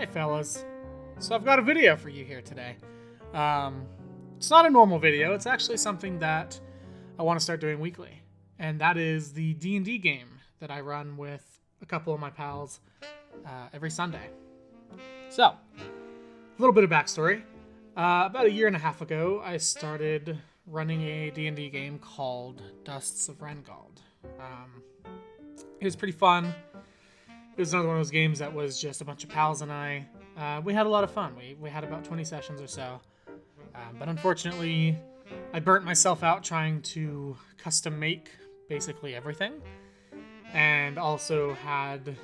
Hi fellas. So I've got a video for you here today. It's not a normal video, it's actually something that I want to start doing weekly. And that is the D&D game that I run with a couple of my pals every Sunday. So, a little bit of backstory. About a year and a half ago, I started running a D&D game called Dusts of Rengald. It was pretty fun. It was another one of those games that was just a bunch of pals and I. We had a lot of fun. We had about 20 sessions or so. But unfortunately, I burnt myself out trying to custom make basically everything. And also had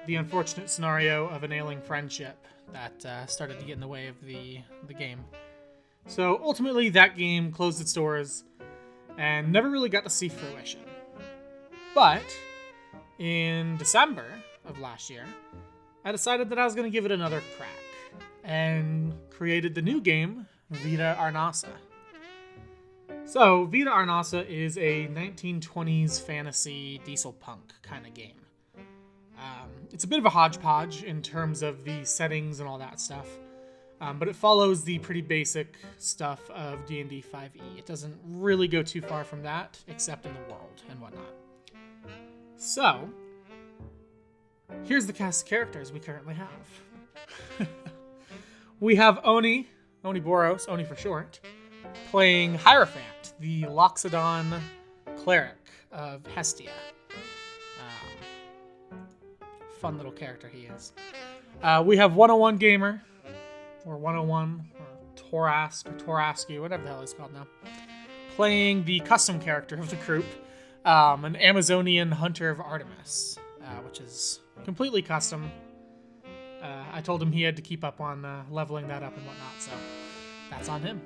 the unfortunate scenario of an ailing friendship that started to get in the way of the game. So ultimately, that game closed its doors and never really got to see fruition. But in December of last year, I decided that I was going to give it another crack and created the new game, Vita Arnasa. So, Vita Arnasa is a 1920s fantasy diesel punk kind of game. It's a bit of a hodgepodge in terms of the settings and all that stuff, but it follows the pretty basic stuff of D&D 5e. It doesn't really go too far from that, except in the world and whatnot. So, here's the cast of characters we currently have. We have Oni Boros, Oni for short, playing Hierophant, the Loxodon cleric of Hestia. Fun little character he is. We have 101 Gamer, or 101, or Torascu, whatever the hell he's called now, playing the custom character of the group, an Amazonian hunter of Artemis, which is completely custom. I told him he had to keep up on leveling that up and whatnot, so that's on him.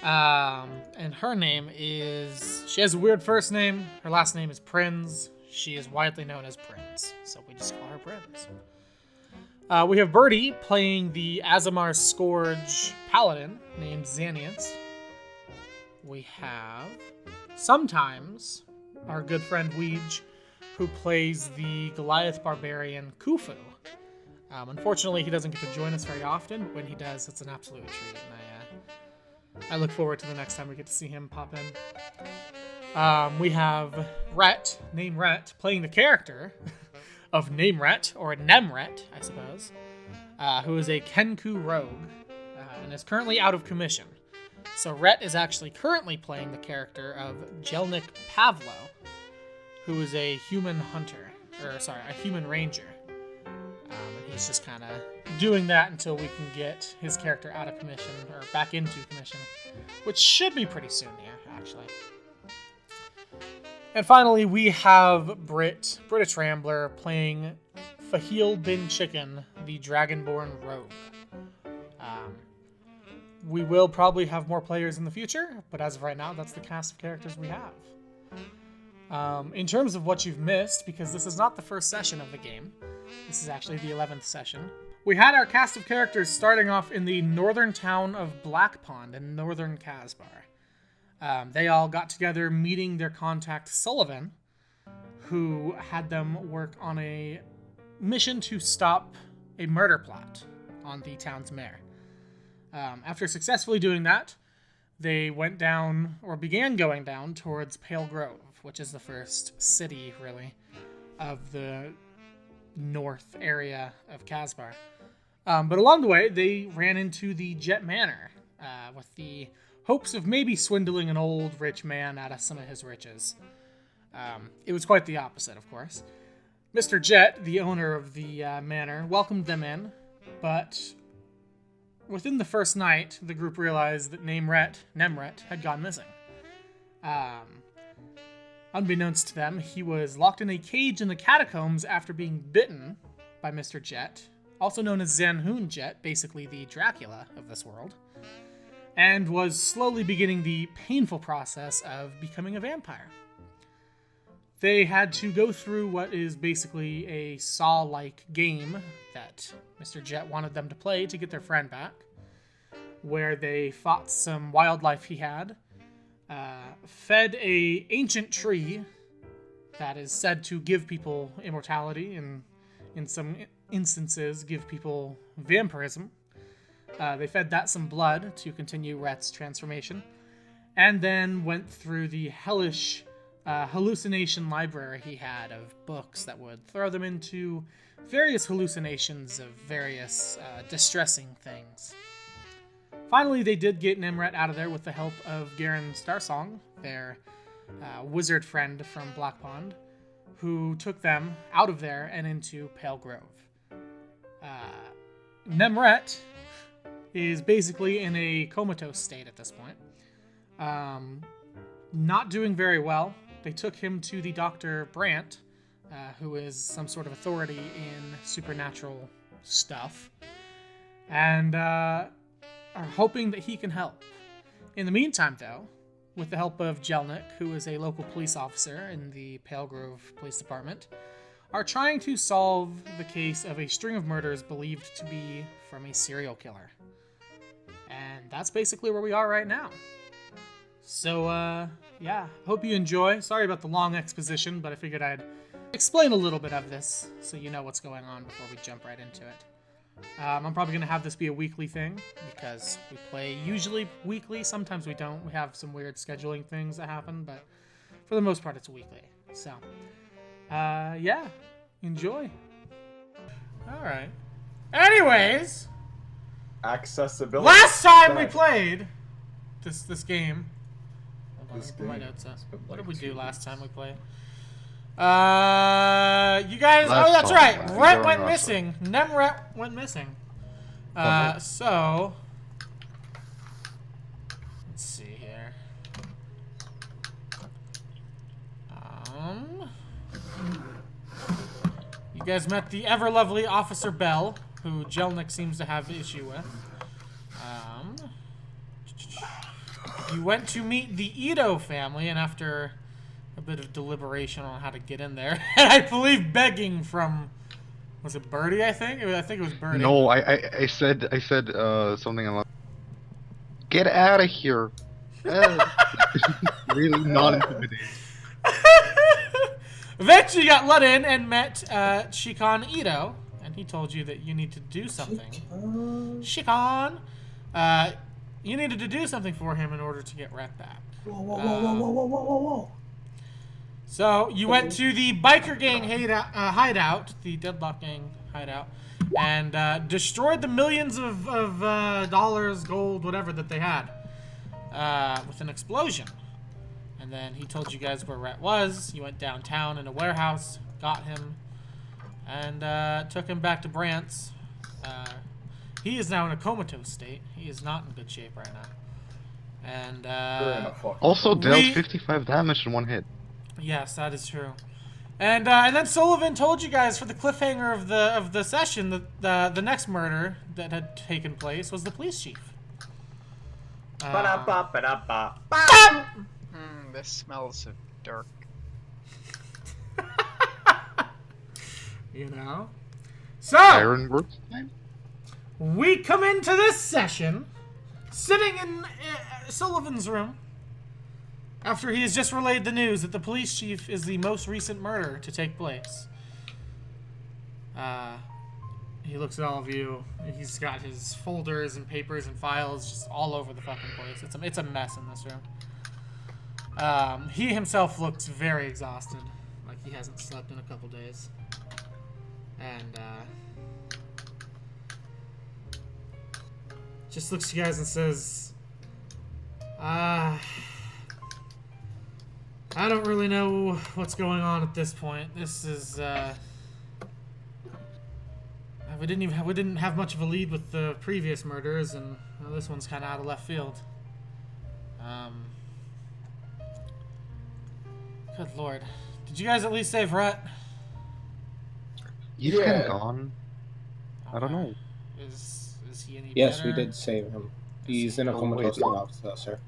And her name is... She has a weird first name. Her last name is Prinz. She is widely known as Prinz, so we just call her Prinz. We have Birdie playing the Azamar Scourge paladin named Xanius. We have, sometimes, our good friend Weege, who plays the Goliath barbarian Khufu. Unfortunately, he doesn't get to join us very often, but when he does, it's an absolute treat, and I look forward to the next time we get to see him pop in. We have Rhett, NemRhete, playing the character of NemRhete, or NemRhete, I suppose, who is a Kenku rogue, and is currently out of commission. So Rhett is actually currently playing the character of Jelnik Pavlo, who is a human hunter, a human ranger. And he's just kind of doing that until we can get his character out of commission, or back into commission, which should be pretty soon here, actually. And finally, we have British Rambler, playing Fahil bin Chicken, the Dragonborn rogue. We will probably have more players in the future, but as of right now, that's the cast of characters we have. In terms of what you've missed, because this is not the first session of the game, this is actually the 11th session, we had our cast of characters starting off in the northern town of Black Pond in northern Casbar. They all got together, meeting their contact Sullivan, who had them work on a mission to stop a murder plot on the town's mayor. After successfully doing that, they went down, or began going down, towards Pale Grove, which is the first city, really, of the north area of Casbar. But along the way, they ran into the Jet Manor, with the hopes of maybe swindling an old rich man out of some of his riches. It was quite the opposite, of course. Mr. Jet, the owner of the manor, welcomed them in, but within the first night, the group realized that NemRhete, had gone missing. Unbeknownst to them, he was locked in a cage in the catacombs after being bitten by Mr. Jet, also known as Zanhoon Jet, basically the Dracula of this world, and was slowly beginning the painful process of becoming a vampire. They had to go through what is basically a Saw-like game that Mr. Jet wanted them to play to get their friend back, where they fought some wildlife he had, fed a ancient tree that is said to give people immortality in some instances give people vampirism. They fed that some blood to continue Rhett's transformation, and then went through the hellish hallucination library he had of books that would throw them into various hallucinations of various distressing things. Finally, they did get NemRhete out of there with the help of Garen Starsong, their wizard friend from Black Pond, who took them out of there and into Pale Grove. NemRhete is basically in a comatose state at this point. Not doing very well. They took him to the Dr. Brandt, who is some sort of authority in supernatural stuff, and are hoping that he can help. In the meantime, though, with the help of Jelnik, who is a local police officer in the Pale Grove Police Department, are trying to solve the case of a string of murders believed to be from a serial killer. And that's basically where we are right now. So, yeah, hope you enjoy. Sorry about the long exposition, but I figured I'd explain a little bit of this so you know what's going on before we jump right into it. I'm probably going to have this be a weekly thing because we play usually weekly. Sometimes we don't. We have some weird scheduling things that happen, but for the most part, it's weekly. So, yeah, enjoy. All right. Anyways, accessibility. Last time we played this game. My notes up. What did we do last time we played? You guys. Oh, that's right. Rhett went missing. NemRhete went missing. So let's see here. You guys met the ever lovely Officer Bell, who Jelnik seems to have issue with. You went to meet the Eto family, and after a bit of deliberation on how to get in there, and I believe begging from, was it Birdie? I think it was Birdie. No, I said something about get out of here. Really not intimidating. Eventually, you got let in and met Chican Eto, and he told you that you need to do something. Chican. You needed to do something for him in order to get Rhett back. Whoa. So you went to the biker gang hideout, the Deadlock Gang hideout, and destroyed the millions of dollars, gold, whatever that they had with an explosion. And then he told you guys where Rhett was. You went downtown in a warehouse, got him, and took him back to Brandt's. He is now in a comatose state. He is not in good shape right now. And also dealt 55 damage in one hit. Yes, that is true. And then Sullivan told you guys for the cliffhanger of the session that the next murder that had taken place was the police chief. This smells of dark. You know? So Ironworks time? We come into this session sitting in Sullivan's room after he has just relayed the news that the police chief is the most recent murder to take place. He looks at all of you. He's got his folders and papers and files just all over the fucking place. It's a mess in this room. He himself looks very exhausted, like he hasn't slept in a couple days. And just looks at you guys and says, I don't really know what's going on at this point. This is, we didn't have much of a lead with the previous murders, and well, this one's kind of out of left field. Good lord. Did you guys at least save Rhett? He's kind of gone. I don't know. Is he any Yes, better? we did save him. He's in a comatose now, sir.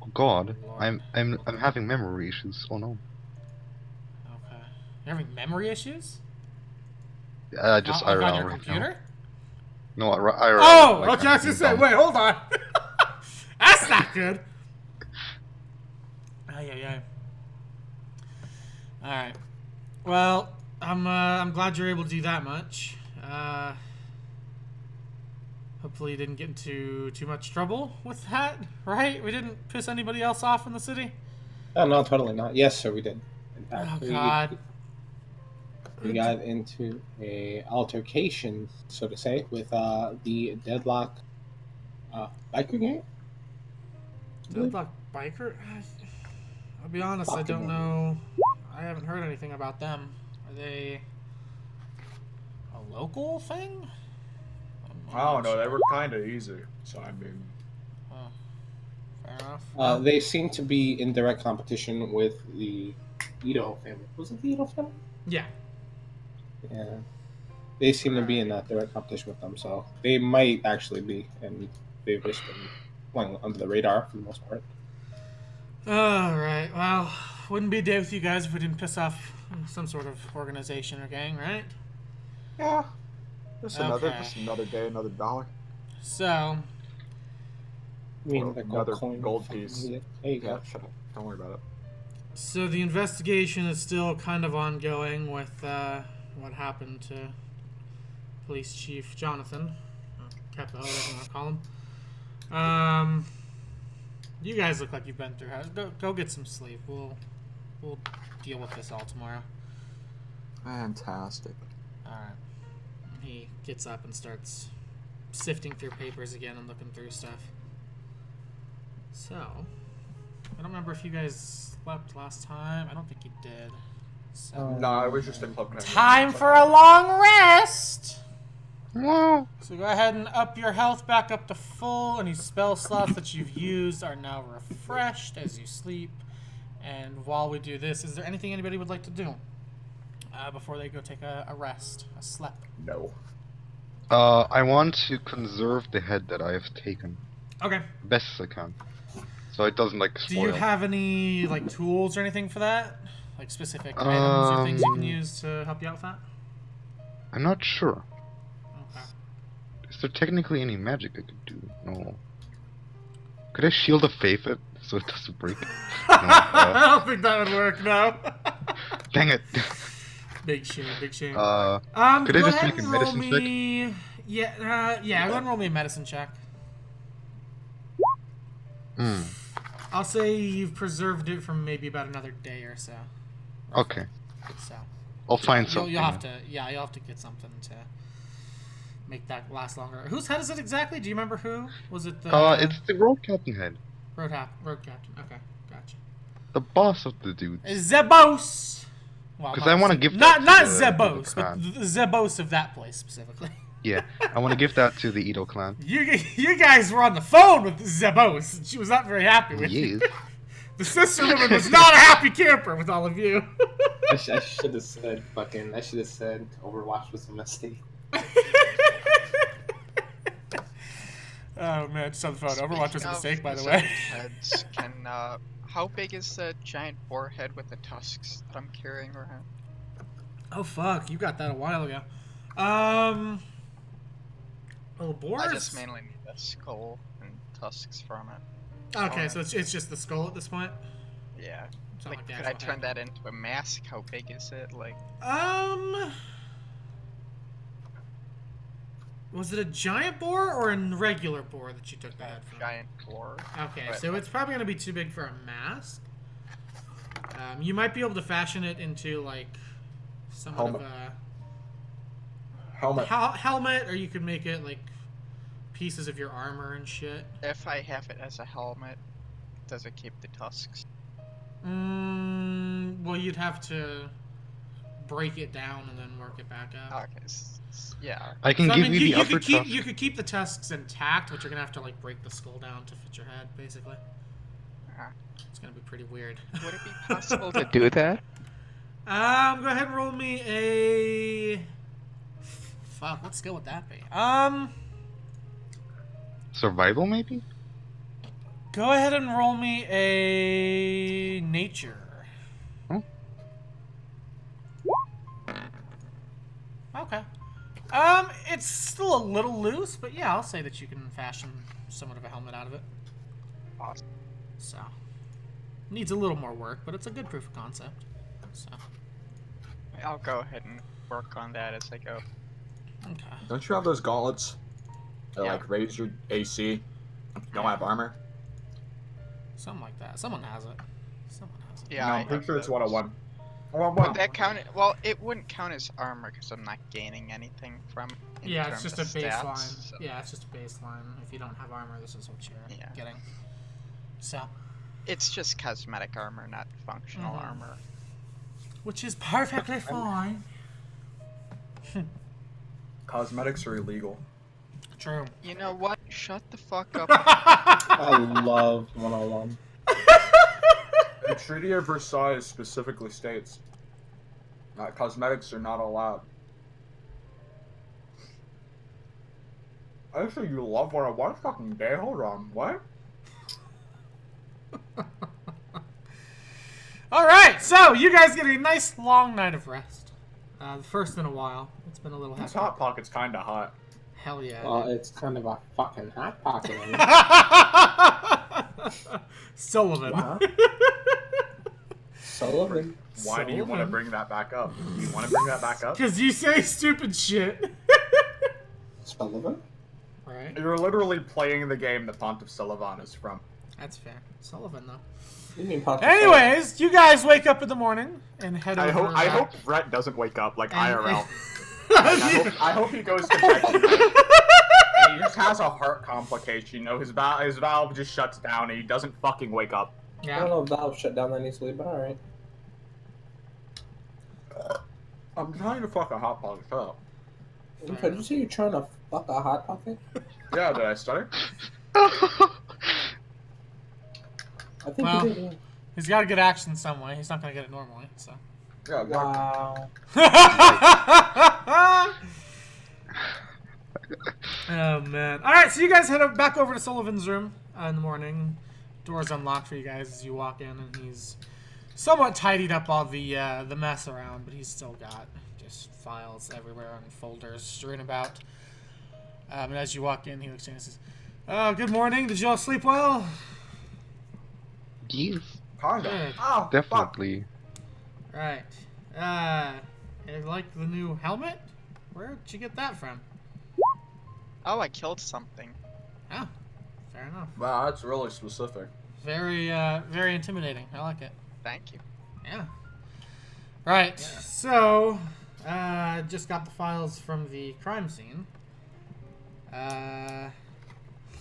Oh god, Lord. I'm having memory issues. Oh no. Okay. You're having memory issues? Just IRL on your right computer? now. No, IRL. Oh, like, okay, I was gonna say, wait, hold on. That's not good. Ay. Alright. Well, I'm glad you're able to do that much. Hopefully you didn't get into too much trouble with that, right? We didn't piss anybody else off in the city? Oh, no, totally not. Yes, sir, we did. In fact, Oh, God. we got into a altercation, so to say, with the Deadlock biker gang. Deadlock Biker? I'll be honest, I don't know. I haven't heard anything about them. Are they a local thing? I don't know. They were kind of easy. So I mean, fair enough. They seem to be in direct competition with the Eto family. Was it the Eto family? Yeah. Yeah. They seem to be in that direct competition with them, so they might actually be, and they've just been flying under the radar for the most part. Alright, well, wouldn't be a day with you guys if we didn't piss off some sort of organization or gang, right? Yeah. Just another day, another dollar. So, I mean, Well, the another coin gold piece. There you go. Yeah, shut up. Don't worry about it. so the investigation is still kind of ongoing with what happened to Police Chief Johnathan Kepa, whatever you want to call him. You guys look like you've been through it. Go get some sleep. We'll deal with this all tomorrow. Fantastic. All right. He gets up and starts sifting through papers again and looking through stuff. So, I don't remember if you guys slept last time. I don't think you did. So, no, it was just a club connection. time for a long rest! Wow. So go ahead and up your health back up to full. Any spell slots that you've used are now refreshed as you sleep. And while we do this, is there anything anybody would like to do before they go take a rest, a sleep? No. I want to conserve the head that I have taken. Okay. Best as I can. So it doesn't, like, Do spoil. you have any like tools or anything for that? Like specific items or things you can use to help you out with that? I'm not sure. Okay. Is there technically any magic I could do? No. Could I shield of faith it so it doesn't break? No, I don't think that would work, no. dang it. Big shame, big shame. Could I go just ahead make a and roll medicine check? me... Yeah, go ahead and roll me a medicine check. Hmm. I'll say you've preserved it for maybe about another day or so. Okay. So I'll find something. you'll have to, you'll have to get something to make that last longer. Whose head is it exactly? Do you remember who? Was it the? It's the road captain head. Road captain. Okay, gotcha. The boss of the dude. Zebos. Well, 'Cause I wanna give not that to the Zebos, but clan. the Zebos of that place specifically. Yeah, I want to give that to the Eto clan. You guys were on the phone with Zebos, and she was not very happy with you. Yes. The sister woman was not a happy camper with all of you. I should have said Overwatch was a mistake. Oh man, just on the phone. Overwatch was a Speaking mistake, of by the preserved way. Heads, how big is the giant boar head with the tusks that I'm carrying around? Oh fuck, you got that a while ago. Well, boars. I just mainly need the skull and tusks from it. Okay, so it's just the skull at this point. Yeah. It's not Like, the could I actual turn head. that into a mask? How big is it? Like, was it a giant boar or a regular boar that you took the a head from? giant boar? Okay, But- so it's probably gonna be too big for a mask. You might be able to fashion it into like somewhat of a Helmet. helmet, or you could make it like pieces of your armor and shit. If I have it as a helmet, does it keep the tusks? Well, you'd have to break it down and then work it back up. Okay, yeah. I can So, give you the upper tusk. you could keep the tusks intact, but you're gonna have to like break the skull down to fit your head, basically. Ah. It's gonna be pretty weird. Would it be possible to do that? Go ahead and roll me a. Fuck, what skill would that be? Survival, maybe? Go ahead and roll me a nature. Huh? Okay. It's still a little loose, but yeah, I'll say that you can fashion somewhat of a helmet out of it. Awesome. So, needs a little more work, but it's a good proof of concept. So, I'll go ahead and work on that as I go. Okay. Don't you have those gauntlets that Yeah. like raise your AC if you don't have armor? Something like that. Someone has it. Someone has it. Yeah, No, I I'm pretty have sure it's those. 101. 101. Would that count? Well, it wouldn't count as armor because I'm not gaining anything from it in Yeah, it's terms just a of baseline. stats, so- Yeah, it's just a baseline. If you don't have armor, this is what you're Yeah. getting. So, It's just cosmetic armor, not functional Mhm. armor. which is perfectly fine. Cosmetics are illegal. True. You know what? Shut the fuck up. I love 101. The Treaty of Versailles specifically states that cosmetics are not allowed. Actually, you love 101 fucking day. Hold on, what? All right, so you guys get a nice long night of rest. The first in a while. It's been a little This hectic. hot pocket's kind of hot. Hell yeah. Well, it's kind of a fucking hot pocket. Sullivan. Wow. Sullivan. Why do you want to Sullivan. bring that back up? Do you want to bring that back up? Because you say stupid shit. Sullivan? Right. You're literally playing the game that Pontiff Sullivan is from. That's fair. Sullivan, though. You mean Pontiff Anyways, you guys wake up in the morning and head over. I hope Brett doesn't wake up like and- IRL. I hope he goes to bed tonight. And he just has a heart complication. You know, his valve just shuts down and he doesn't fucking wake up. I don't Yeah. know if Valve shut down that easily, but alright. I'm trying to fuck a hot pocket. Shut up. Did you say you're trying to fuck a hot pocket? Yeah, did I stutter? I think Well. you did. He's got to get action some way. He's not going to get it normally, so. Yeah, Wow. Oh, man. All right, so you guys head back over to Sullivan's room in the morning. Door's unlocked for you guys as you walk in, and he's somewhat tidied up all the mess around, but he's still got just files everywhere and folders strewn about. And as you walk in, he looks at you and says, "Oh, good morning. Did you all sleep well?" Yes, Kinda. Good. Oh, fuck. definitely. Right. You like the new helmet? Where'd you get that from? Oh, I killed something. Oh, fair enough. Wow, that's really specific. Very, very intimidating. I like it. Thank you. Yeah. Right. So, just got the files from the crime scene.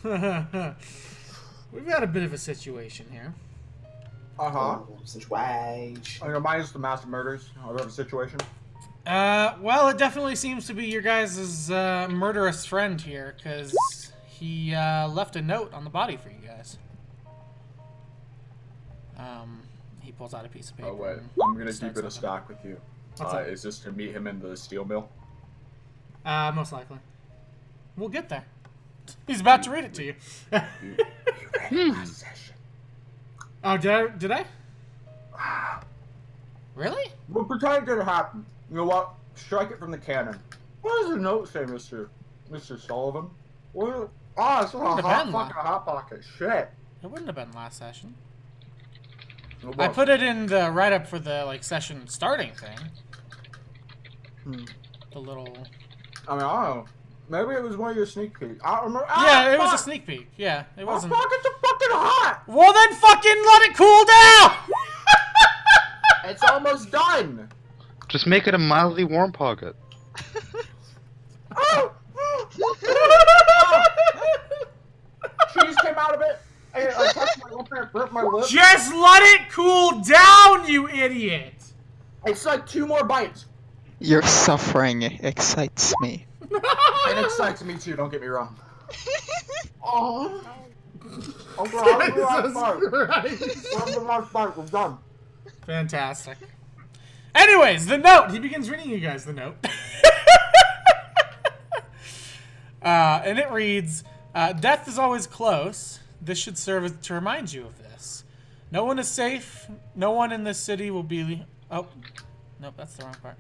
We've got a bit of a situation here. Uh-huh. Situation. I mean, minus the massive murders of every situation. Well, it definitely seems to be your guys' murderous friend here, because he left a note on the body for you guys. He pulls out a piece of paper. Oh, wait. and I'm gonna starts keep it a looking. stack with you. What's that? Is this to meet him in the steel mill? Most likely. We'll get there. He's about to read it to you. You read it last session. Oh, did I? Really? We'll pretend it didn't happen. You know what? Strike it from the cannon. What does the note say, Mr. Sullivan? What? Ah, it's a Wouldn't have hot been fucking hot pocket. Shit. It wouldn't have been last session. It I was. put it in the write-up for the session starting thing. The little. I mean, I don't know. Maybe it was one of your sneak peeks. I don't remember. Yeah, it was a fuck! sneak peek. Yeah, it My wasn't. pockets are fucking hot. Well, then fucking let it cool down. It's almost done. Just make it a mildly warm pocket. Oh! Cheese came out of it. I touched my lip and it burnt my lip. Just let it cool down, you idiot. It's like 2 more bites. Your suffering excites me. It excites me too, don't get me wrong. Oh. Okay, I'm the last part. I'm the last part. We're done. Fantastic. Anyways, the note. He begins reading you guys the note. And it reads, death is always close. This should serve to remind you of this. No one is safe. No one in this city will be... Oh, nope, that's the wrong part.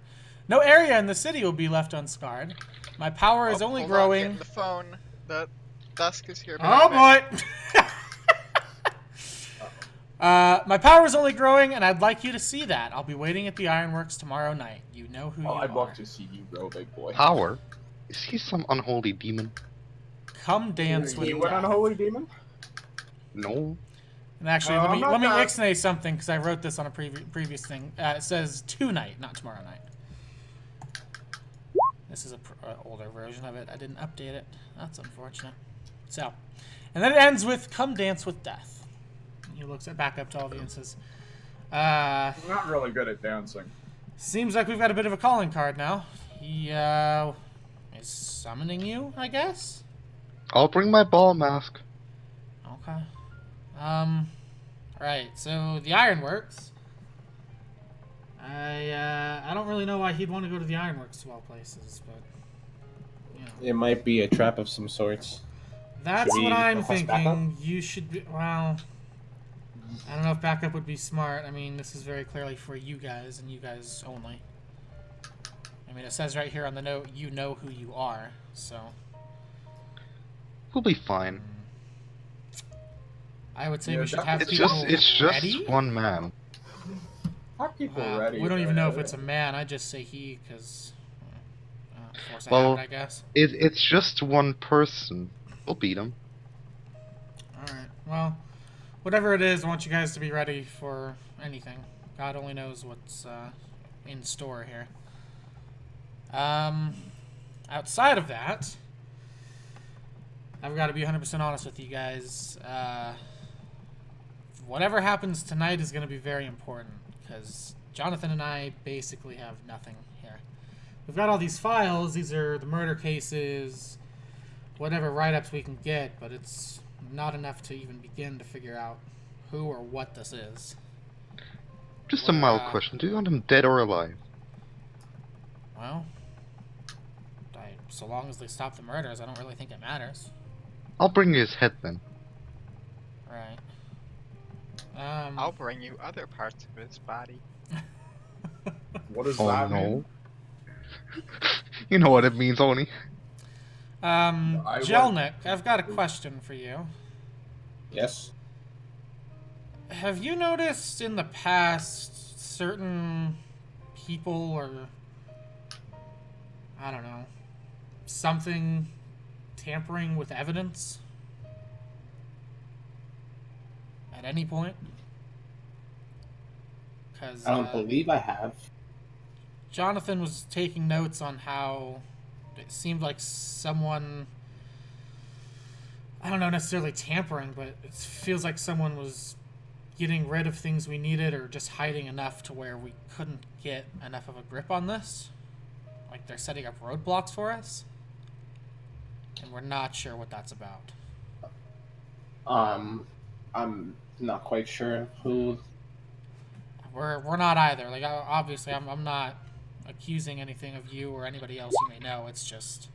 No area in the city will be left unscarred. My power is only Hold on, growing... getting the phone. The dusk is here. Oh boy! My power is only growing, and I'd like you to see that. I'll be waiting at the Ironworks tomorrow night. You know who you I'd are. love to see you grow, big boy. Power? Is he some unholy demon? Come dance with He went death. unholy demon? No. And actually, I'm not let me that- ixnay something because I wrote this on a previous thing. It says tonight, not tomorrow night. This is a older version of it. I didn't update it. That's unfortunate. So, and then it ends with "Come dance with death." He looks back up to all of you and says, I'm not really good at dancing. "Seems like we've got a bit of a calling card now. He is summoning you, I guess." I'll bring my ball mask. Okay. Right. So the Ironworks. I don't really know why he'd want to go to the Ironworks of all places, but you know. It might be a trap of some sorts. That's Should what we I'm request backup? thinking. You should be. Well, I don't know if backup would be smart. I mean, this is very clearly for you guys and you guys only. I mean, it says right here on the note, you know who you are, so. We'll be fine. I would say Yeah, we should have It's people just ready. one man. Have people ready. We don't even know if it's a man. I just say he because force of Well, habit, I guess. It's just one person. We'll beat him. All right. Well, whatever it is, I want you guys to be ready for anything. God only knows what's in store here. Outside of that, I've got to be 100% honest with you guys. Whatever happens tonight is going to be very important because Jonathan and I basically have nothing here. We've got all these files. These are the murder cases, whatever write-ups we can get, but it's not enough to even begin to figure out who or what this is. Just a mild question. Do you want him dead or alive? Well, so long as they stop the murders, I don't really think it matters. I'll bring you his head then. Right. I'll bring you other parts of his body. What does Oh that no. mean? You know what it means, Oni. Jelnik, I've got a question for you. Yes. Have you noticed in the past certain people or, I don't know, something tampering with evidence? At any point? Because I don't believe I have. Jonathan was taking notes on how it seemed like someone, I don't know necessarily tampering, but it feels like someone was getting rid of things we needed or just hiding enough to where we couldn't get enough of a grip on this. Like they're setting up roadblocks for us. And we're not sure what that's about. I'm not quite sure who. We're not either. Like obviously I'm not accusing anything of you or anybody else you may know. It's just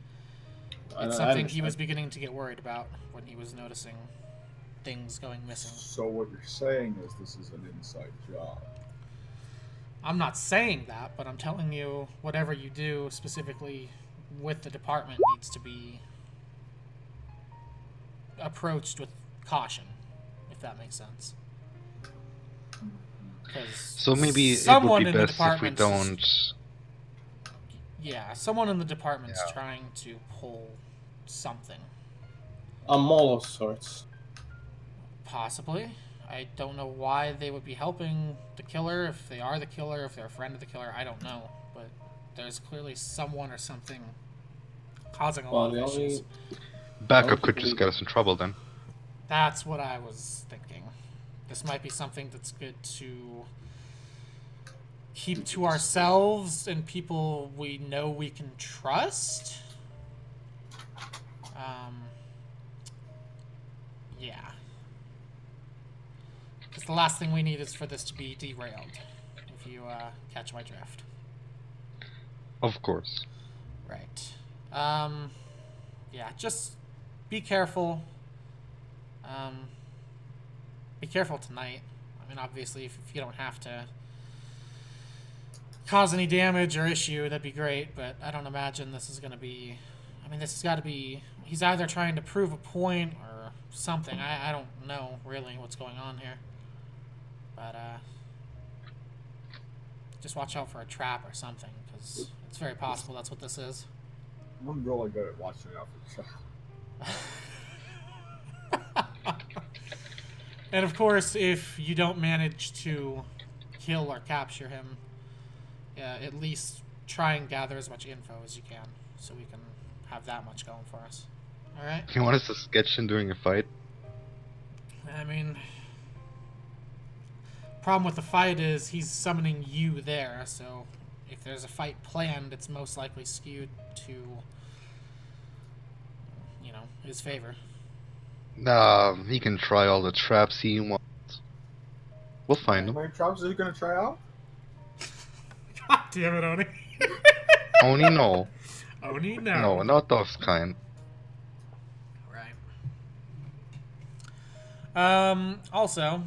it's something he was beginning to get worried about when he was noticing things going missing. So what you're saying is this is an inside job. I'm not saying that, but I'm telling you whatever you do specifically with the department needs to be approached with caution, if that makes sense. So maybe it would be best if we don't. Yeah, someone in the department's trying to pull something. A mole of sorts. Possibly. I don't know why they would be helping the killer, if they are the killer, if they're a friend of the killer, I don't know. But there's clearly someone or something causing a lot of issues. Backup could just get us in trouble then. That's what I was thinking. This might be something that's good to keep to ourselves and people we know we can trust. Yeah. Because the last thing we need is for this to be derailed, if you catch my drift. Of course. Right. Yeah, just be careful. Be careful tonight. I mean, obviously, if you don't have to cause any damage or issue, that'd be great, but I don't imagine this is going to be... I mean, this has got to be... He's either trying to prove a point or something. I don't know, really, what's going on here. But, just watch out for a trap or something, because it's very possible that's what this is. I'm really good at watching out for stuff. And of course, if you don't manage to kill or capture him, at least try and gather as much info as you can, so we can have that much going for us. All right. You want us to sketch him during a fight? I mean, problem with the fight is he's summoning you there, so if there's a fight planned, it's most likely skewed to, you know, his favor. He can try all the traps he wants. We'll find How him. many traps are you gonna try out? God damn it, Oni. Only no. Oni, no. No, not those kind. Right. Also,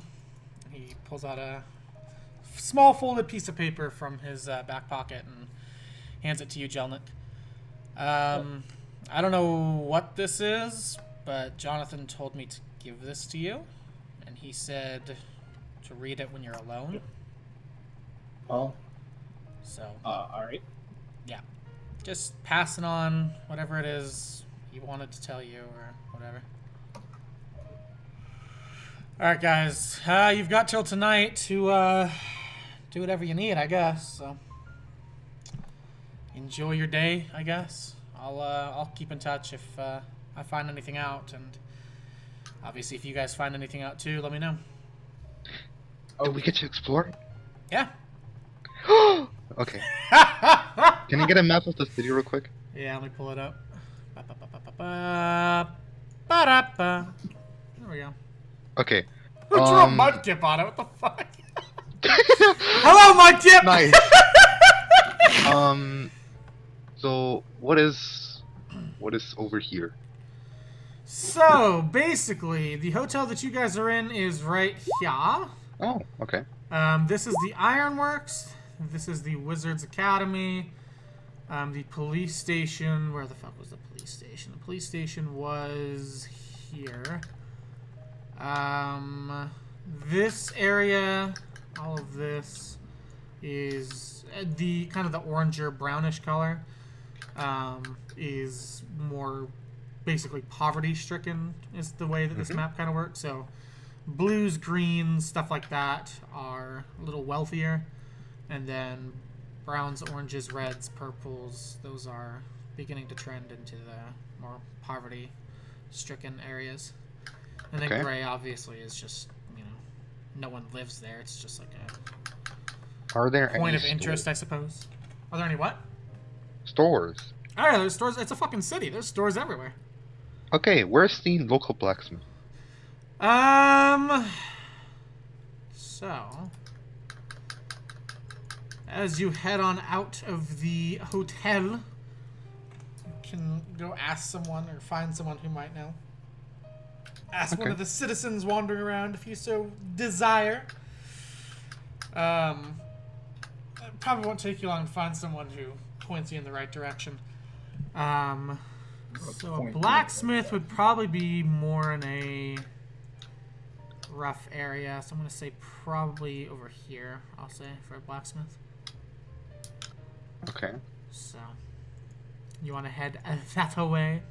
he pulls out a small folded piece of paper from his back pocket and hands it to you, Jelnik. I don't know what this is, but Jonathan told me to give this to you, and he said to read it when you're alone. Oh. So, Alright. yeah. Just passing on whatever it is he wanted to tell you or whatever. Alright, guys. You've got till tonight to do whatever you need, I guess. So, enjoy your day, I guess. I'll keep in touch if I find anything out, and obviously if you guys find anything out too, let me know. Oh, we get to explore? Yeah. Okay. Can you get a map of the city real quick? Yeah, let me pull it up. Ba-da-ba. There we go. Okay. Who drew a mudkip on it? What the fuck? Hello, mudkip! Nice. So what is over here? So basically, the hotel that you guys are in is right here. Oh, okay. This is the Ironworks. This is the Wizards Academy. The police station. Where the fuck was the police station? The police station was here. This area, all of this is the kind of the oranger brownish color. Is more basically poverty stricken is the way that this map kind of works. So blues, greens, stuff like that are a little wealthier, and then browns, oranges, reds, purples, those are beginning to trend into the more poverty stricken areas. And then gray obviously is just, you know, no one lives there. It's just like a Are there point any of interest, I suppose. Are there any what? stores? Oh yeah, there's stores. It's a fucking city. There's stores everywhere. Okay, where's the local blacksmith? So, as you head on out of the hotel, you can go ask someone or find someone who might know. Ask one of the citizens wandering around if you so desire. It probably won't take you long to find someone who points you in the right direction. So a blacksmith would probably be more in a rough area. So I'm going to say probably over here, I'll say, for a blacksmith. Okay. So, you want to head that way?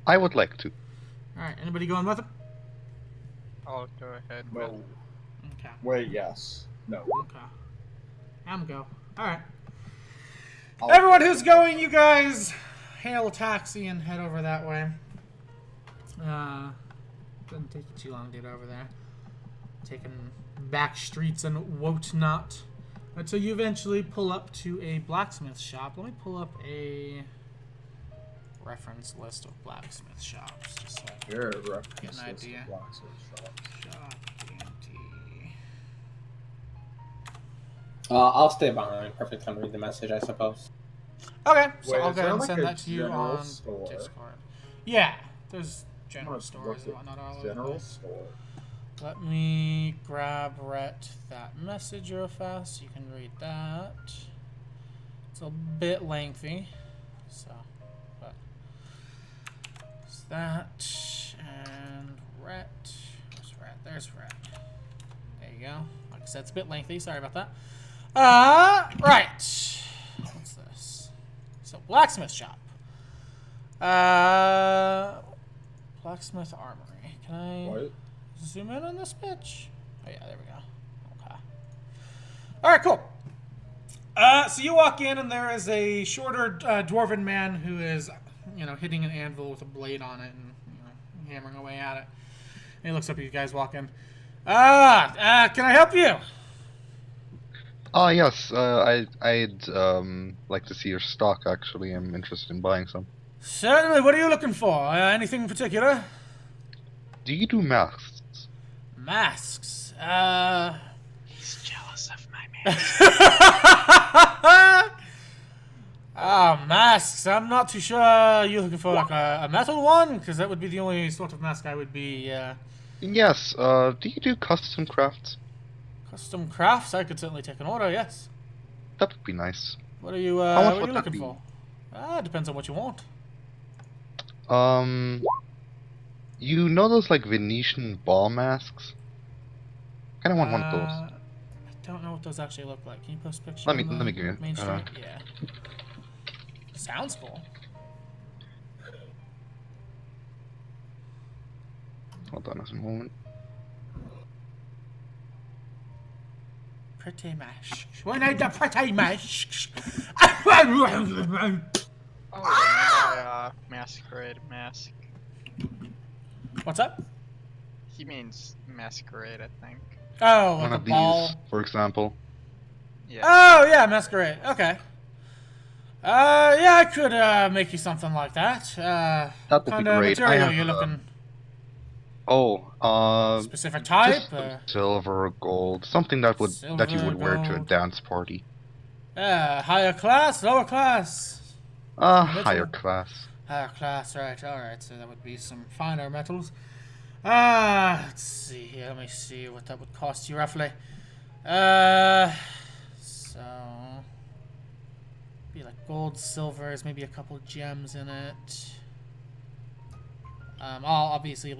I would like to. Alright, anybody going with it? I'll go ahead. No. Okay. Wait, yes. No. Okay. I'm go. Alright. Everyone who's going, you guys hail a taxi and head over that way. Doesn't take you too long to get over there. Taking back streets and whatnot. Until you eventually pull up to a blacksmith shop. Let me pull up a reference list of blacksmith shops. Just so I Here, get reference an list idea. of blacksmith shops. Shop D&D. I'll stay behind. Perfect time to read the message, I suppose. Okay, so Wait, I'll is go there ahead and like send a that to you general on store? Discord. Yeah, there's general Let's stores look and at whatnot all over the General place. store. Let me grab Rhett that message real fast so you can read that. It's a bit lengthy, so, but it's that, and Rhett, where's Rhett? There's Rhett. There you go. Like I said, it's a bit lengthy, sorry about that. Right. What's this? So, blacksmith shop. Blacksmith armory. Can I What? zoom in on this bitch? Oh yeah, there we go. Okay. All right, cool. So you walk in, and there is a shorter dwarven man who is, hitting an anvil with a blade on it and hammering away at it. And he looks up at you guys walk in. Can I help you? Yes. I'd like to see your stock. Actually, I'm interested in buying some. Certainly. What are you looking for? Anything in particular? Do you do masks? Masks. He's jealous of my man. Masks. I'm not too sure. Are you looking for like a metal one? Because that would be the only sort of mask I would be. Yes. Do you do custom crafts? Custom crafts. I could certainly take an order. Yes. That would be nice. What are you? How much What are you would that looking be? for? Depends on what you want. You know those like Venetian ball masks? Kind of want one of those. I don't know what those actually look like. Can you post pictures? Let me give you. Main Street. Yeah. Sounds cool. Hold on a moment. Pretty mash. We need the pretty mash. Oh, masquerade mask. What's up? He means masquerade, I think. Oh, like One a of ball. these, for example. Yeah. Oh, yeah, masquerade. Okay. Yeah, I could make you something like that. That would be Kind of great. material you're looking? Specific type? Just silver or gold, something that you Silver, would wear to a gold. dance party. Higher class, lower class? Higher class. Higher class, right, alright, so that would be some finer metals. Let's see here, let me see what that would cost you roughly. So... be like gold, silvers, maybe a couple gems in it. I'll obviously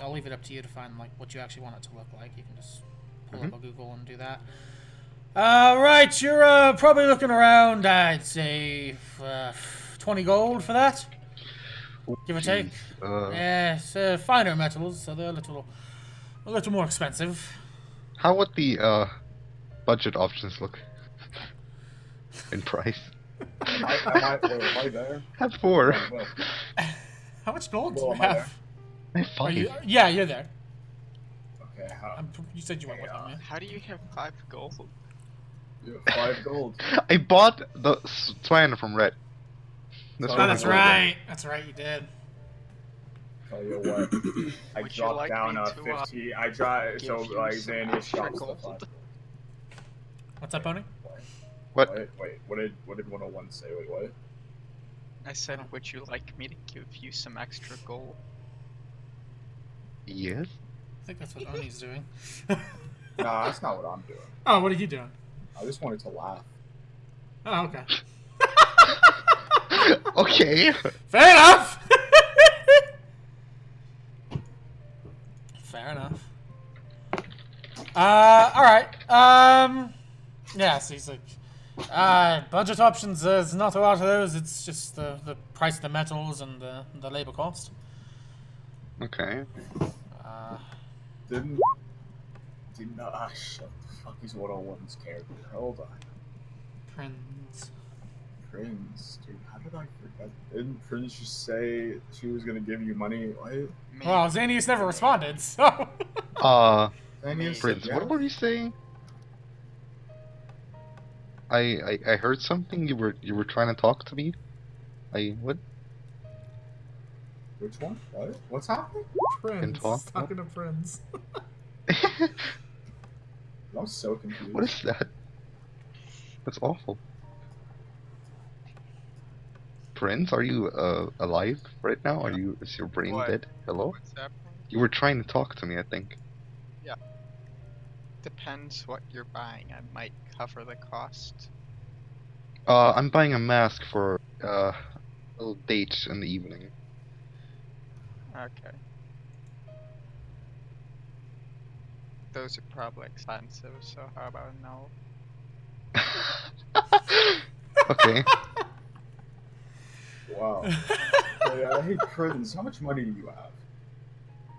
I'll leave it up to you to find like what you actually want it to look like. You can just pull up a Google and do that. Right, you're probably looking around, I'd say, 20 gold for that, give or take. Yeah, it's finer metals, so they're a little more expensive. How would the budget options look in price? Am I there? Have 4. Well, How much gold do Well, you am I have? I have 5. Yeah, you're there. okay, You said you went with me, man. How do you have 5 gold? you have 5 gold. I bought the swine from Red. Oh, one That's I bought. right. That's right, you did. Tell you what, I Would you dropped like down me a to, 50. I dropped so give you like some Xandius extra drops gold? the 5. What's up, Pony? What? Wait, what did 101 say? Wait, what? I said, would you like me to give you some extra gold? Yes. I think that's what Oni's doing. Nah, that's not what I'm doing. Oh, what are you doing? I just wanted to laugh. Oh, okay. Okay. Fair enough. Fair enough. All right. Yeah. So he's like, budget options. There's not a lot of those. It's just the price of the metals and the labor cost. Okay. Didn't shut the fuck is 101's character? Hold on. Prince. Prince, dude, how did I forget? Didn't Prince just say she was gonna give you money? What? Well, Xandius never responded, so. Xandius Prince, said what yes. were you saying? I heard something. You were trying to talk to me. What? Which one? What? What's happening? Prince. talk? Talking to Prince. I'm so confused. What is that? That's awful. Prince, are you alive right now? Is your brain What? dead? Hello? What's happening? You were trying to talk to me, I think. Depends what you're buying. I might cover the cost. I'm buying a mask for a little date in the evening. Okay. Those are probably expensive, so how about no? Okay. Wow. Hey, Prince, how much money do you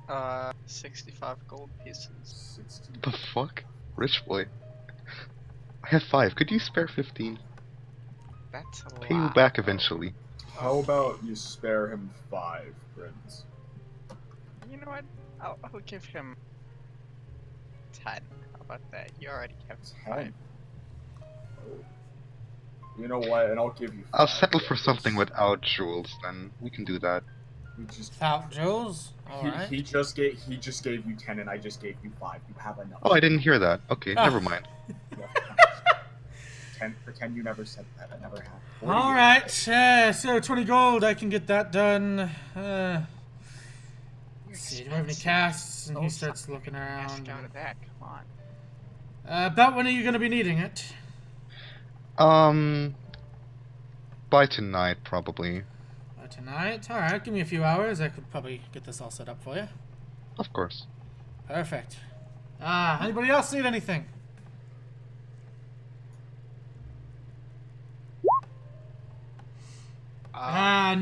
have? 65 gold pieces. 60. The fuck? Rich boy. I have 5. Could you spare 15? That's a lot. Pay you back eventually. How about you spare him 5, Prince? You know what? I'll give him 10. How about that? You already have 5. 10. Oh. You know what? And I'll give you 5. I'll settle for something without jewels, then we can do that. We just Without Jules? Alright. he just gave you 10 and I just gave you 5. You have enough. Oh, I didn't hear that. Okay, Ah. never mind. Pretend you never said that. I never have. Alright, so 20 gold, I can get that done. Let's see, do I have any casts? And he starts looking Ask around. out of that. Come on. About when are you going to be needing it? By tonight, probably. Tonight? Alright, give me a few hours. I could probably get this all set up for you. Of course. Perfect. Anybody else need anything? No,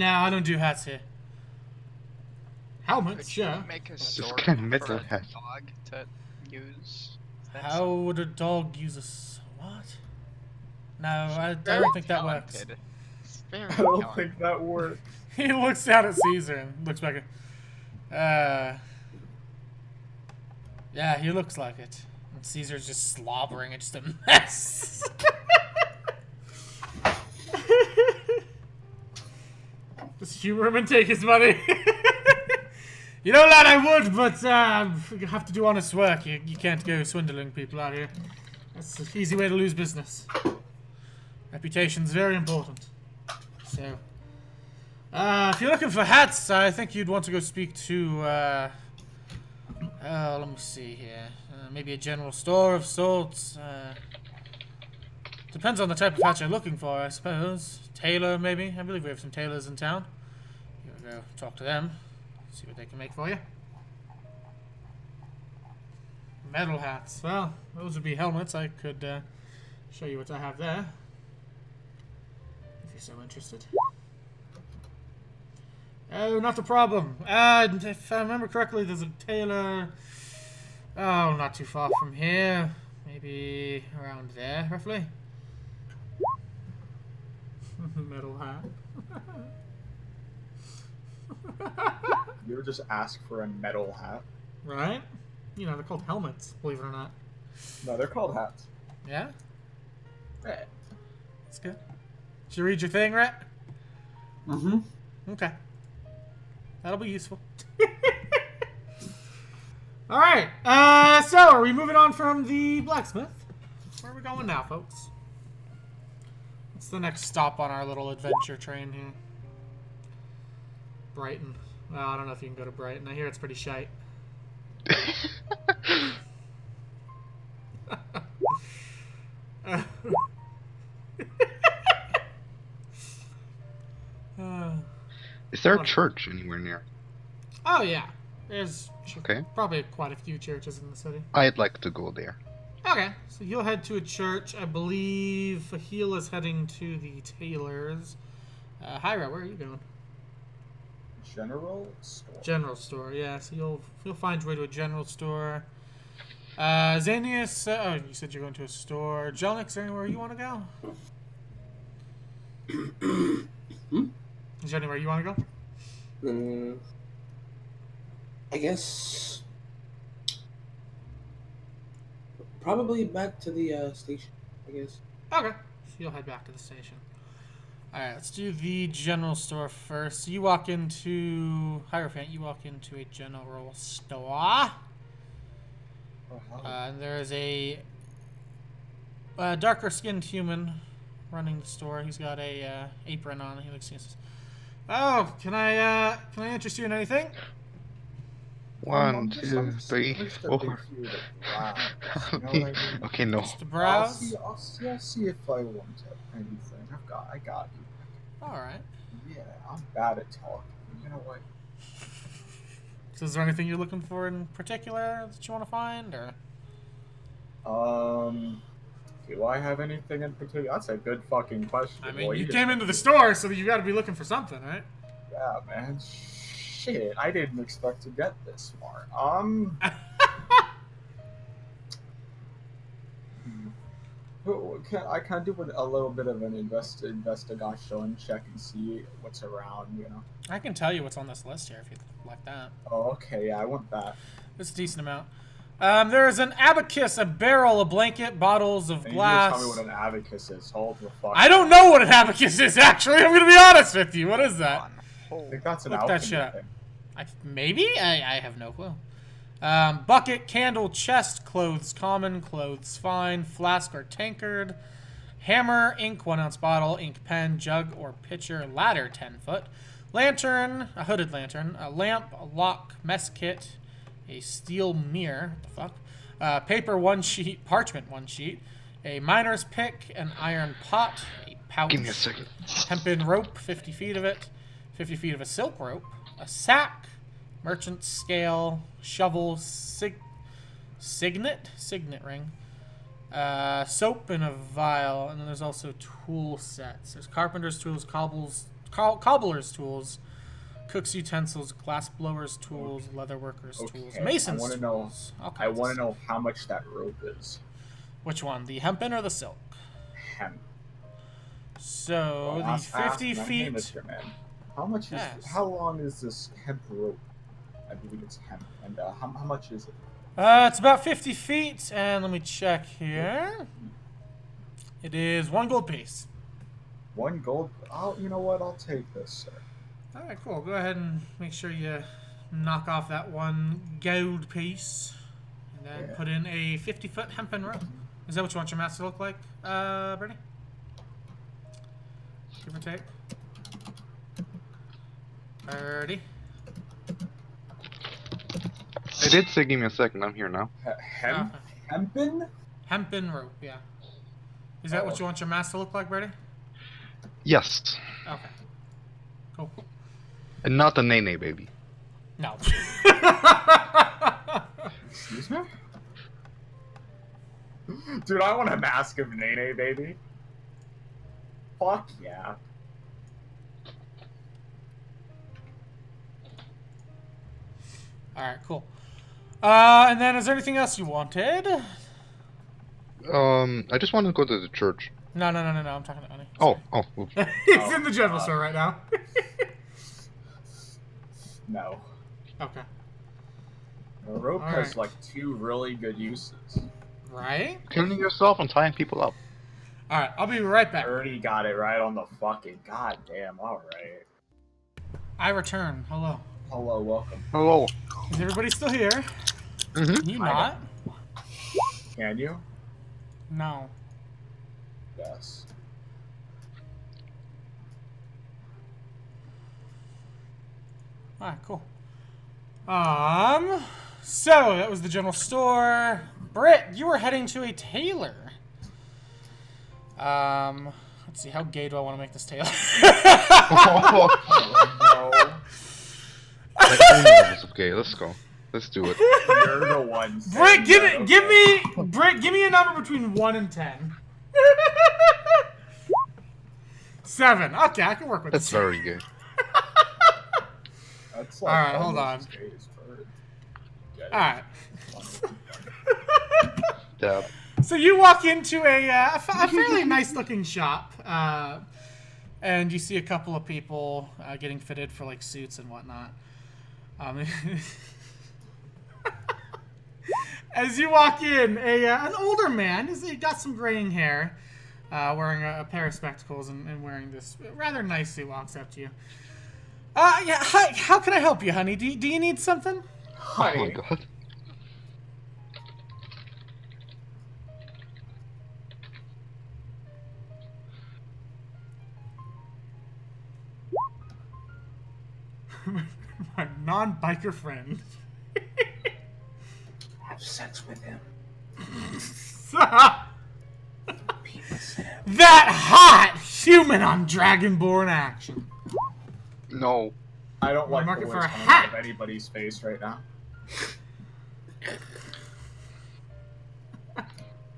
I don't do hats here. Helmets, Could you sure. make a This sword kind of for metal a hat. dog to use? That's How would a dog use what? No, I very don't think that works. talented. It's very I don't talented. think that works. He looks down at Caesar and looks back at... Yeah, he looks like it. And Caesar's just slobbering. It's just a mess. Just humor him and take his money. You know, lad, I would, but you have to do honest work. You can't go swindling people out here. That's an easy way to lose business. Reputation's very important. So, if you're looking for hats, I think you'd want to go speak to, let me see here. Maybe a general store of sorts. Depends on the type of hat you're looking for, I suppose. Tailor, maybe. I believe we have some tailors in town. You wanna go talk to them. See what they can make for you. Metal hats. Well, those would be helmets. I could show you what I have there. If you're so interested. Oh, not a problem. If I remember correctly, there's a tailor... Oh, not too far from here. Maybe around there, roughly. Metal hat. You ever just ask for a metal hat? Right? You know, they're called helmets, believe it or not. No, they're called hats. Yeah? Right. That's good. Did you read your thing, Rhett? Mm-hmm. Okay. That'll be useful. Alright, so are we moving on from the blacksmith? Where are we going now, folks? What's the next stop on our little adventure train here? Brighton. Well, I don't know if you can go to Brighton. I hear it's pretty shite. Is there a church anywhere near? Oh, yeah. There's Okay. probably quite a few churches in the city. I'd like to go there. Okay, so you'll head to a church. I believe Fahil is heading to the tailor's. Hyra, where are you going? General store. General store, yeah. So you'll find your way to a general store. Xanius, oh, you said you're going to a store. Jelnik, is there anywhere you want to go? Is there anywhere you want to go? I guess probably back to the station. I guess. Okay, so you'll head back to the station. Alright, let's do the general store first. So you walk into... Hierophant, you walk into a general store. And there is a darker-skinned human running the store. He's got a apron on. He looks... Oh, can I interest you in anything? 1, 2, 3, 4. Okay, no. Just to browse? I'll see if I want anything. I got you. Alright. Yeah, I'm bad at talking. You know what? So is there anything you're looking for in particular that you want to find, or? Do I have anything in particular? That's a good fucking question. I mean, Boy, you just- came into the store, so you got to be looking for something, right? Yeah, man. Shit, I didn't expect to get this far. I can do a little bit of an investigation check and see what's around, you know. I can tell you what's on this list here if you'd like that. Oh, okay, yeah, I want that. It's a decent amount. There is an abacus, a barrel, a blanket, bottles of And glass. You just tell me what an abacus is. Hold the fuck. I don't know what an abacus is, actually. I'm going to be honest with you. What is that? I think that's an Look that alchemy shit up. thing. Maybe? I have no clue. Bucket, candle, chest, clothes common, clothes fine, flask or tankard, hammer, ink, 1 ounce bottle, ink pen, jug or pitcher, ladder, 10 foot, lantern, a hooded lantern, a lamp, a lock, mess kit, a steel mirror, what the fuck, paper 1 sheet, parchment 1 sheet, a miner's pick, an iron pot, a pouch, Give me a second. hempen rope, 50 feet of it, 50 feet of a silk rope, a sack, merchant scale, shovel, signet ring, soap in a vial, and then there's also tool sets. There's carpenter's tools, cobbler's tools, cook's utensils, glass blower's tools, leather worker's tools, mason's tools. I want to know how much that rope is. Which one, the hempen or the silk? Hemp. So Well, the 50 Hey, feet. Mr. Man, how much is? Yes. How long is this hemp rope? I believe it's hemp. And how much is it? It's about 50 feet, and let me check here. It is 1 gold piece. 1 gold. Oh, you know what? I'll take this, sir. All right, cool. Go ahead and make sure you knock off that 1 gold piece, and then put in a 50-foot hempen rope. Is that what you want your mask to look like, Brittany? Give or take. Birdie. I did say give me a second. I'm here now. Hemp? Hempen? Hempen rope, yeah. Is that what you want your mask to look like, Birdie? Yes. Okay. Cool. And not the Nene baby. No. Excuse me? Dude, I want a mask of Nene, baby. Fuck yeah. Alright, cool. And then is there anything else you wanted? I just wanted to go to the church. No, I'm talking to Honey. Oops. He's in the general store right now. No. Okay. The rope All has right. like 2 really good uses. Right? Killing yourself and tying people up. Alright, I'll be right I back. already got it right on the fucking goddamn. Alright. I return. Hello. Hello, welcome. Hello. Is everybody still here? Mm-hmm. You I not? Can you? No. Yes. Alright, cool. So that was the general store. Britt, you were heading to a tailor. Let's see, how gay do I want to make this tailor? No. Like, only levels of gay. Let's go. Let's do it. You're the one. Britt, saying give me a number between 1 and 10. 7. Okay, I can work with That's this. very gay. That's like Alright, hold almost on. as gay as bird. Alright. Dab. So you walk into a fairly nice-looking shop, and you see a couple of people getting fitted for like suits and whatnot. As you walk in, an older man, he got some graying hair, wearing a pair of spectacles and wearing this rather nice suit, walks up to you. Yeah, hi, how can I help you, honey? Do you need something? Oh my god. My non-biker friend. Have sex with him. That hot human on Dragonborn action. No. I don't like market the for words a coming hat. out of anybody's face right now.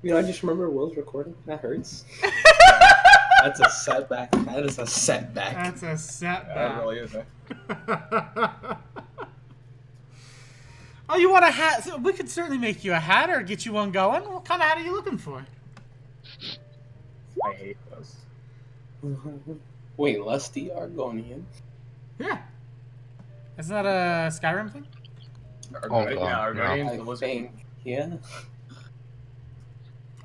You know, I just remember Will's recording. That hurts. That's a setback. That is a setback. That's a Yeah, setback. that really is. Oh, you want a hat? So we could certainly make you a hat or get you one going. What kind of hat are you looking for? I hate those. Wait, Lusty Argonian? Yeah. Isn't that a Skyrim thing? Oh, Yeah, God, our yeah. guardians, I the lizard. think, yeah.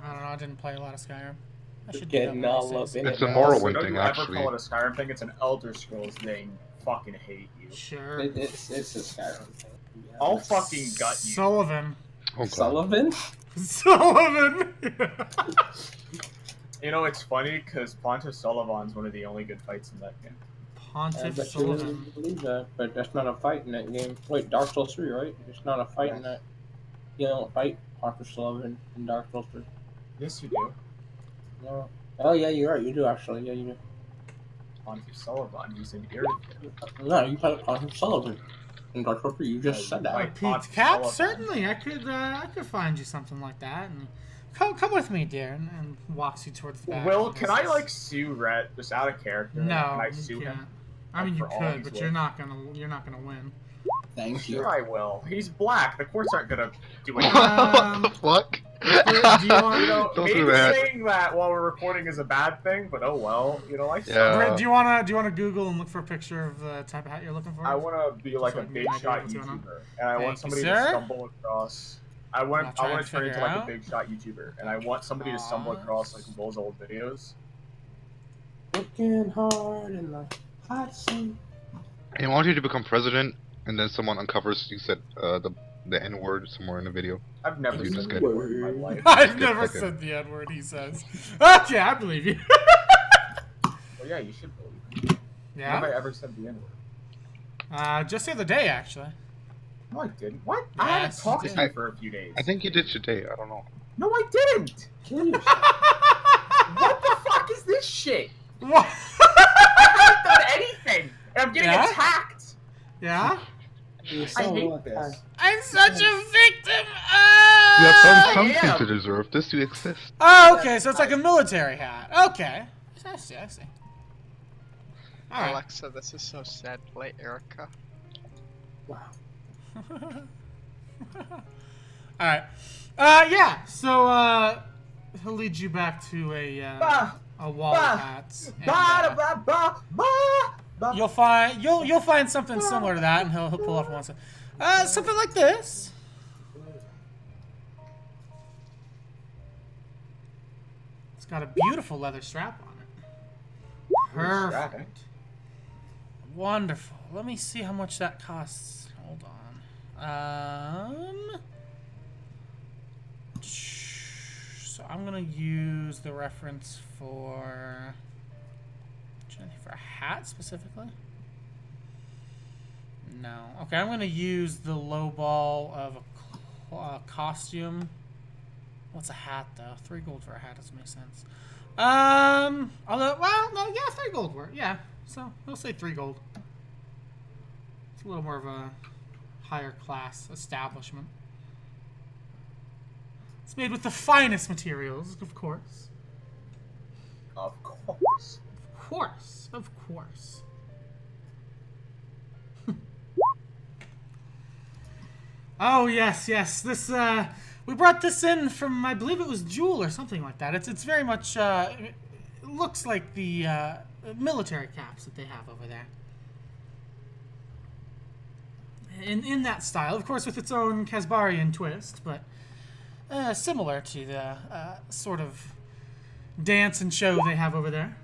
I don't know. I didn't play a lot of Skyrim. I should do that Getting one of all these up days. in It's it a now. Morrowind Don't thing, you ever actually. call it a Skyrim thing? It's an Elder Scrolls thing. Fucking hate you. Sure. It's a Skyrim thing. Yeah. I'll fucking gut you. Sullivan. Oh, God. Sullivan? Sullivan. You know, it's funny because Pontiff Sullivan's one of the only good fights in that game. I Pontiff bet you wouldn't Sullivan. believe that, but that's not a fight in that game. Wait, Dark Souls 3, right? It's not a fight in that. You don't fight Pontiff Sullivan in Dark Souls 3. Yes, you do. No. Oh, yeah, you're right. You do, actually. Yeah, you do. Pontiff Sullivan, he's an irritant. No, you fight Pontiff Sullivan in Dark Souls 3. You just said that. Right. Pete's Pontiff Cap? Sullivan. Certainly. I could find you something like that. And come with me, dear, and walks you towards the back. Will, of can I like sue Rhett just out of character? No, Can I you sue can't. him? I mean, you For all could, he's but worth. you're not gonna win. Thank you. Sure, I will. He's black. The courts aren't gonna do anything. What the fuck? do you want- You know, Don't maybe do that. saying that while we're recording is a bad thing, but oh well. You know, I suck. Yeah. Brett, do you wanna Google and look for a picture of the type of hat you're looking for? I want to be like So a I can get big an idea shot of what's going on. YouTuber, and I Thank want you, somebody sir. to stumble across. I I'll want try to and turn into figure like out. a big shot YouTuber, and I want somebody to stumble Aw. across like Will's old videos. Working hard in the hot sun. I want you to become president, and then someone uncovers you said the N word somewhere in the video. I've never You said just that get- word in my life. I've Just never get fucking- said the N word. He says. Okay, I believe you. Well, yeah, you should believe me. When have I Yeah. ever said the N word? Just the other day, actually. No, I didn't. What? I haven't Yes, talked you to did. you for a few days. I think you did today. I don't know. No, I didn't. Kill yourself. What the fuck is this shit? What? I haven't done anything, and I'm getting Yeah? attacked. Yeah. You're I so hate lucky. this. I'm such a victim. You have done I something am. to deserve this. You exist. Oh, okay. So it's like a military hat. Okay. I see. I see. All right. Alexa, this is so sad. Play Erica. Wow. All right. Yeah. So he'll lead you back to a wall of hats. And, Ba, ba, ba, ba, ba. you'll find something similar to that, and he'll pull off one. Something like this. It's got a beautiful leather strap on it. Perfect. Wonderful. Let me see how much that costs. Hold on. So I'm gonna use the reference for a hat specifically. No. Okay, I'm gonna use the low ball of a costume. What's a hat though? 3 gold for a hat doesn't make sense. Although, well, no, yeah, 3 gold work. Yeah, so we'll say 3 gold. It's a little more of a higher class establishment. It's made with the finest materials, of course. Of course. Of course, of course. Oh yes, yes. This we brought this in from, I believe it was Jewel or something like that. It's very much it looks like the military caps that they have over there. In that style, of course, with its own Casbarian twist, but similar to the sort of dance and show they have over there.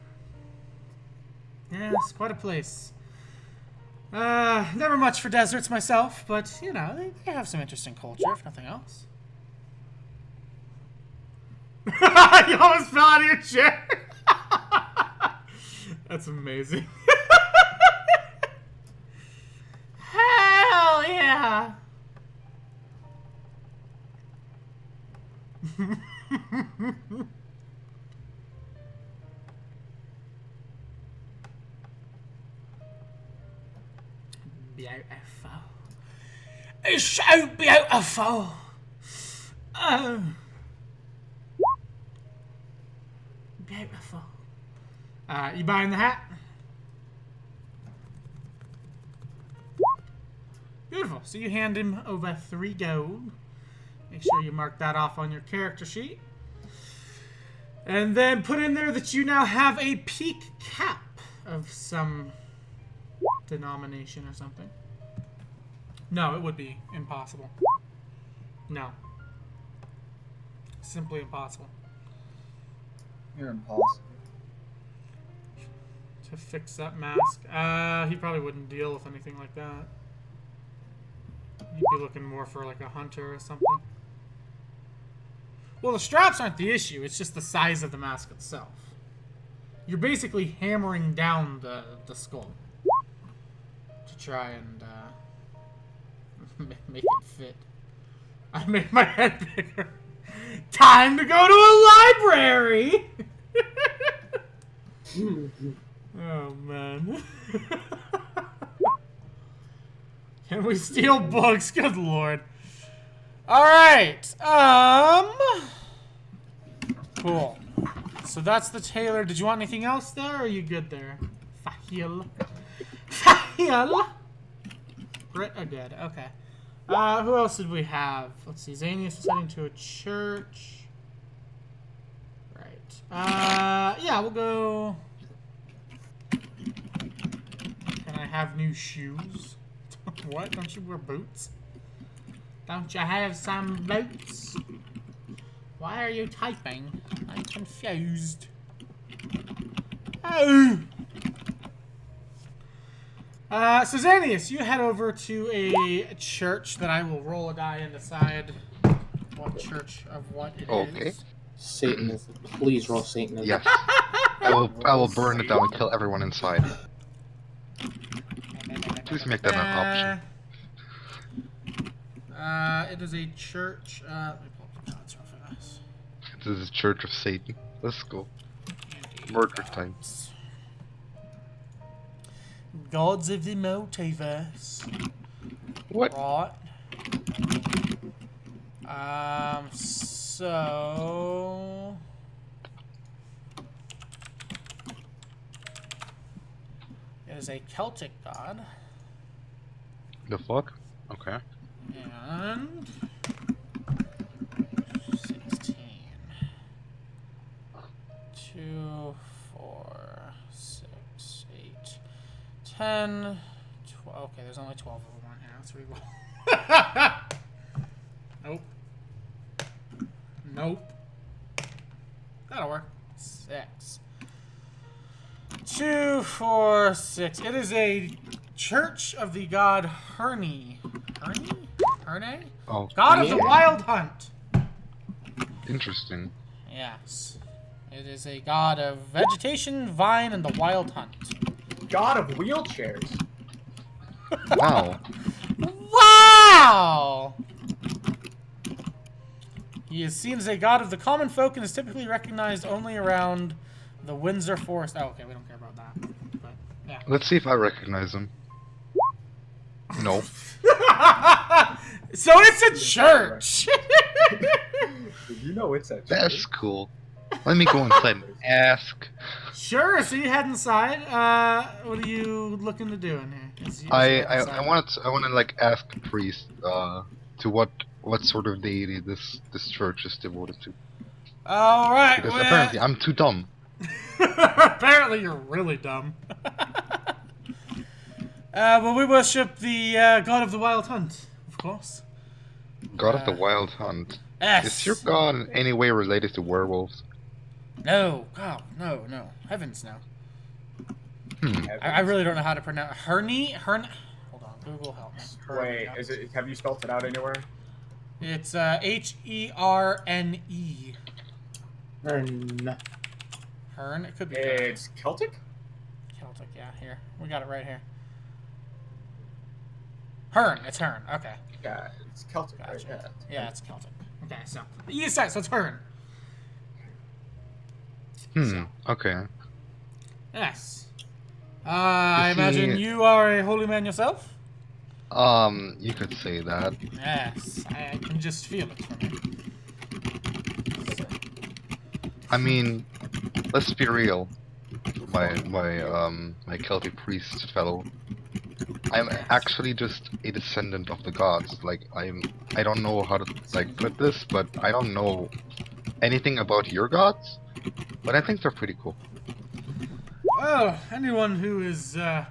Yes, quite a place. Never much for deserts myself, but, you know, they have some interesting culture, if nothing else. You almost fell out of your chair. That's amazing. Hell yeah. Beautiful. It's so beautiful. Oh. Beautiful. You buying the hat? Beautiful. So you hand him over 3 gold. Make sure you mark that off on your character sheet. And then put in there that you now have a peak cap of some denomination or something. No, it would be impossible. No. Simply impossible. You're impossible. To fix that mask. He probably wouldn't deal with anything like that. You'd be looking more for like a hunter or something. Well, the straps aren't the issue. It's just the size of the mask itself. You're basically hammering down the skull to try and make it fit. I made my head bigger. Time to go to a library! Oh, man. Can we steal books? Good lord. Alright. Cool. So that's the tailor. Did you want anything else there, or are you good there? Fahil. Fahil! Good. Okay. Who else did we have? Let's see. Xanius is heading to a church. Right. Yeah, we'll go... Can I have new shoes? What? Don't you wear boots? Don't you have some boots? Why are you typing? I'm confused. Oh! So Xanius, you head over to a church that I will roll a die and decide what church of what it is. Okay. Satanism. Please roll Satanism. Yes. I will burn it down and kill everyone inside. Please make that an option. It is a church. Let me pull up the odds real fast. This is Church of Satan. Let's go. Murder time. Gods of the multiverse. What? Right. So... It is a Celtic god. The fuck? Okay. And... 16. 2, 4, 6, 8, 10, 12. Okay, there's only 12 of them on here. Let's reroll. Nope. Nope. That'll work. 6. 2, 4, 6. It is a church of the god Herne. Herne? Oh. God of the wild hunt. Interesting. Yes. It is a god of vegetation, vine, and the wild hunt. God of wheelchairs. Wow. Wow! He is seen as a god of the common folk and is typically recognized only around the Windsor Forest. Oh, okay, we don't care about that. But, yeah. Let's see if I recognize him. No. So it's a church! You know it's a church. That's cool. Let me go inside and ask. Sure, so you head inside. What are you looking to do in here? I want to like ask the priest to what sort of deity this church is devoted to. All right. Because apparently I'm too dumb. Apparently you're really dumb. Well, we worship the god of the wild hunt, of course. God of the wild hunt. Yes. Is your god in any way related to werewolves? No. Oh, no. Heavens, no. I really don't know how to pronounce Herne. Hold on, Google help me. Wait, is it? Have you spelled it out anywhere? It's Herne. Herne. It could be. It's Celtic. Celtic. Yeah, here we got it right here. Herne. It's Herne. Okay. Yeah, it's Celtic. Gotcha. Right? Yeah. Yeah, it's Celtic. Okay, so the east side, so it's Herne. Okay. Yes. I imagine you are a holy man yourself? You could say that. Yes, I can just feel it from you. I mean, let's be real. My Celtic priest fellow. I'm actually just a descendant of the gods. Like I don't know how to like put this, but I don't know anything about your gods. But I think they're pretty cool. Oh, anyone who is a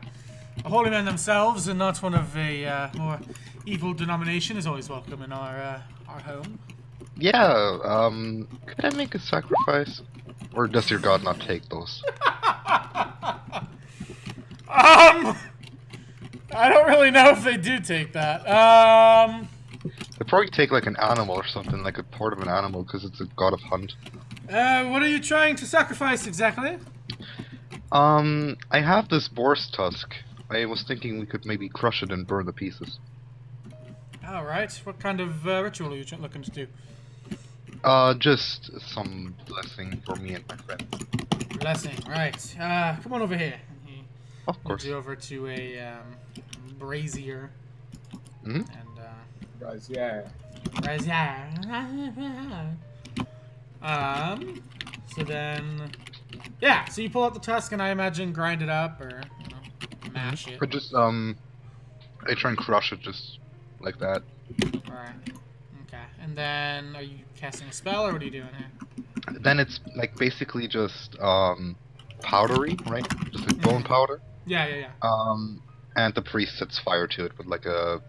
holy man themselves and not one of a more evil denomination is always welcome in our home. Yeah. Could I make a sacrifice, or does your god not take those? I don't really know if they do take that. They probably take like an animal or something, like a part of an animal, because it's a god of hunt. What are you trying to sacrifice exactly? I have this boar's tusk. I was thinking we could maybe crush it and burn the pieces. All right. What kind of ritual are you looking to do? Just some blessing for me and my friend. Blessing, right. Come on over here. He Of course. leads you over to a brazier. Mhm. And Guys, yeah. brazier. So then, yeah. So you pull out the tusk and I imagine grind it up or mash it. But just I try and crush it just like that. Alright. Okay. And then, are you casting a spell or what are you doing here? Then it's like basically just powdery, right? Just like bone powder. Yeah. And the priest sets fire to it with like a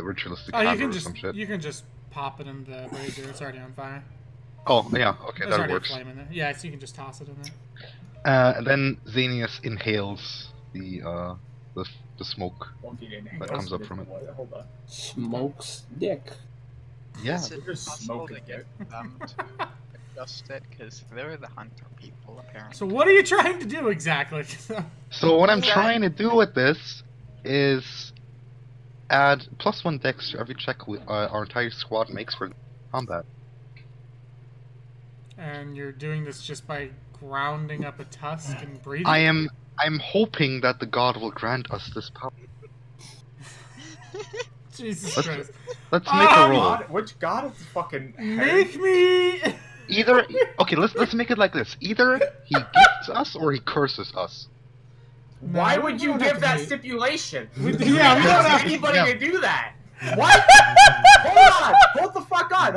ritualistic Oh, you candle can or some shit. you can just pop it in the brazier. It's already on fire. Oh yeah, okay, There's that already works. a flame in there. Yeah, so you can just toss it in there. And then Xenius inhales the smoke. That comes up from it. Hold on. Smokes dick. Yeah. Is it Just possible to smoking get it. them to adjust it? Because they're the hunter people, apparently. So what are you trying to do exactly? So what I'm Yeah. trying to do with this is add +1 dex to every check our entire squad makes for combat. And you're doing this just by grounding up a tusk and breathing? I'm hoping that the god will grant us this power. Jesus Let's- Christ. Let's make a roll. God, which god is fucking Make me... Either okay, let's make it like this. Either he gifts us or he curses us. Why would we you don't have give to that be- stipulation? We- You yeah, can't we don't ask have to- anybody yeah. to do that. What? Hold on. Hold the fuck on.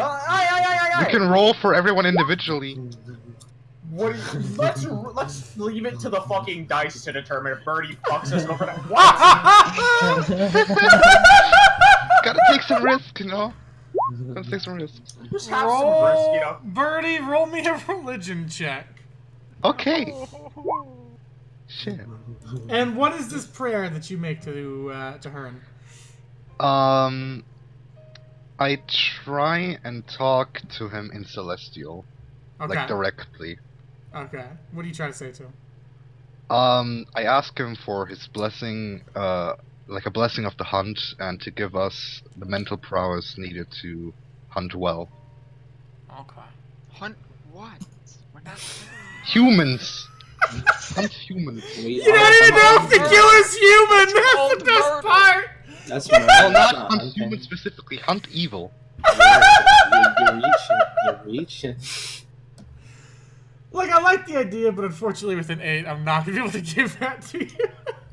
We can roll for everyone individually. What? Let's leave it to the fucking dice to determine if Birdie fucks us over. What? Gotta take some risk, you know. Gotta take some risks. Just have some risk, you know. Birdie, roll me a religion check. Okay. Shit. And what is this prayer that you make to Hearn? I try and talk to him in Celestial, Okay. like directly. Okay. What do you try to say to him? I ask him for his blessing, like a blessing of the hunt, and to give us the mental prowess needed to hunt well. Okay. Hunt what? We're not. Humans! Hunt humans. You don't even know if the kill is human! That's the called best murder. part! That's Well, not not hunt hunting. humans specifically, hunt evil. You're reaching. Like, I like the idea, but unfortunately with an 8, I'm not gonna be able to give that to you.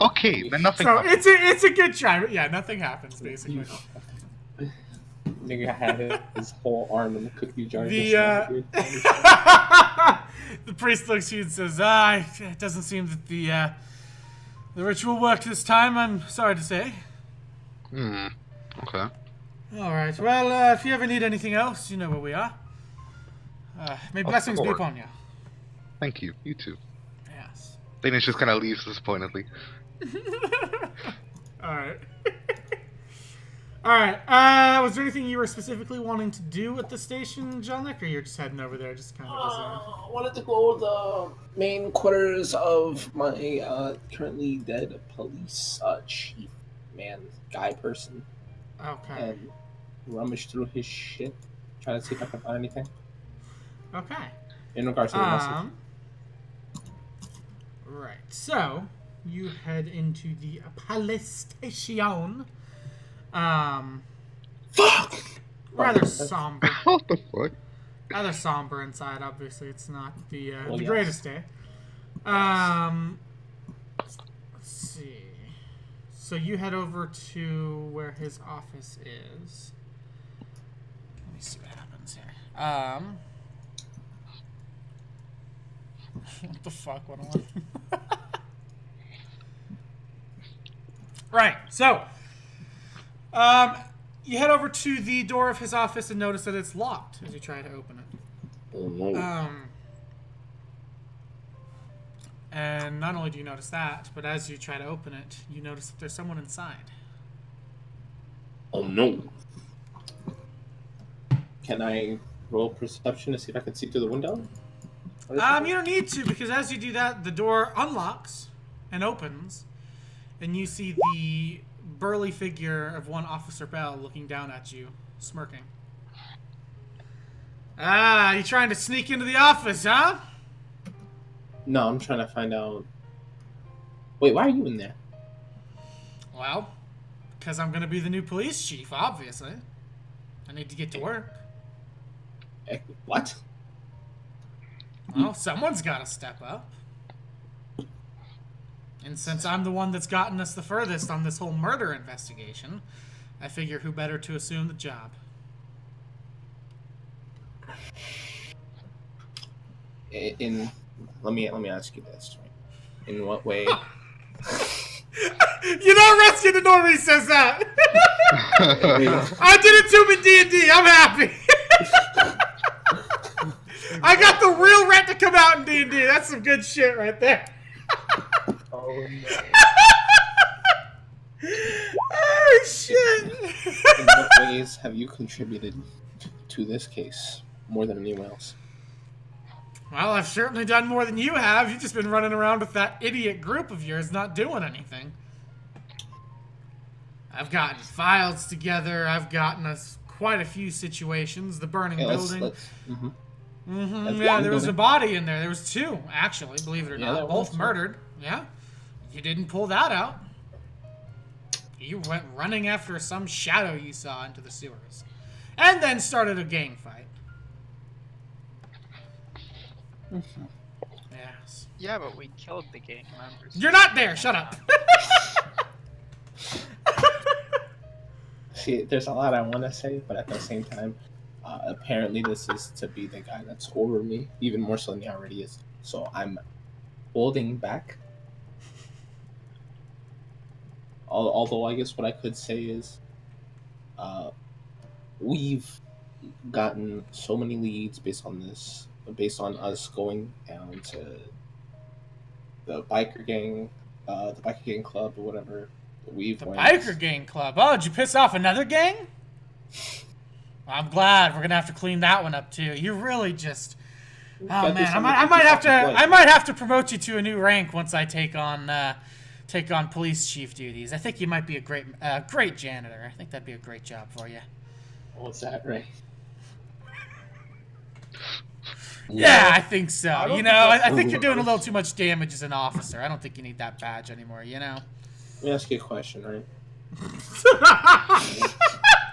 Okay, then nothing So, happens. it's a good try, but yeah, nothing happens, basically. Nigga had his whole arm in the cookie jar. The, the priest looks at you and says, it doesn't seem that the ritual worked this time, I'm sorry to say. Okay. Alright, well, if you ever need anything else, you know where we are. May blessings be course. upon you. Thank you. You too. Yes. Danish just kind of leaves disappointedly. Alright. Alright, was there anything you were specifically wanting to do at the station, John Nick, or you're just heading over there just kind of as I wanted to go to the main quarters of my currently dead police chief guy person Okay. and rummage through his shit, try to see if I can find anything Okay. in regards to the message. Right, so you head into the palace station. Fuck! Rather somber. What the fuck? Rather somber inside, obviously. It's not the Well, the yes. greatest day. Let's see. So you head over to where his office is. Let me see what happens here. What the fuck? What am I? Right. So, you head over to the door of his office and notice that it's locked as you try to open it. Oh no. And not only do you notice that, but as you try to open it, you notice that there's someone inside. Oh no. Can I roll perception to see if I can see through the window? You don't need to, because as you do that, the door unlocks and opens, and you see the burly figure of one Officer Bell looking down at you, smirking. Ah, you trying to sneak into the office, huh? No, I'm trying to find out. Wait, why are you in there? Well, because I'm going to be the new police chief, obviously. I need to get to work. What? Well, someone's got to step up. And since I'm the one that's gotten us the furthest on this whole murder investigation, I figure who better to assume the job. Let me ask you this. In what way? You know, Rescue the Normie says that. I did it too in D&D. I'm happy. I got the real Ret to come out in D&D. That's some good shit right there. Oh no. Oh shit. In what ways have you contributed to this case more than anyone else? Well, I've certainly done more than you have. You've just been running around with that idiot group of yours not doing anything. I've gotten files together. I've gotten us quite a few situations. The burning building. Yeah, there was a body in there. There was two, actually, believe it or not. Both murdered. Yeah. You didn't pull that out. You went running after some shadow you saw into the sewers. And then started a gang fight. Yes. Yeah, but we killed the gang members. You're not there. Shut up. See, there's a lot I want to say, but at the same time, apparently this is to be the guy that's over me, even more so than he already is. So I'm holding back. Although I guess what I could say is, we've gotten so many leads based on us going down to the biker gang club or whatever. Biker gang club. Oh, did you piss off another gang? I'm glad. We're gonna have to clean that one up too. You really just. Oh man, I might have to promote you to a new rank once I take on police chief duties. I think you might be a great janitor. I think that'd be a great job for you. What's that, right? Yeah, I think so. I think you're doing a little too much damage as an officer. I don't think you need that badge anymore, you know? Let me ask you a question, right?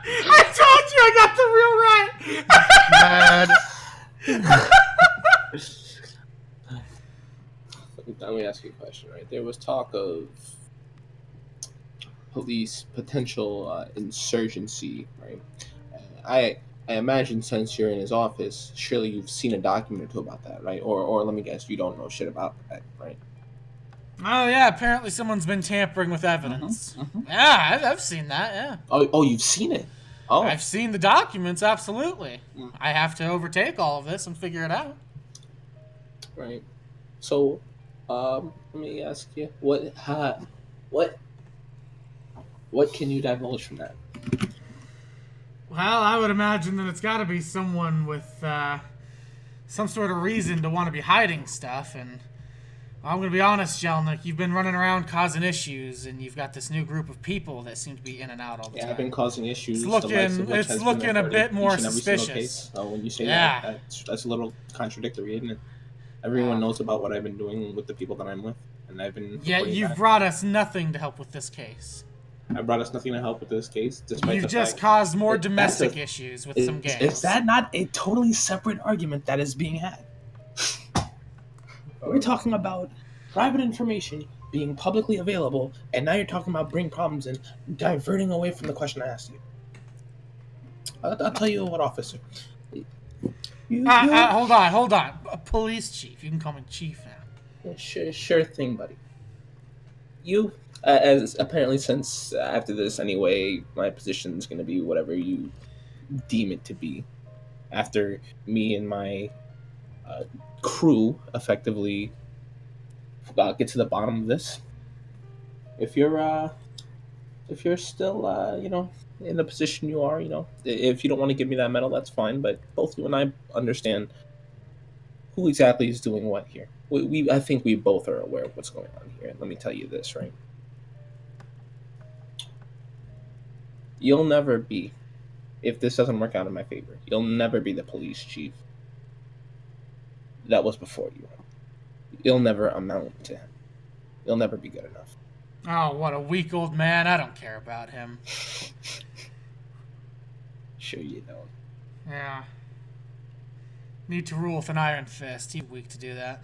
I told you I got the real right! Let me ask you a question, right? There was talk of police potential insurgency, right? I imagine since you're in his office, surely you've seen a document or two about that, right? Or let me guess, you don't know shit about that, right? Oh yeah, apparently someone's been tampering with evidence. Yeah, I've seen that, yeah. Oh, you've seen it? Oh. I've seen the documents, absolutely. I have to overtake all of this and figure it out. Right. So, let me ask you, what can you divulge from that? Well, I would imagine that it's got to be someone with some sort of reason to want to be hiding stuff. And I'm going to be honest, Jelnik, you've been running around causing issues, and you've got this new group of people that seem to be in and out all the time. Yeah, I've been causing issues. It's looking a bit more suspicious. When you say that, that's a little contradictory, isn't it? Everyone knows about what I've been doing with the people that I'm with, and I've been. Yet you've brought us nothing to help with this case. I brought us nothing to help with this case, despite You've the just fact caused more domestic issues with some gangs. Is that not a totally separate argument that is being had? We're talking about private information being publicly available, and now you're talking about bring problems and diverting away from the question I asked you. I'll tell you what, officer. Hold on. A police chief. You can call me chief now. Sure thing, buddy. You, as apparently since after this anyway, my position is going to be whatever you deem it to be. After me and my crew effectively get to the bottom of this. If you're still in the position you are, if you don't want to give me that medal, that's fine. But both you and I understand who exactly is doing what here. I think we both are aware of what's going on here. Let me tell you this, right? You'll never be, if this doesn't work out in my favor, you'll never be the police chief that was before you. You'll never amount to him. You'll never be good enough. Oh, what a weak old man. I don't care about him. Sure you don't. Yeah. Need to rule with an iron fist. He's weak to do that.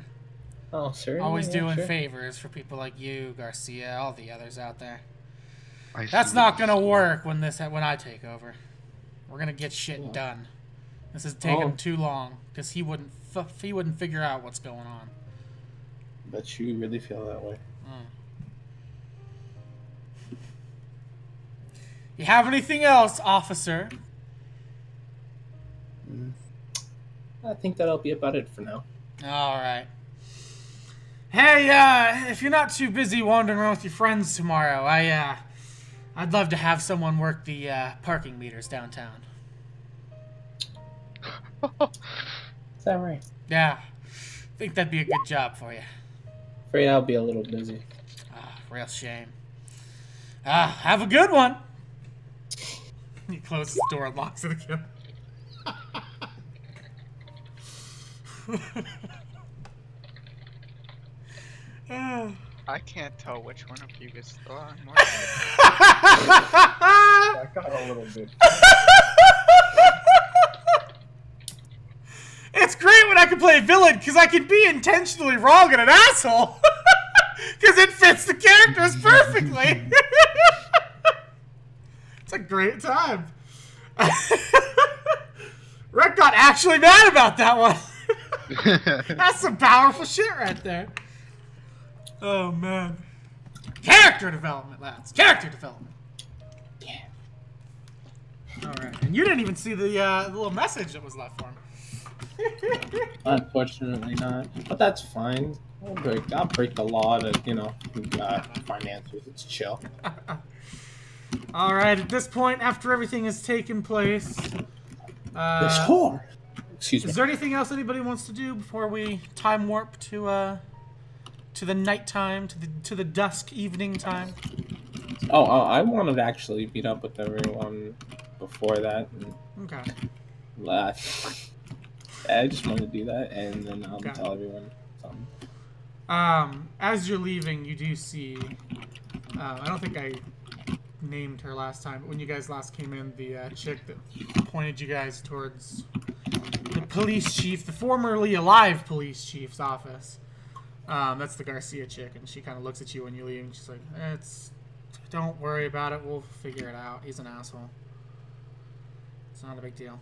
Oh, sir. Always doing sure. favors for people like you, Garcia, all the others out there. I That's see not what gonna you're work when I take over. We're gonna get shit done. This is taking too long because he wouldn't figure out what's going on. But you really feel that way. You have anything else, officer? I think that'll be about it for now. All right. Hey, if you're not too busy wandering around with your friends tomorrow, I'd love to have someone work the parking meters downtown. Is that right? Yeah, think that'd be a good job for you. Afraid I'll be a little busy. Real shame. Have a good one. He closes the door and locks it again. I can't tell which one of you is still on more. That got a little bit. It's great when I can play a villain because I can be intentionally wrong and an asshole. Because it fits the characters perfectly. It's a great time. Rick got actually mad about that one. That's some powerful shit right there. Oh, man. Character development, lads. Character development. Yeah. Alright. And you didn't even see the little message that was left for him. Unfortunately not. But that's fine. I'll break the law to, finances. It's chill. Alright, at this point, after everything has taken place... This whore! Excuse me. Is there anything else anybody wants to do before we time warp to the nighttime, to the dusk evening time? I wanted to actually meet up with everyone before that. Okay. I just wanted to do that, and then I'll tell everyone something. As you're leaving, you do see... I don't think I named her last time, but when you guys last came in, the chick that pointed you guys towards the police chief, the formerly alive police chief's office. That's the Garcia chick, and she kind of looks at you when you leave, and she's like, don't worry about it, we'll figure it out. He's an asshole. It's not a big deal.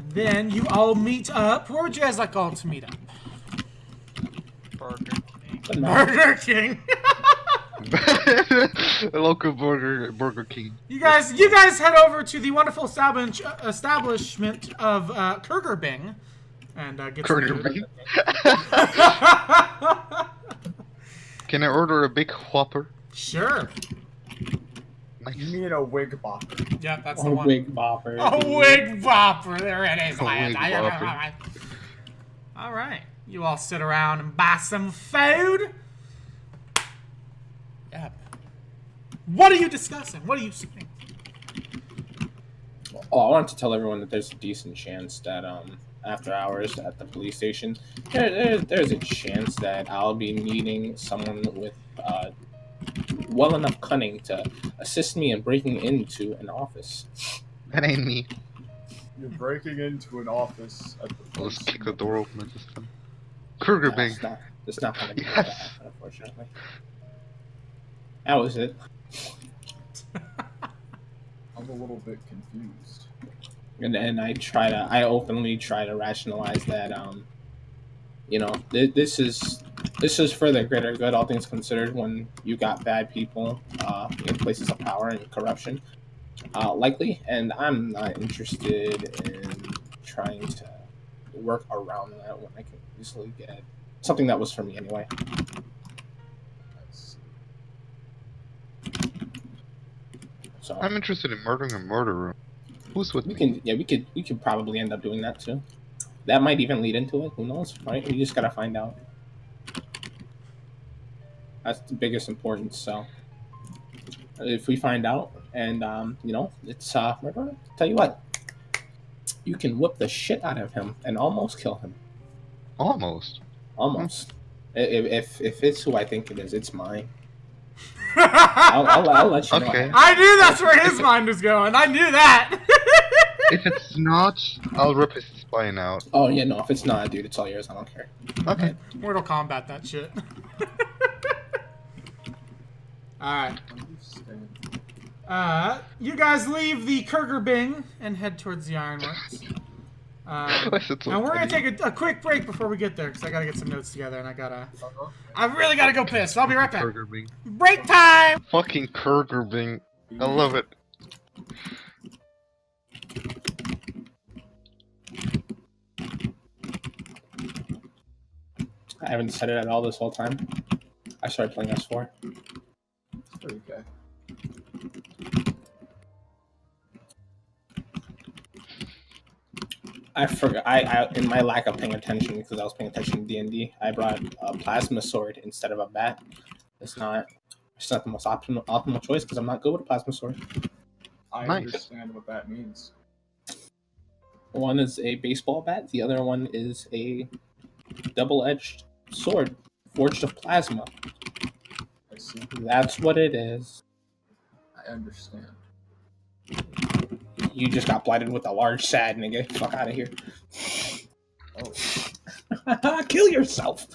Then you all meet up. Where would you guys like all to meet up? Burger King. Burger King. A local Burger King. You guys head over to the wonderful establishment of Kurger Bing and get some Kurger food. Bing? Can I order a big Whopper? Sure. Nice. You mean a wig bopper? Yeah, that's A the one. wig bopper. A wig bopper. There it is. A wig bopper. All right. You all sit around and buy some food. Yeah. What are you discussing? What are you saying? Oh, I wanted to tell everyone that there's a decent chance that after hours at the police station, there's a chance that I'll be meeting someone with well enough cunning to assist me in breaking into an office. That ain't me. You're breaking into an office at the I'll just police. kick the door open and just Kurger Bing. It's not gonna be able to Yes. happen, unfortunately. That was it. I'm a little bit confused. And I openly try to rationalize that you know, this is for the greater good, all things considered. When you got bad people in places of power and corruption, likely, and I'm not interested in trying to work around that when I can easily get something that was for me anyway. Let's So I'm interested in murdering a murderer. Who's with we me? we could probably end up doing that too. That might even lead into it. Who knows, right? We just gotta find out. That's the biggest importance. So if we find out, and you know, it's murder, tell you what, you can whip the shit out of him and almost kill him. Almost. Almost. If it's who I think it is, it's mine. I'll let you know. Okay. I knew that's where his mind was going. I knew that. If it's not, I'll rip his spine out. Oh yeah, no. If it's not, dude, it's all yours. I don't care. Okay. Mortal Kombat that shit. Alright. understand. You guys leave the Kurgerbing and head towards the Ironworks. That's so And we're gonna funny. take a quick break before we get there, because I gotta get some notes together, and I really gotta go piss. I'll be right back. Kurgerbing. Break time! Fucking Kurgerbing. I love it. I haven't said it at all this whole time. I started playing S4. Okay. I forgot. I in my lack of paying attention, because I was paying attention to D&D, I brought a plasma sword instead of a bat. It's not the most optimal choice because I'm not good with a plasma sword. I Nice. understand what that means. One is a baseball bat. The other one is a double-edged sword forged of plasma. I see. That's what it is. I understand. You just got blighted with a large sad, nigga. Fuck out of here. Oh, Kill yourself.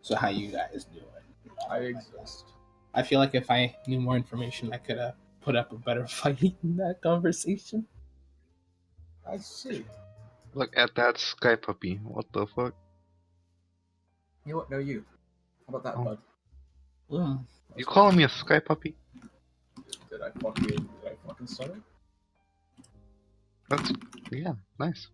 So how you guys doing? I exist. I feel like if I knew more information, I could have put up a better fight in that conversation. I see. Look at that sky puppy. What the fuck? You know what? No, you. How about that, Oh. bud? Mm. You calling me a sky puppy? Did I fucking start? That's yeah, nice.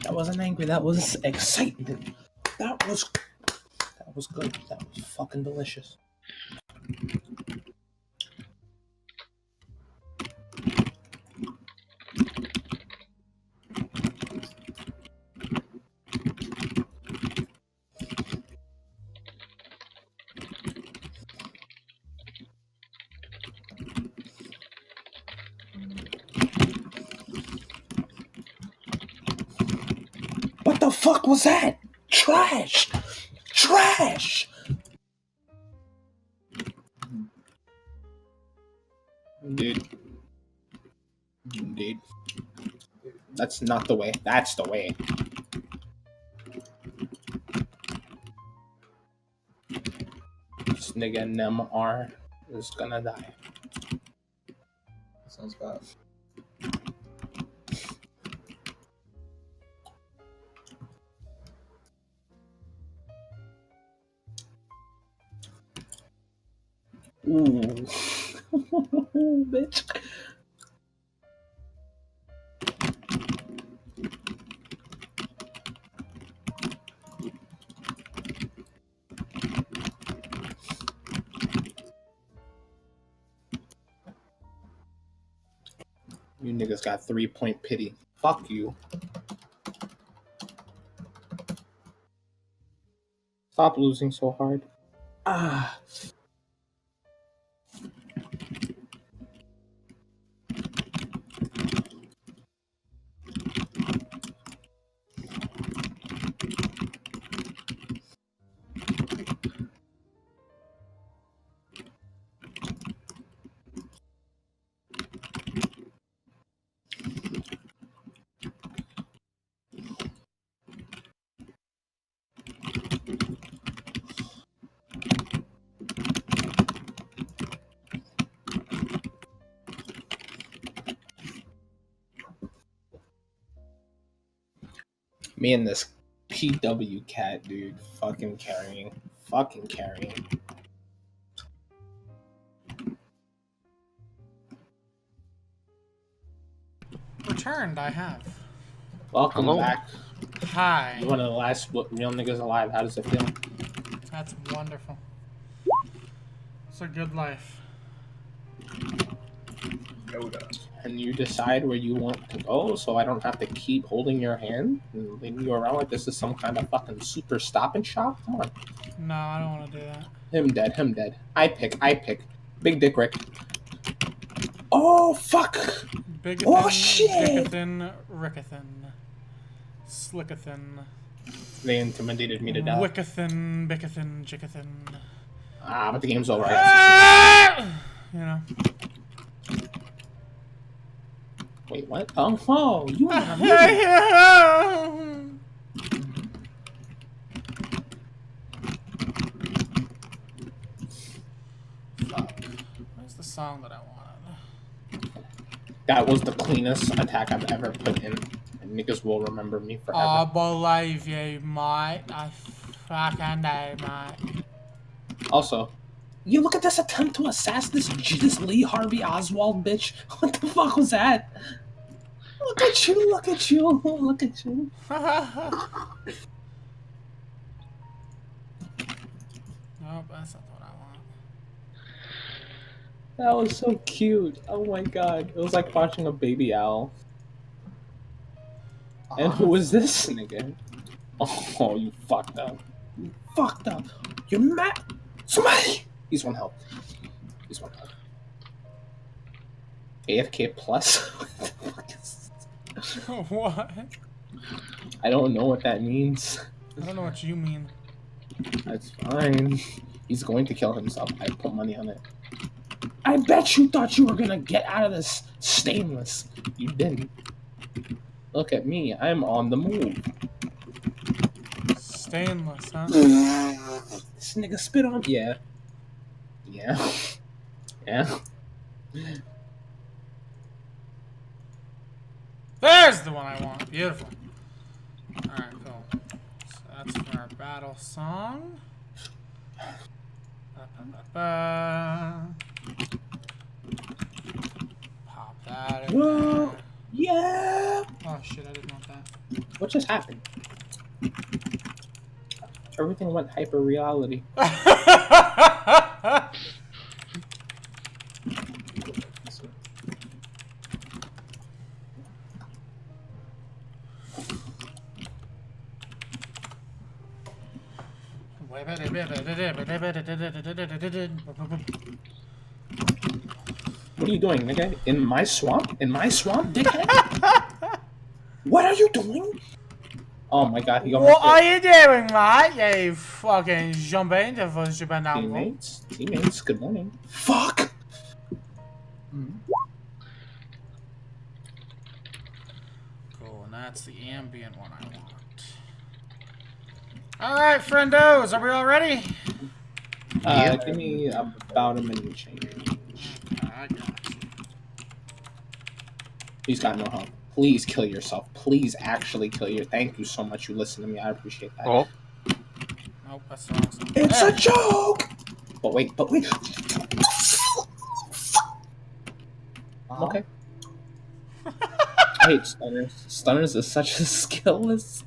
That wasn't angry. That was excitement. That was good. That was fucking delicious. What the fuck was that? Trash! Trash! Dude. That's not the way. That's the way. This nigga NemRhete is gonna die. That sounds bad. Ooh. Bitch. You niggas got 3-point pity. Fuck you. Stop losing so hard. Ah. Me and this PW cat, dude, fucking carrying. Returned, I have. Welcome Hello. back. Hi. You're one of the last real niggas alive. How does it feel? That's wonderful. It's a good life. Yoda. And you decide where you want to go, so I don't have to keep holding your hand and leading you around like this is some kind of fucking super stop and shop? Come on. No, I don't want to do that. Him dead. I pick. Big Dick Rick. Oh, fuck! Bigathan, Oh, shit! Dickathan, Rickathan, Slickathan, They intimidated me to death. Wickathan, Bickathan, Jickathan. Ah, but the game's over. You know. Wait, what? Oh, you are Fuck. Where's the song that I wanted? That was the cleanest attack I've ever put in. And niggas will remember me forever. I believe you, mate. I fucking do, mate. Also, you look at this attempt to assassinate this Lee Harvey Oswald bitch. What the fuck was that? Look at you. Nope, that's not what I want. That was so cute. Oh my god. It was like watching a baby owl. And who is this nigga? Oh, you fucked up. You're mad. Somebody! He's one health. AFK plus? What the fuck is this? What? I don't know what that means. I don't know what you mean. That's fine. He's going to kill himself. I put money on it. I bet you thought you were gonna get out of this stainless. You didn't. Look at me. I'm on the move. Stainless, huh? This nigga spit on. Yeah. There's the one I want. Beautiful. Alright, cool. So that's for our battle song. Pop that in Whoa. there. Yeah. Oh shit, I didn't want that. What just happened? Everything went hyper reality. What are you doing, nigga? In my swamp? In my swamp, dickhead? What are you doing? Oh my god, he almost What are you doing, mate? You fucking jumping to first Teammates, good morning. Fuck! Cool, and that's the ambient one I want. Alright, friendos, are we all ready? Give me about a minute and change. I got you. He's got no help. Please kill yourself. Please actually kill your. Thank you so much. You listen to me. I appreciate that. Oh. Nope, that's the wrong song. It's a joke! But wait. I'm okay. I hate stunners. Stunners is such a skillless.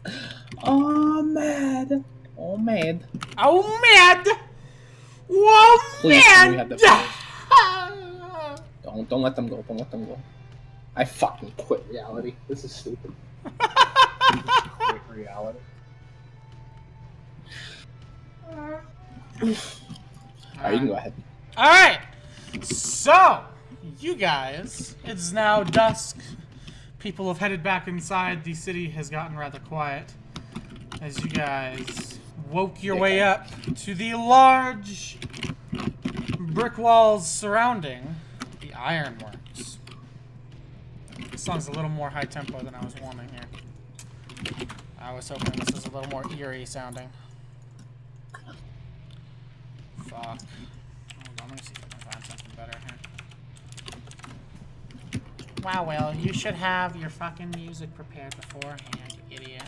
Oh, mad. Oh, mad. Oh, mad! Whoa, Please, man! we have the Don't let them go. Don't let them go. I fucking quit reality. This is stupid. Quit reality. Alright, you can go ahead. Alright, so, you guys, it's now dusk. People have headed back inside. The city has gotten rather quiet as you guys woke your way up to the large brick walls surrounding the Ironworks. This song's a little more high tempo than I was wanting here. I was hoping this was a little more eerie sounding. Fuck. Hold on, let me see if I can find something better here. Wow, Will, you should have your fucking music prepared beforehand, you idiot.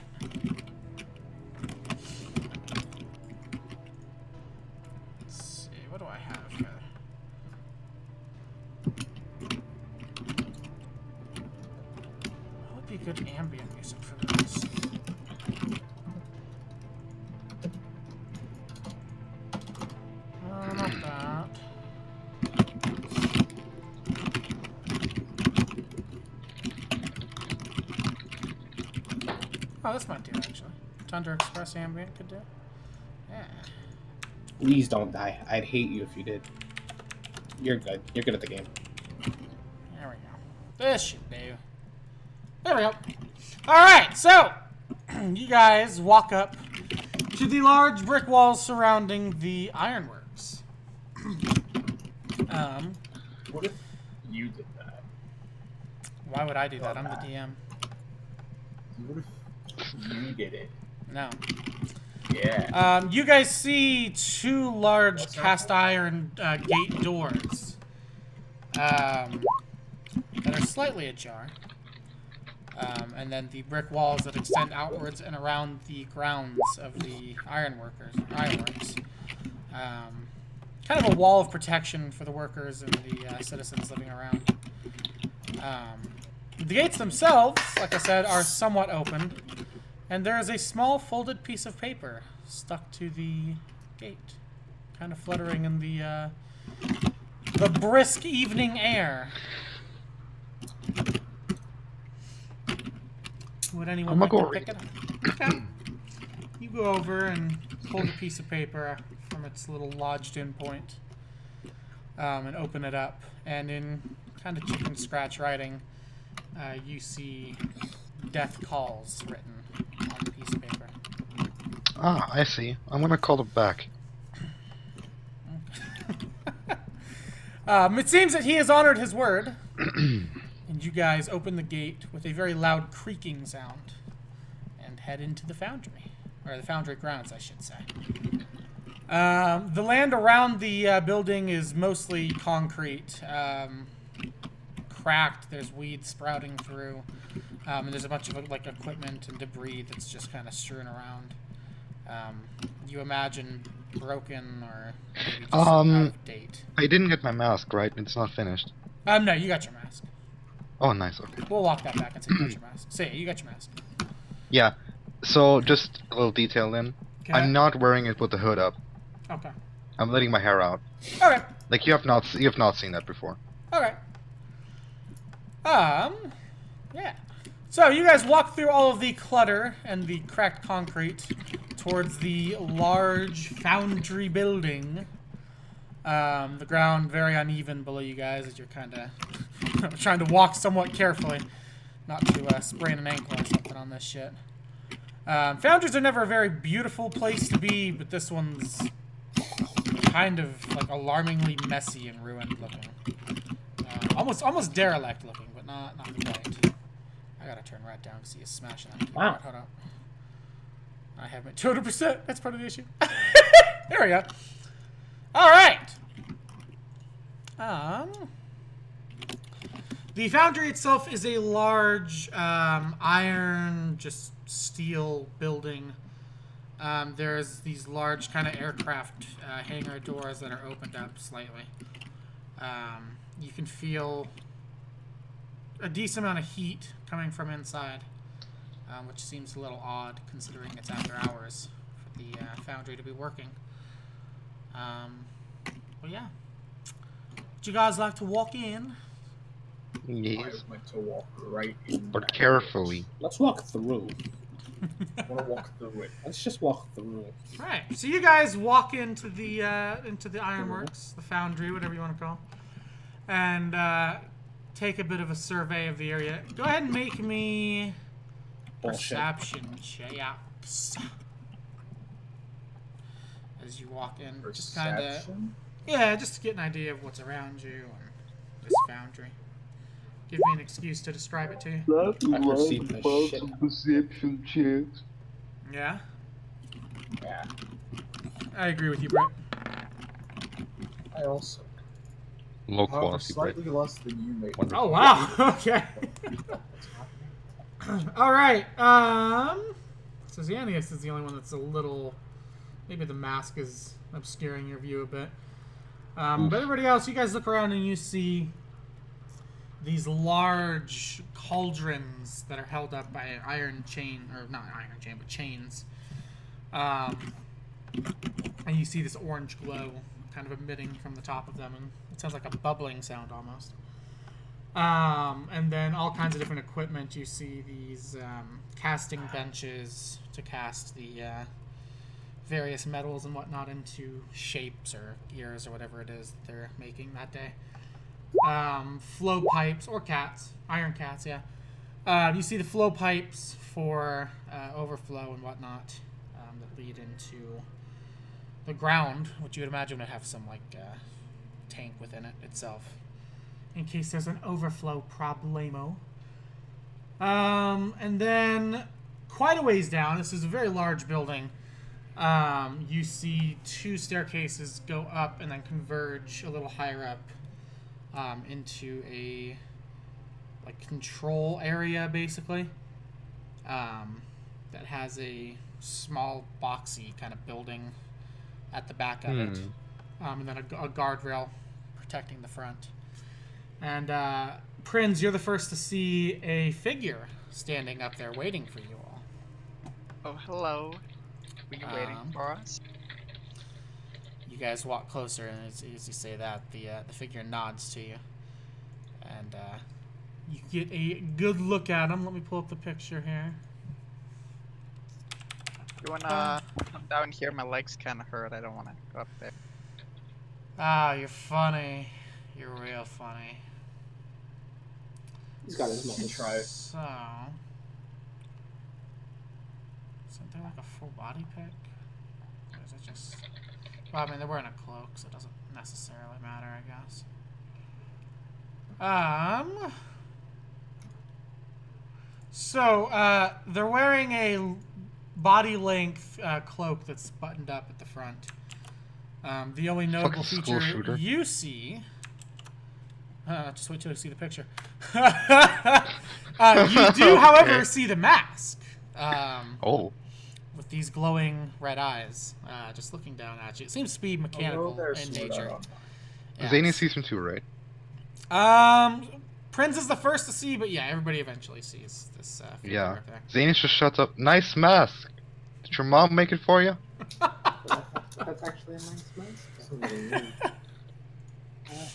Let's see, what do I have here? What would be good ambient music for this? Not that. Oh, this might do, actually. Thunder Express ambient could do. Yeah. Please don't die. I'd hate you if you did. You're good. You're good at the game. There we go. This should do. There we go. Alright, so you guys walk up to the large brick walls surrounding the Ironworks. What if you did that? Why would I do that? I'm the DM. What if you did it? No. Yeah. You guys see two large cast iron gate doors that are slightly ajar. And then the brick walls that extend outwards and around the grounds of the Ironworks. Kind of a wall of protection for the workers and the citizens living around. The gates themselves, like I said, are somewhat open, and there is a small folded piece of paper stuck to the gate, kind of fluttering in the brisk evening air. Would anyone like to pick it up? Okay. You go over and pull the piece of paper from its little lodged-in point, and open it up. And in kind of chicken scratch writing, you see death calls written on the piece of paper. Ah, I see. I'm gonna call it back. It seems that he has honored his word. And you guys open the gate with a very loud creaking sound and head into the foundry. Or the foundry grounds, I should say. The land around the building is mostly concrete. Cracked, there's weeds sprouting through. And there's a bunch of like equipment and debris that's just kind of strewn around. You imagine broken or maybe just out of date. I didn't get my mask, right? It's not finished. No, you got your mask. Oh, nice, okay. We'll walk that back and say you got your mask. Say it, you got your mask. Yeah. So just a little detail then. Okay. I'm not wearing it with the hood up. Okay. I'm letting my hair out. Okay. Like you have not seen that before. Okay. Yeah. So you guys walk through all of the clutter and the cracked concrete towards the large foundry building. The ground very uneven below you guys as you're kind of trying to walk somewhat carefully, not to sprain an ankle or something on this shit. Foundries are never a very beautiful place to be, but this one's kind of like alarmingly messy and ruined looking. Almost derelict looking, but not quite. I gotta turn right down because he is smashing that keyboard. Wow. Hold up. I have my 200%. That's part of the issue. There we go. All right. The foundry itself is a large iron, just steel building. There's these large kind of aircraft hangar doors that are opened up slightly. You can feel a decent amount of heat coming from inside, which seems a little odd considering it's after hours for the foundry to be working. But yeah. Would you guys like to walk in? Yes. I like to walk right in. But carefully. Let's walk through. I want to walk through it. Let's just walk through. Right. So you guys walk into the Ironworks, the foundry, whatever you want to call it, and take a bit of a survey of the area. Go ahead and make me perception checks as you walk in. Just kind of, yeah, just to get an idea of what's around you and this foundry. Give me an excuse to describe it to you. I perceive the shit. Perception checks. Yeah, Yeah. I agree with you, Brett. I also. Low However, quality, right? slightly less than you made. Oh wow. Okay. All right. So Xanius is the only one that's a little. Maybe the mask is obscuring your view a bit. But everybody else, you guys look around and you see these large cauldrons that are held up by an iron chain, or not iron chain, but chains. And you see this orange glow kind of emitting from the top of them, and it sounds like a bubbling sound almost. And then all kinds of different equipment. You see these casting benches to cast the various metals and whatnot into shapes or gears or whatever it is that they're making that day. Flow pipes or cats, iron cats, yeah. You see the flow pipes for overflow and whatnot that lead into the ground, which you would imagine would have some like tank within it itself, in case there's an overflow problemo. And then quite a ways down, this is a very large building. You see two staircases go up and then converge a little higher up into a like control area basically that has a small boxy kind of building at the back of it, and then a guardrail protecting the front. And Prinz, you're the first to see a figure standing up there waiting for you all. Oh, hello. Were you waiting for us? You guys walk closer, and as you say that, the figure nods to you, and you get a good look at him. Let me pull up the picture here. You wanna come down here? My legs kind of hurt. I don't wanna go up there. Ah, you're funny. You're real funny. He's got his moment. Try it. So, something like a full body pic, or is it just? Well, I mean, they're wearing a cloak, so it doesn't necessarily matter, I guess. So, they're wearing a body-length cloak that's buttoned up at the front. The only notable Fucking school feature shooter. you see... just wait till you see the picture. You do, however, see the mask. With these glowing red eyes, just looking down at you. It seems to be mechanical in nature. Zany sees him too, right? Prinz is the first to see, but yeah, everybody eventually sees this figure Yeah. right there. Zanius just shuts up. Nice mask. Did your mom make it for you? That's actually a nice mask.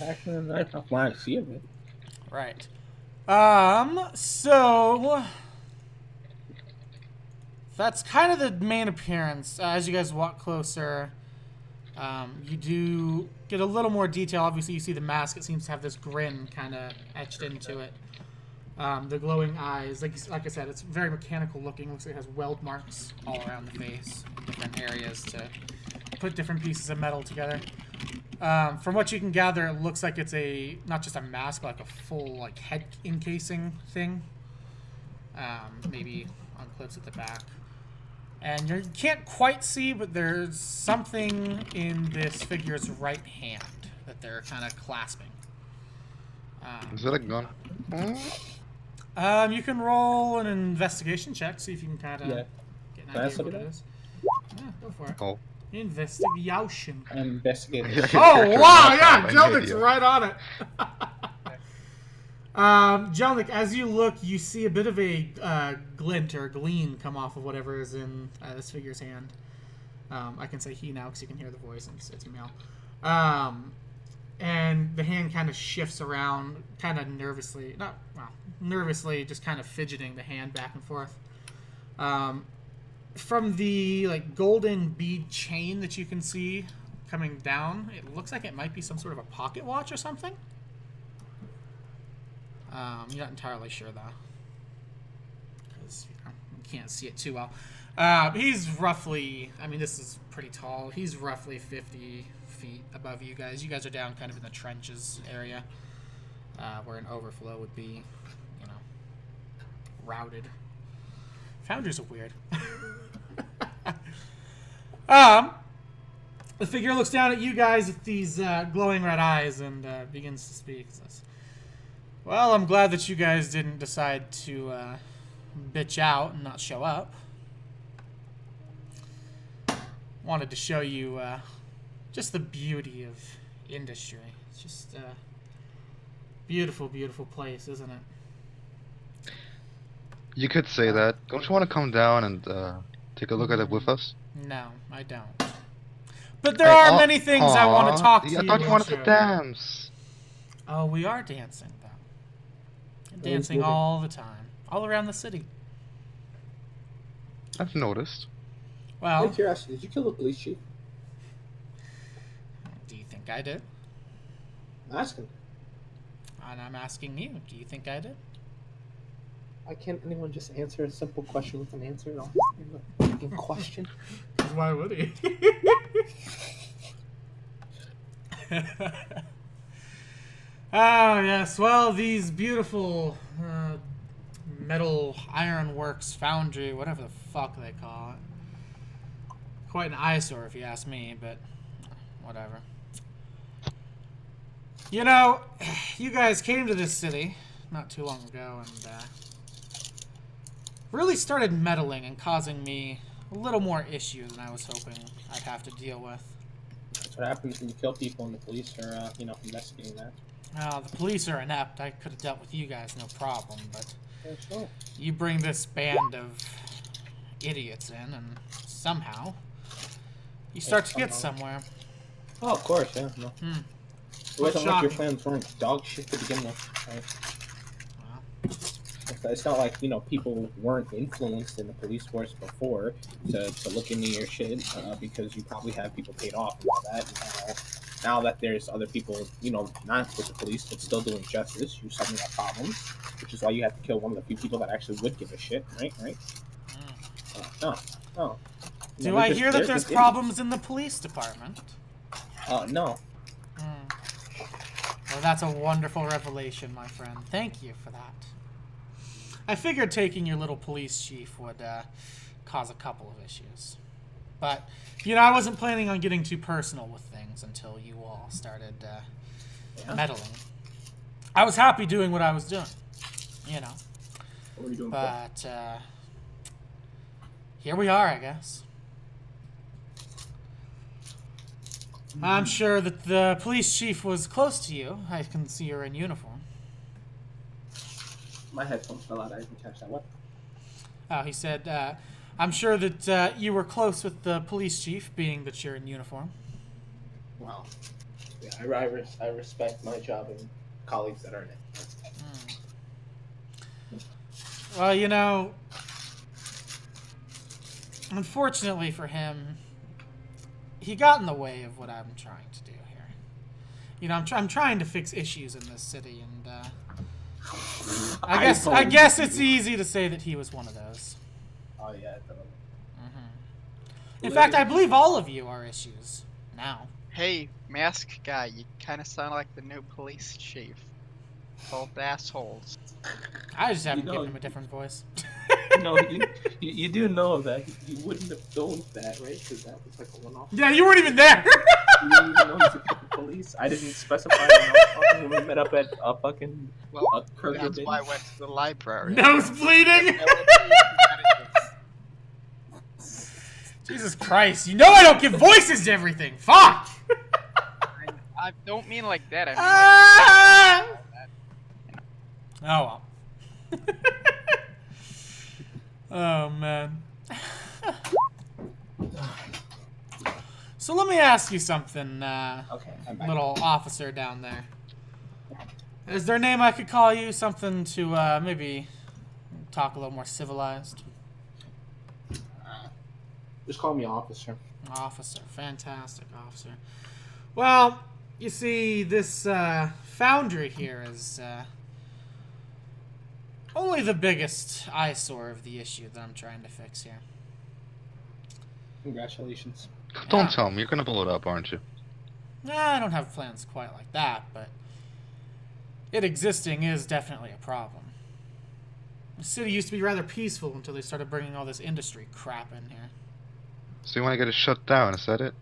Actually, I'm not want to see it. Right. So that's kind of the main appearance. As you guys walk closer, you do get a little more detail. Obviously, you see the mask. It seems to have this grin kind of etched into it. The glowing eyes, like I said, it's very mechanical looking. Looks like it has weld marks all around the face, different areas to put different pieces of metal together. From what you can gather, it looks like it's not just a mask, but like a full head encasing thing. Maybe on clips at the back. And you can't quite see, but there's something in this figure's right hand that they're kind of clasping. Is that a gun? You can roll an investigation check, see if you can kind of get an idea of what it is. Yeah, go for it. Oh. Investigation. Investigating. Oh, wow, yeah, Jelnic's right on it. Jelnic, as you look, you see a bit of a glint or gleam come off of whatever is in this figure's hand. I can say he now because you can hear the voice and it's male. And the hand kind of shifts around, kind of nervously, nervously, just kind of fidgeting the hand back and forth. From the golden bead chain that you can see coming down, it looks like it might be some sort of a pocket watch or something. You're not entirely sure though, because you can't see it too well. He's roughly, this is pretty tall. He's roughly 50 feet above you guys. You guys are down kind of in the trenches area, where an overflow would be, routed. Foundries are weird. The figure looks down at you guys with these glowing red eyes and begins to speak. Says, well, I'm glad that you guys didn't decide to bitch out and not show up. Wanted to show you just the beauty of industry. It's just a beautiful, beautiful place, isn't it? You could say that. Don't you want to come down and take a look at it with us? No, I don't. But there are many things I want to talk to you I thought you wanted to dance. Oh, we are dancing, though. Dancing all the time. All around the city. I've noticed. Well, Out of curiosity, did you kill the police chief? do you think I did? I'm asking. And I'm asking you, do you think I did? Why can't anyone just answer a simple question with an answer? No, fucking question. Why would he? Oh, yes. Well, these beautiful metal Ironworks foundry, whatever the fuck they call it. Quite an eyesore if you ask me, but whatever. You know, you guys came to this city not too long ago and really started meddling and causing me a little more issue than I was hoping I'd have to deal with. That's what happens when you kill people and the police are, investigating that. Well, the police are inept. I could have dealt with you guys no problem, but Yeah, sure. you bring this band of idiots in, and somehow you start to get somewhere. Oh, of course, yeah. No. It wasn't like your plans weren't dog shit to begin with, right? It's not like, people weren't influenced in the police force before to look into your shit because you probably have people paid off and all that. Now that there's other people, not with the police but still doing justice, you suddenly have problems, which is why you have to kill one of the few people that actually would give a shit, right? No. Do I hear that there's problems in the police department? No. Well, that's a wonderful revelation, my friend. Thank you for that. I figured taking your little police chief would cause a couple of issues. But, I wasn't planning on getting too personal with things until you all started meddling. I was happy doing what I was doing, What were you doing? But, here we are, I guess. I'm sure that the police chief was close to you. I can see you're in uniform. My headphones fell out. I didn't catch that. What? He said, I'm sure that you were close with the police chief, being that you're in uniform. Well, yeah, I respect my job and colleagues that are in it. Well, you know, unfortunately for him, he got in the way of what I'm trying to do here. You know, I'm trying to fix issues in this city, and I guess it's easy to say that he was one of those. Oh yeah, definitely. In fact, I believe all of you are issues now. Hey, mask guy, you kind of sound like the new police chief. Both assholes. I just haven't given him a different voice. No, you do know that you wouldn't have known that, right? Because that was like a one-off. Yeah, you weren't even there. You didn't even know he's a fucking police. I didn't specify when we met up at a fucking. Well, that's why I went to the library. Nose bleeding. Jesus Christ! You know I don't give voices to everything. Fuck. I don't mean like that. I mean Oh well. Oh man. So let me ask you something, Okay, I'm back. little officer down there. Is there a name I could call you? Something to maybe talk a little more civilized? Just call me officer. Officer, fantastic officer. Well, you see, this foundry here is only the biggest eyesore of the issue that I'm trying to fix here. Congratulations. Don't tell me. You're gonna blow it up, aren't you? Nah, I don't have plans quite like that, but it existing is definitely a problem. The city used to be rather peaceful until they started bringing all this industry crap in here. So you want to get it shut down? Is that it?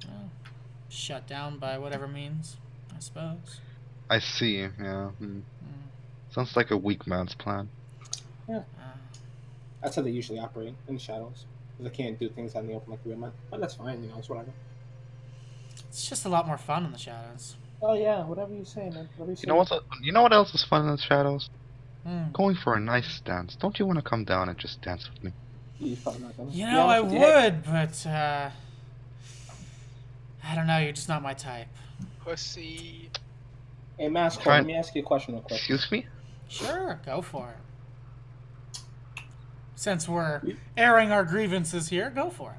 Well, shut down by whatever means, I suppose. I see. Yeah. Sounds like a weak man's plan. Yeah. That's how they usually operate, in the shadows. They can't do things out in the open like real men. But that's fine, you know, it's whatever. It's just a lot more fun in the shadows. Oh yeah, whatever you say, man. Whatever you say. You know what else is fun in the shadows? Hmm. Going for a nice dance. Don't you want to come down and just dance with me? He's probably not gonna. You know, I would, but I don't know. You're just not my type. pussy. Hey, Mascot, let me ask you a question real quick. Excuse me? Sure, go for it. Since we're airing our grievances here, go for it.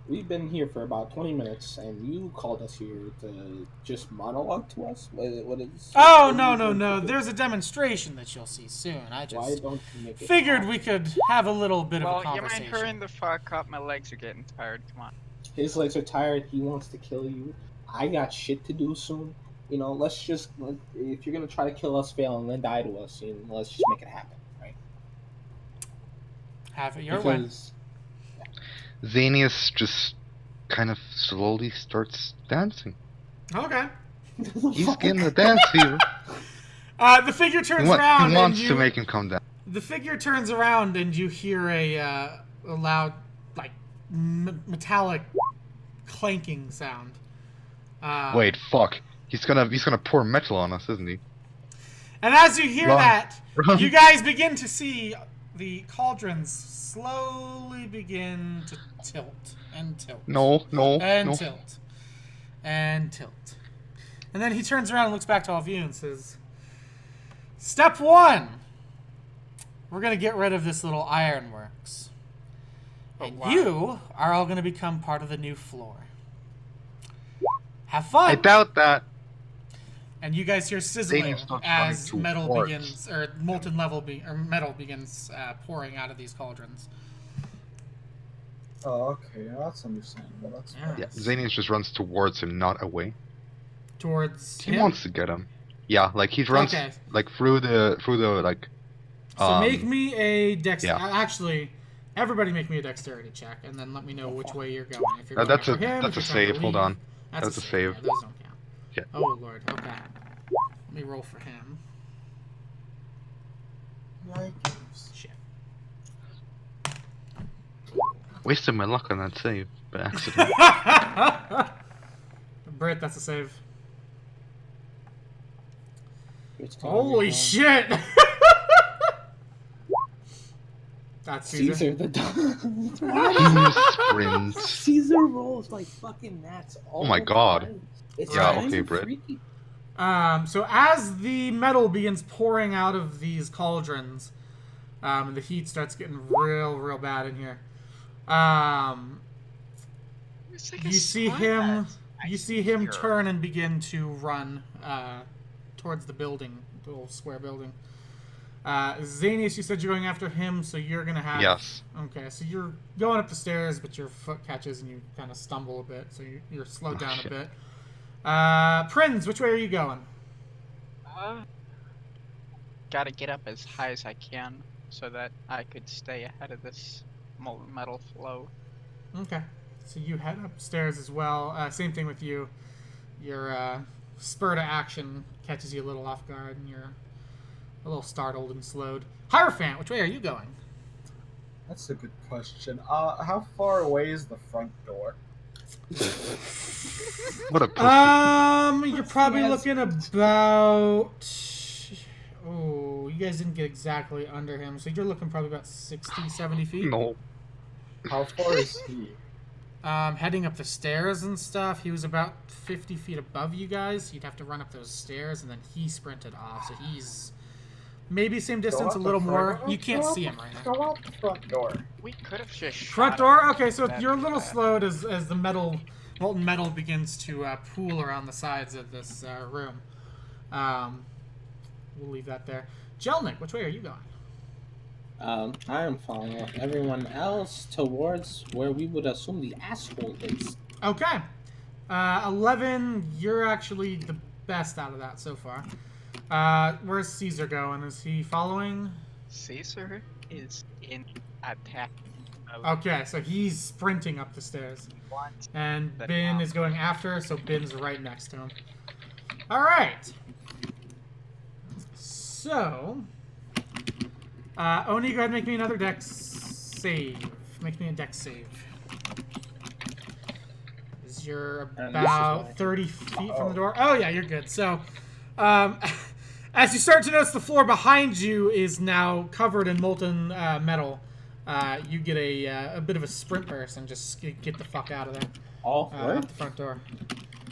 We've been here for about 20 minutes, and you called us here to just monologue to us? What is... Oh, no. There's a demonstration that you'll see soon. I Why just don't you make it figured we could have a little bit of a Well, you conversation. mind hurrying the fuck up? My legs are getting tired. Come on. His legs are tired. He wants to kill you. I got shit to do soon. You know, let's just... If you're going to try to kill us, fail, and then die to us, you know, let's just make it happen, right? Have it your way. Xenius just kind of slowly starts dancing. Okay. He's getting the dance fever. The figure turns around. He wants and to make him come down. The figure turns around, and you hear a loud, like, metallic clanking sound. Wait, fuck. He's gonna pour metal on us, isn't he? And as you hear Run. that, Run. you guys begin to see the cauldrons slowly begin to tilt and tilt. No. And tilt. And tilt. And then he turns around and looks back to all of you and says, Step 1! We're going to get rid of this little Ironworks. And you are all going to become part of the new floor. Have fun! I doubt that. And you guys hear sizzling starts as running metal towards. begins, or molten metal begins pouring out of these cauldrons. Oh, okay, that's understandable. That's fine. Yeah, Xenius just runs towards him, not away. Towards He him? wants to get him. Yeah, like he runs Okay. like through the like. So make me a dexterity. yeah. Actually, everybody make me a dexterity check, and then let me know which way you're going. If you're going That's for a him, that's if a you're trying to save. Hold leave. on. That's a save. Yeah, those don't count. Yeah. Oh lord. Okay. Let me roll for him. Yikes. Shit. Wasted my luck on that save by accident. Britt, that's a save. It's gonna Holy be shit! That's Caesar. Caesar the dog. Sprint. Caesar rolls like fucking gnats all Oh my the god. time. It's Yeah, kind okay, of Britt. freaky. So as the metal begins pouring out of these cauldrons, and the heat starts getting real bad in here. It's like You a see slide him. fest. You see him turn and begin to run towards the building, the little square building. Xanius, you said you're going after him, so you're gonna have. Yes. Okay, so you're going up the stairs, but your foot catches and you kind of stumble a bit, so you're slowed down a shit. bit. Prinz, which way are you going? Gotta get up as high as I can so that I could stay ahead of this molten metal flow. Okay, so you head upstairs as well. Same thing with you. Your spur to action catches you a little off guard, and you're a little startled and slowed. Hierophant, which way are you going? That's a good question. How far away is the front door? What a pussy. You're probably looking about. Oh, you guys didn't get exactly under him, so you're looking probably about 60, 70 feet. No. How far is he? Heading up the stairs and stuff, he was about 50 feet above you guys. You'd have to run up those stairs, and then he sprinted off, so he's maybe same distance, a little more. You can't see him right now. Go out the front door. We could have just Front shot door? him. Okay, so That'd you're a be little bad. slowed as the molten metal begins to pool around the sides of this room. We'll leave that there. Jelnik, which way are you going? I am following everyone else towards where we would assume the asshole is. Okay. 11, you're actually the best out of that so far. Where's Caesar going? Is he following? Caesar is in attack mode. Okay, so he's sprinting up the stairs. Wants And the Ben top. is going after, so Ben's right next to him. Alright. So, Oni, go ahead and make me another dex save. Make me a dex save. You're And this is about why. 30 feet from the door. Oh, yeah, you're good. So, as you start to notice the floor behind you is now covered in molten metal, you get a bit of a sprint burst and just get the fuck out of there. All four? Out the front door.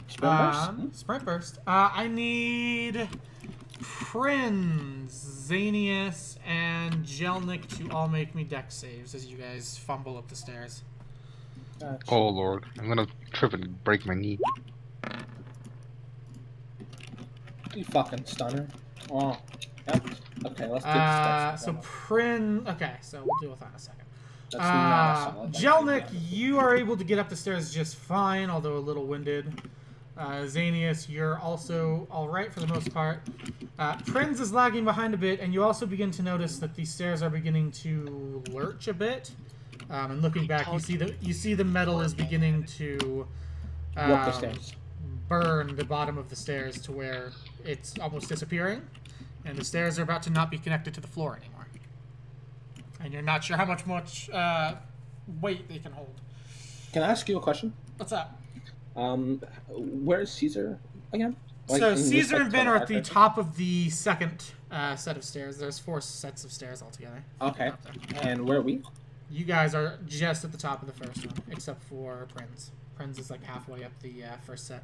Sprint burst? Sprint burst. I need Prinz, Xanius, and Jelnik to all make me dex saves as you guys fumble up the stairs. Gotcha. Oh lord. I'm gonna trip and break my knee. You fucking stunner. Oh. Yep. Okay, let's do this. So Prinz. Okay, so we'll deal with that in a second. That's not a solid dex Jelnik, save. you are able to get up the stairs just fine, although a little winded. Xanius, you're also alright for the most part. Prinz is lagging behind a bit, and you also begin to notice that the stairs are beginning to lurch a bit. And looking back, you see the metal is beginning to Walk the stairs. burn the bottom of the stairs to where it's almost disappearing, and the stairs are about to not be connected to the floor anymore. And you're not sure how much weight they can hold. Can I ask you a question? What's up? Where's Caesar again? Like, So in this, Caesar like, and Ben total are at the arc? top of the second set of stairs. There's 4 sets of stairs altogether. Okay. And where are we? You guys are just at the top of the first one, except for Prinz. Prinz is like halfway up the first set.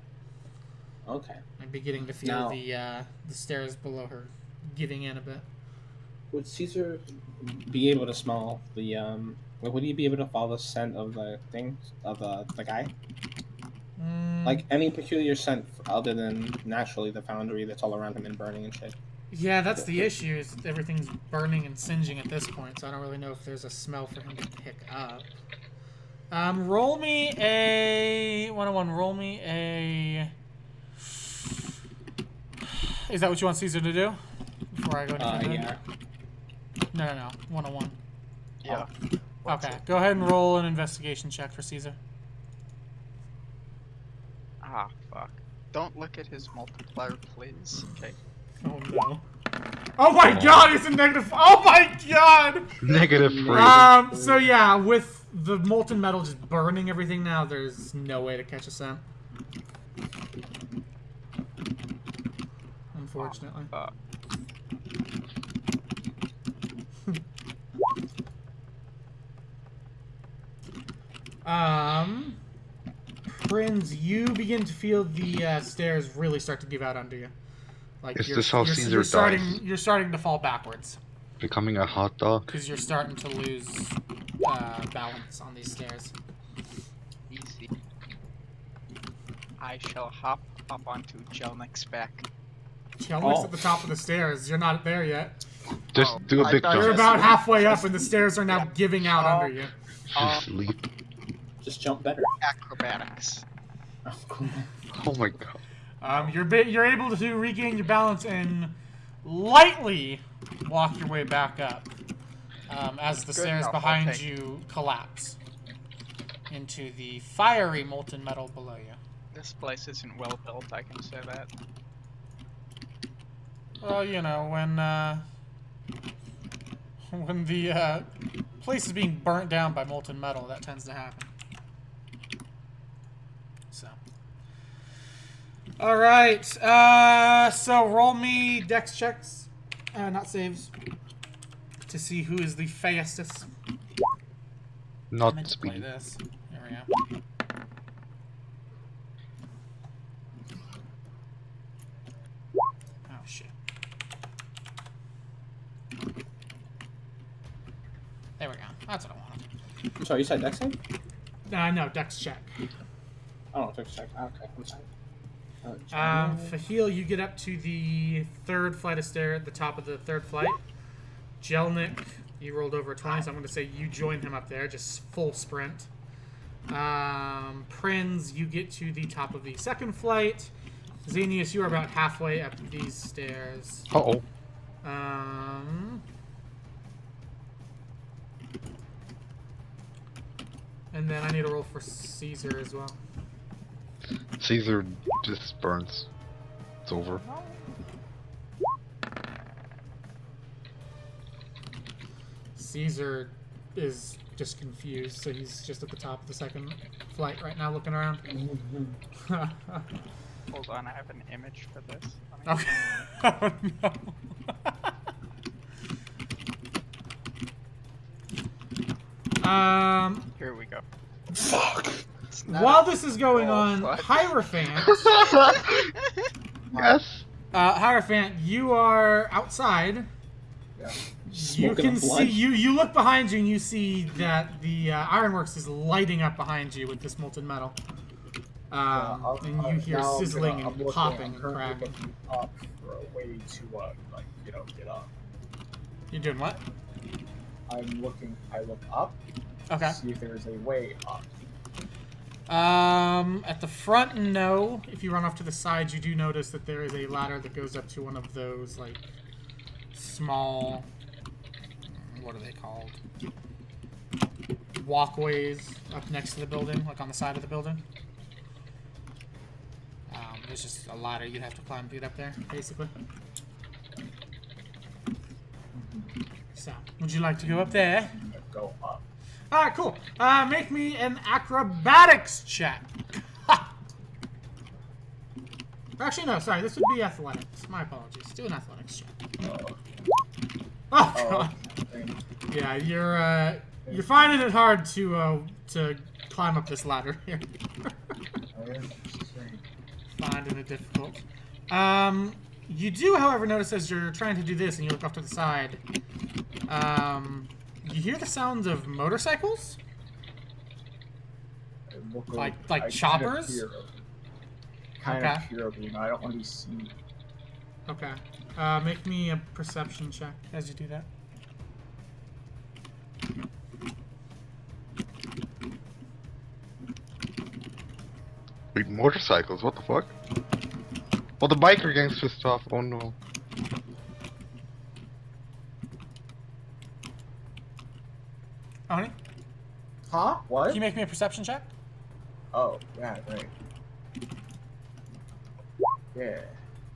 Okay. I'm beginning to feel Now- the stairs below her giving in a bit. Would Caesar be able to smell the like, would he be able to follow the scent of the thing of the guy? Like any peculiar scent other than naturally the foundry that's all around him and burning and shit. Yeah, that's the issue. Is everything's burning and singeing at this point, so I don't really know if there's a smell for him to pick up. Roll me a 101. Roll me a. Is that what you want Caesar to do? Before I go any further? Yeah. No. 101. Yeah. Okay, go ahead and roll an investigation check for Caesar. Ah, fuck. Don't look at his multiplier, please. Okay. Oh no. Oh my god, it's a negative. Oh my god! Negative 3. So yeah, with the molten metal just burning everything now, there's no way to catch a scent. Unfortunately. Prinz, you begin to feel the stairs really start to give out under you. Like Is this how Caesar dies? You're starting to fall backwards Becoming a hot dog? because you're starting to lose balance on these stairs. Easy. I shall hop up onto Jelnik's back. Jelnik's at the top of the stairs. You're not there yet. Just do a big You're jump. about halfway up, and the stairs are now giving out under you. Just leap. Just jump better. Acrobatics. Oh my god. You're able to regain your balance and lightly walk your way back up as the stairs enough, behind okay. you collapse into the fiery molten metal below you. This place isn't well built, I can say that. Well, you know, when the place is being burnt down by molten metal, that tends to happen. So. All right. So roll me dex checks, not saves, to see who is the fastest. I Not meant to play speed. this. There we go. Oh shit. There we go. That's what I wanted. I'm sorry, you said dex save? No, dex check. Oh, dex check. Okay, I'm sorry. For heal, you get up to the third flight of stairs, at the top of the third flight. Jelnik, you rolled over a 20, so I'm going to say you join him up there, just full sprint. Prinz, you get to the top of the second flight. Xenius, you are about halfway up these stairs. Uh-oh. And then I need a roll for Caesar as well. Caesar just burns. It's over. Caesar is just confused, so he's just at the top of the second flight right now looking around. Hold on, I have an image for this. Okay. Oh, no. Here we go. Fuck. While this is going on, fuck. Hierophant, Yes. Hierophant, you are outside. Yeah. You Smoking can a see blunt. you look behind you and you see that the Ironworks is lighting up behind you with this molten metal. And you hear now sizzling I'm and looking- popping I'm and currently cracking. looking up for a way to get up. You're doing what? I look up Okay. to see if there's a way up. At the front, no. If you run off to the sides, you do notice that there is a ladder that goes up to one of those, like, small... What are they called? Walkways up next to the building, like on the side of the building. There's just a ladder you'd have to climb to get up there, basically. So, would you like to go up there? I'm gonna go up. Alright, cool. Make me an acrobatics check. Actually, no, sorry. This would be athletics. My apologies. Do an athletics check. Oh, God. Yeah, you're finding it hard to climb up this ladder here. Finding it difficult. You do, however, notice as you're trying to do this and you look off to the side, you hear the sounds of motorcycles? Like choppers? Kind Okay. of fear of, I don't want to be seen. Okay. Make me a perception check as you do that. Wait, motorcycles, what the fuck? Well, the biker gang's pissed off, oh no. Oh, honey? Huh? What? Can you make me a perception check? Oh, yeah, right. Yeah.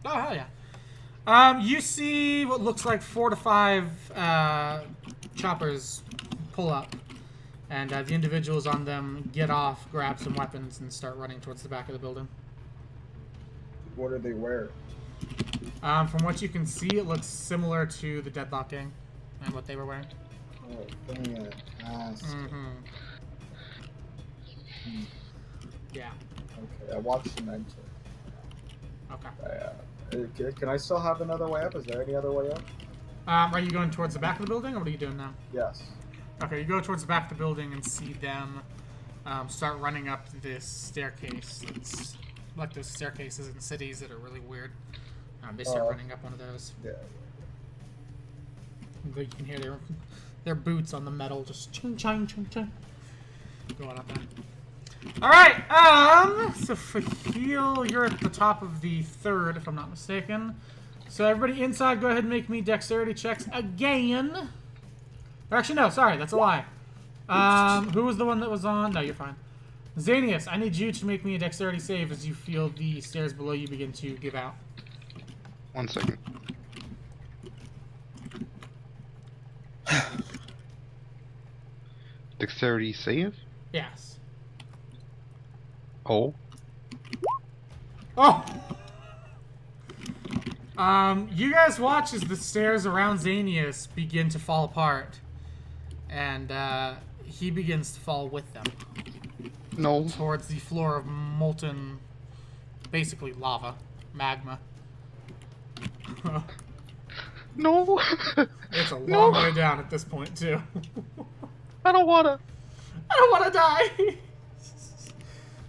Oh, hell yeah. You see what looks like 4 to 5 choppers pull up. And the individuals on them get off, grab some weapons, and start running towards the back of the building. What do they wear? From what you can see, it looks similar to the Deadlock Gang and what they were wearing. Oh, fantastic. Mm-hmm. Yeah. Okay, I watched him enter. Okay. Can I still have another way up? Is there any other way up? Are you going towards the back of the building, or what are you doing now? Yes. Okay, you go towards the back of the building and see them start running up this staircase. It's like those staircases in cities that are really weird. They start running up one of those. Yeah. You can hear their boots on the metal just ching ching ching ching going up there. All right. So for heal, you're at the top of the third, if I'm not mistaken. So everybody inside, go ahead and make me dexterity checks again. Or actually, no, sorry, that's a lie. Who was the one that was on? No, you're fine. Xanius, I need you to make me a dexterity save as you feel the stairs below you begin to give out. 1 second. Dexterity save? Yes. Oh. Oh! You guys watch as the stairs around Xanius begin to fall apart. And, he begins to fall with them. No. Towards the floor of molten, basically lava, magma. No. It's a long way down at this point, too. I don't wanna. I don't want to die!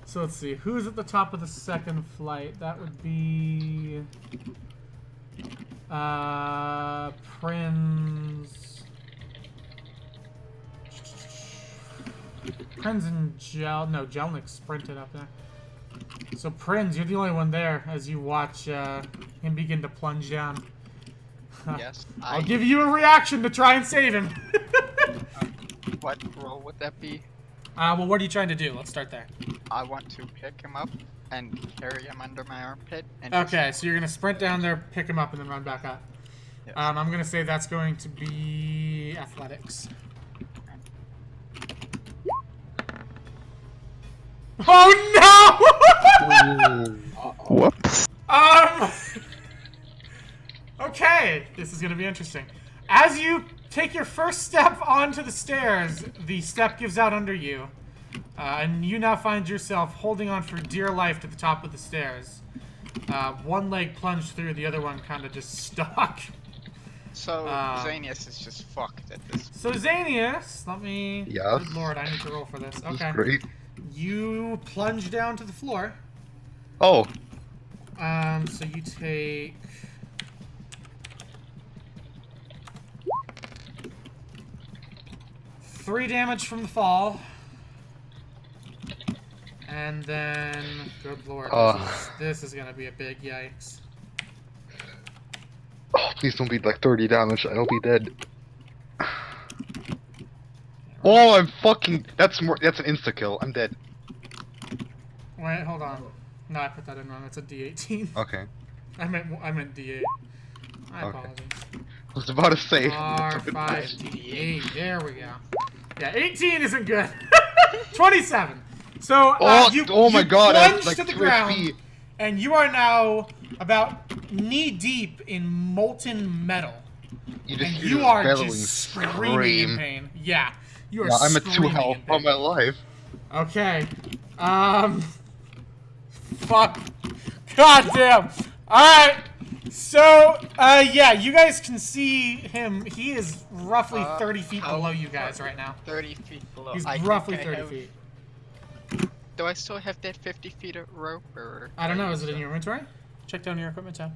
So let's see, who's at the top of the second flight? That would be... Prinz... Prinz and Jelnik sprinted up there. So Prinz, you're the only one there as you watch him begin to plunge down. Yes, I'll give you a reaction to try and save him. What role would that be? Well, what are you trying to do? Let's start there. I want to pick him up and carry him under my armpit. And Okay, so you're going to sprint down there, pick him up, and then run back up. Yes. I'm going to say that's going to be athletics. Oh, no! Whoops. Okay, this is going to be interesting. As you take your first step onto the stairs, the step gives out under you. And you now find yourself holding on for dear life to the top of the stairs. One leg plunged through, the other one kind of just stuck. So Xanius is just fucked at this. So Xanius, let me... Yes? Good lord, I need to roll for this. This is Okay. great. You plunge down to the floor. Oh. So you take... Three damage from the fall. And then... Good lord, this is gonna be a big yikes. Oh, please don't be like 30 damage. I'll be dead. Oh, I'm fucking. That's an insta kill. I'm dead. Wait, hold on. No, I put that in wrong. It's a D18. Okay. I meant D8. I Okay. apologize. I was about to say. R5D8. There we go. Yeah, 18 isn't good. 27. So Oh my god, plunge that's like to the 2 ground, HP. and you are now about knee deep in molten metal. You just And hear you this are bellowing just screaming scream. in pain. Yeah, you are Yeah, I'm at 2 screaming health in on pain. my life. Okay. Fuck. God damn. Alright. So, yeah, you guys can see him. He is roughly 30 feet below you guys right now. 30 feet below. He's I roughly think I 30 have- feet. Do I still have that 50 feet of rope, or? I don't know. Is it in your inventory? Check down your equipment tab.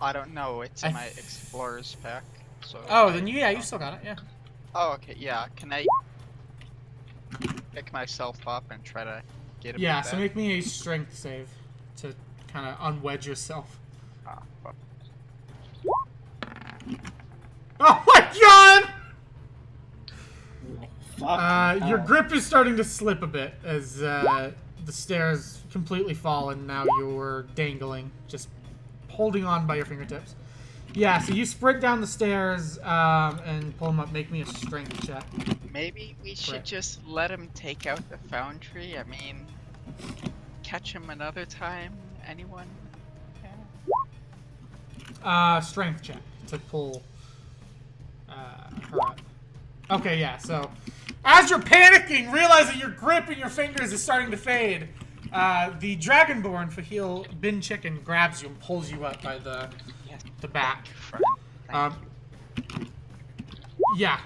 I don't know. It's in my explorer's pack. So. Oh, then you still got it. Yeah. Oh, okay. Yeah. Can I pick myself up and try to get him? Yeah. back? So make me a strength save to kind of unwedge yourself. Ah, fuck. Oh my god! Fuck. Your grip is starting to slip a bit as the stairs completely fall, and now you're dangling, just holding on by your fingertips. Yeah, so you sprint down the stairs and pull him up. Make me a strength check. Maybe we should just let him take out the foundry. I mean, catch him another time. Anyone? Yeah. Strength check to pull her up. Okay, yeah, so As you're panicking, realizing your grip in your fingers is starting to fade, the Dragonborn Fahil Bin Chicken grabs you and pulls you up by the back. Yeah.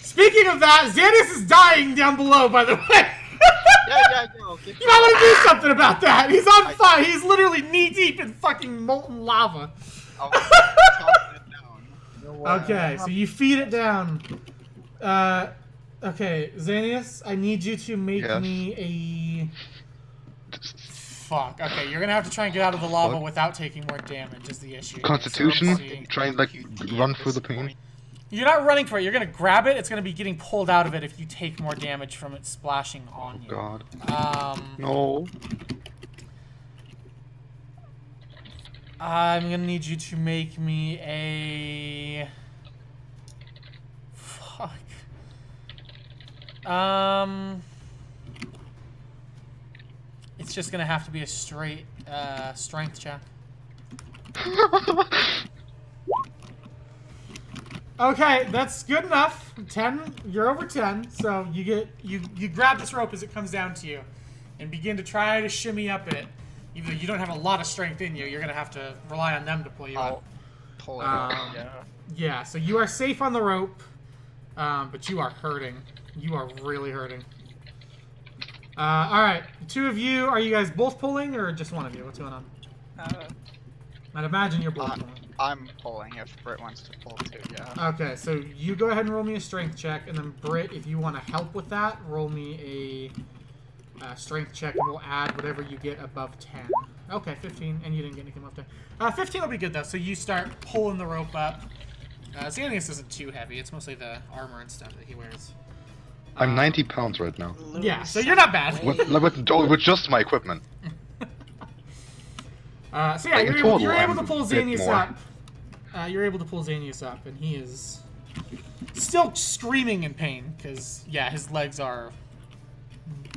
Speaking of that, Xanius is dying down below, by the way. Yeah. You might want to do something about that. He's on fire. He's literally knee deep in fucking molten lava. I'll toss it down. Okay, so you feed it down. Okay, Xanius, I need you to make me a... Fuck. Okay, you're gonna have to try and get out of the lava without taking more damage is the issue. Constitution? So Try and like run through the pain? You're not running for it. You're gonna grab it. It's gonna be getting pulled out of it if you take more damage from it splashing on you. God. No. I'm gonna need you to make me a... Fuck. It's just gonna have to be a straight strength check. Okay, that's good enough. 10, you're over 10, so you grab this rope as it comes down to you, and begin to try to shimmy up it. Even though you don't have a lot of strength in you, you're gonna have to rely on them to pull you up. Pull it up, Yeah, so you are safe on the rope, but you are hurting. You are really hurting. Alright, the two of you, are you guys both pulling, or just one of you? What's going on? I'd imagine you're both pulling. I'm pulling if Britt wants to pull too, yeah. Okay, so you go ahead and roll me a strength check, and then Britt, if you want to help with that, roll me a strength check, and we'll add whatever you get above 10. Okay, 15, and you didn't get anything above 10. 15 will be good, though, so you start pulling the rope up. Xanius isn't too heavy, it's mostly the armor and stuff that he wears. I'm 90 pounds right now. Yeah, so you're not bad. With just my equipment. So yeah, you're able to pull Xanius up. You're able to pull Xanius up, and he is still screaming in pain, because, yeah, his legs are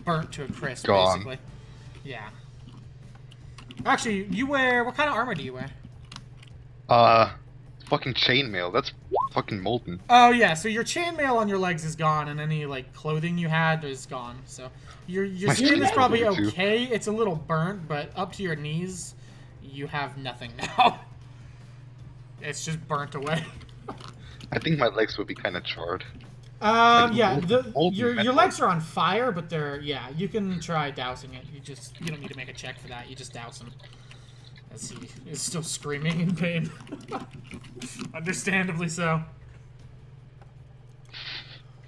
burnt to a crisp, basically. Yeah. Actually, you wear... What kind of armor do you wear? Fucking chainmail. That's fucking molten. Oh, yeah, so your chainmail on your legs is gone, and any, like, clothing you had is gone. So your skin is probably okay. It's a little burnt, but up to your knees, you have nothing now. It's just burnt away. I think my legs would be kind of charred. Yeah, your legs are on fire, but they're, yeah, you can try dousing it. You don't need to make a check for that. You just douse him. As he is still screaming in pain. Understandably so.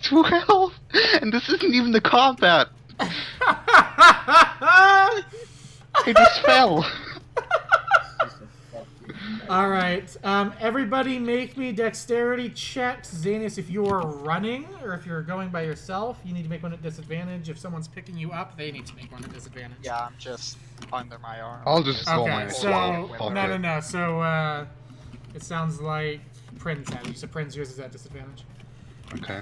12! And this isn't even the combat! I just fell! Alright, everybody make me dexterity checks. Xanius, if you are running, or if you're going by yourself, you need to make one at disadvantage. If someone's picking you up, they need to make one at disadvantage. Yeah, I'm just under my arm. I'll just roll my... Okay, so... No. So, it sounds like Prinz has you. So Prinz, yours is at disadvantage. Okay.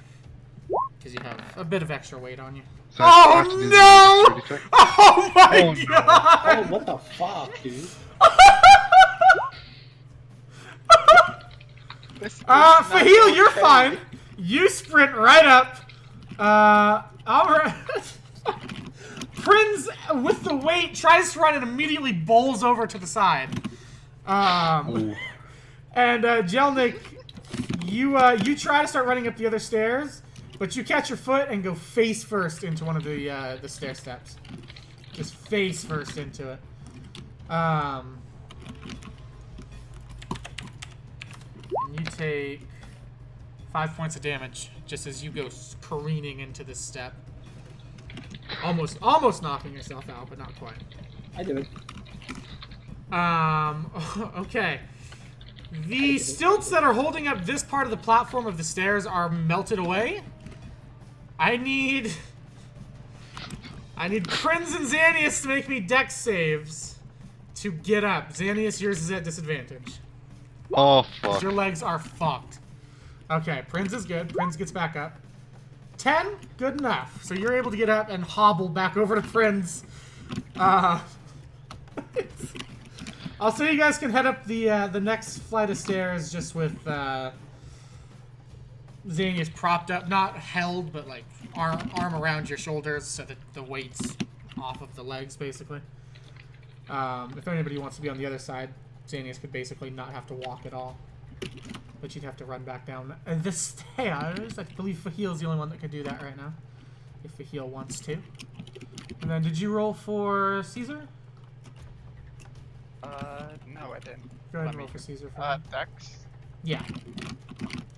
Because you have a bit of extra weight on you. So oh, no! Oh, my God! Oh, what the fuck, dude? Fahil, you're fine. You sprint right up. Alright. Prinz, with the weight, tries to run and immediately bowls over to the side. And Jelnik, you try to start running up the other stairs, but you catch your foot and go face first into one of the stair steps. Just face first into it. And you take 5 points of damage just as you go careening into this step. Almost knocking yourself out, but not quite. I did it. Okay. The stilts that are holding up this part of the platform of the stairs are melted away. I need Prinz and Xanius to make me dex saves to get up. Xanius, yours is at disadvantage. Oh, fuck. Your legs are fucked. Okay, Prinz is good. Prinz gets back up. 10? Good enough. So you're able to get up and hobble back over to Prinz. I'll say you guys can head up the next flight of stairs just with Xania's propped up, not held, but like arm around your shoulders so that the weight's off of the legs, basically. If anybody wants to be on the other side, Xania's could basically not have to walk at all. But you'd have to run back down the stairs. I believe Fahil's the only one that could do that right now. If Fahil wants to. And then, did you roll for Caesar? No, I didn't. Go ahead and roll for Caesar for me. Dex? Yeah.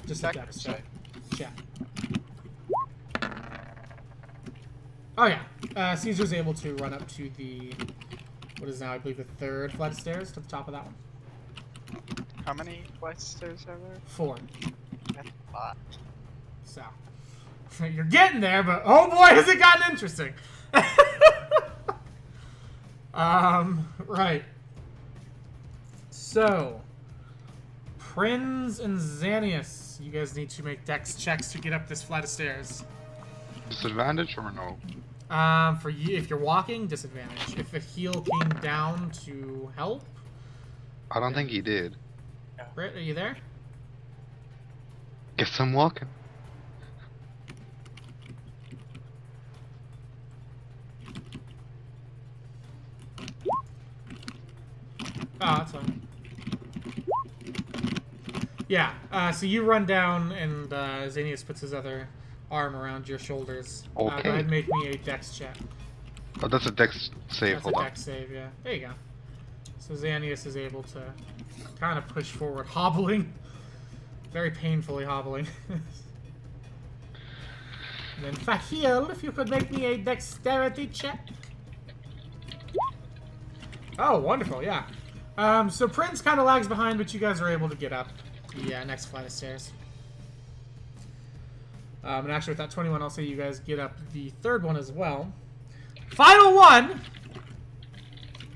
Just a Dex check. check. Oh yeah. Caesar's able to run up to the, what is now, I believe, the 3rd flight of stairs to the top of that one. How many flight stairs are there? 4. That's a lot. So, you're getting there, but oh boy, has it gotten interesting. Right. So, Prinz and Xanius, you guys need to make dex checks to get up this flight of stairs. Disadvantage or no? For you, if you're walking, disadvantage. If a heel came down to help. I don't think he did. Britt, are you there? Guess I'm walking. Oh, that's fine. Yeah, so you run down, and Xanius puts his other arm around your shoulders. Okay. Go ahead and make me a dex check. Oh, that's a dex save. That's Hold a on. dex save, yeah. There you go. So Xanius is able to kind of push forward, hobbling. Very painfully hobbling. And then Fahil, if you could make me a dexterity check. Oh, wonderful, yeah. So Prince kind of lags behind, but you guys are able to get up the next flight of stairs. And actually, with that 21, I'll say you guys get up the 3rd one as well. Final one!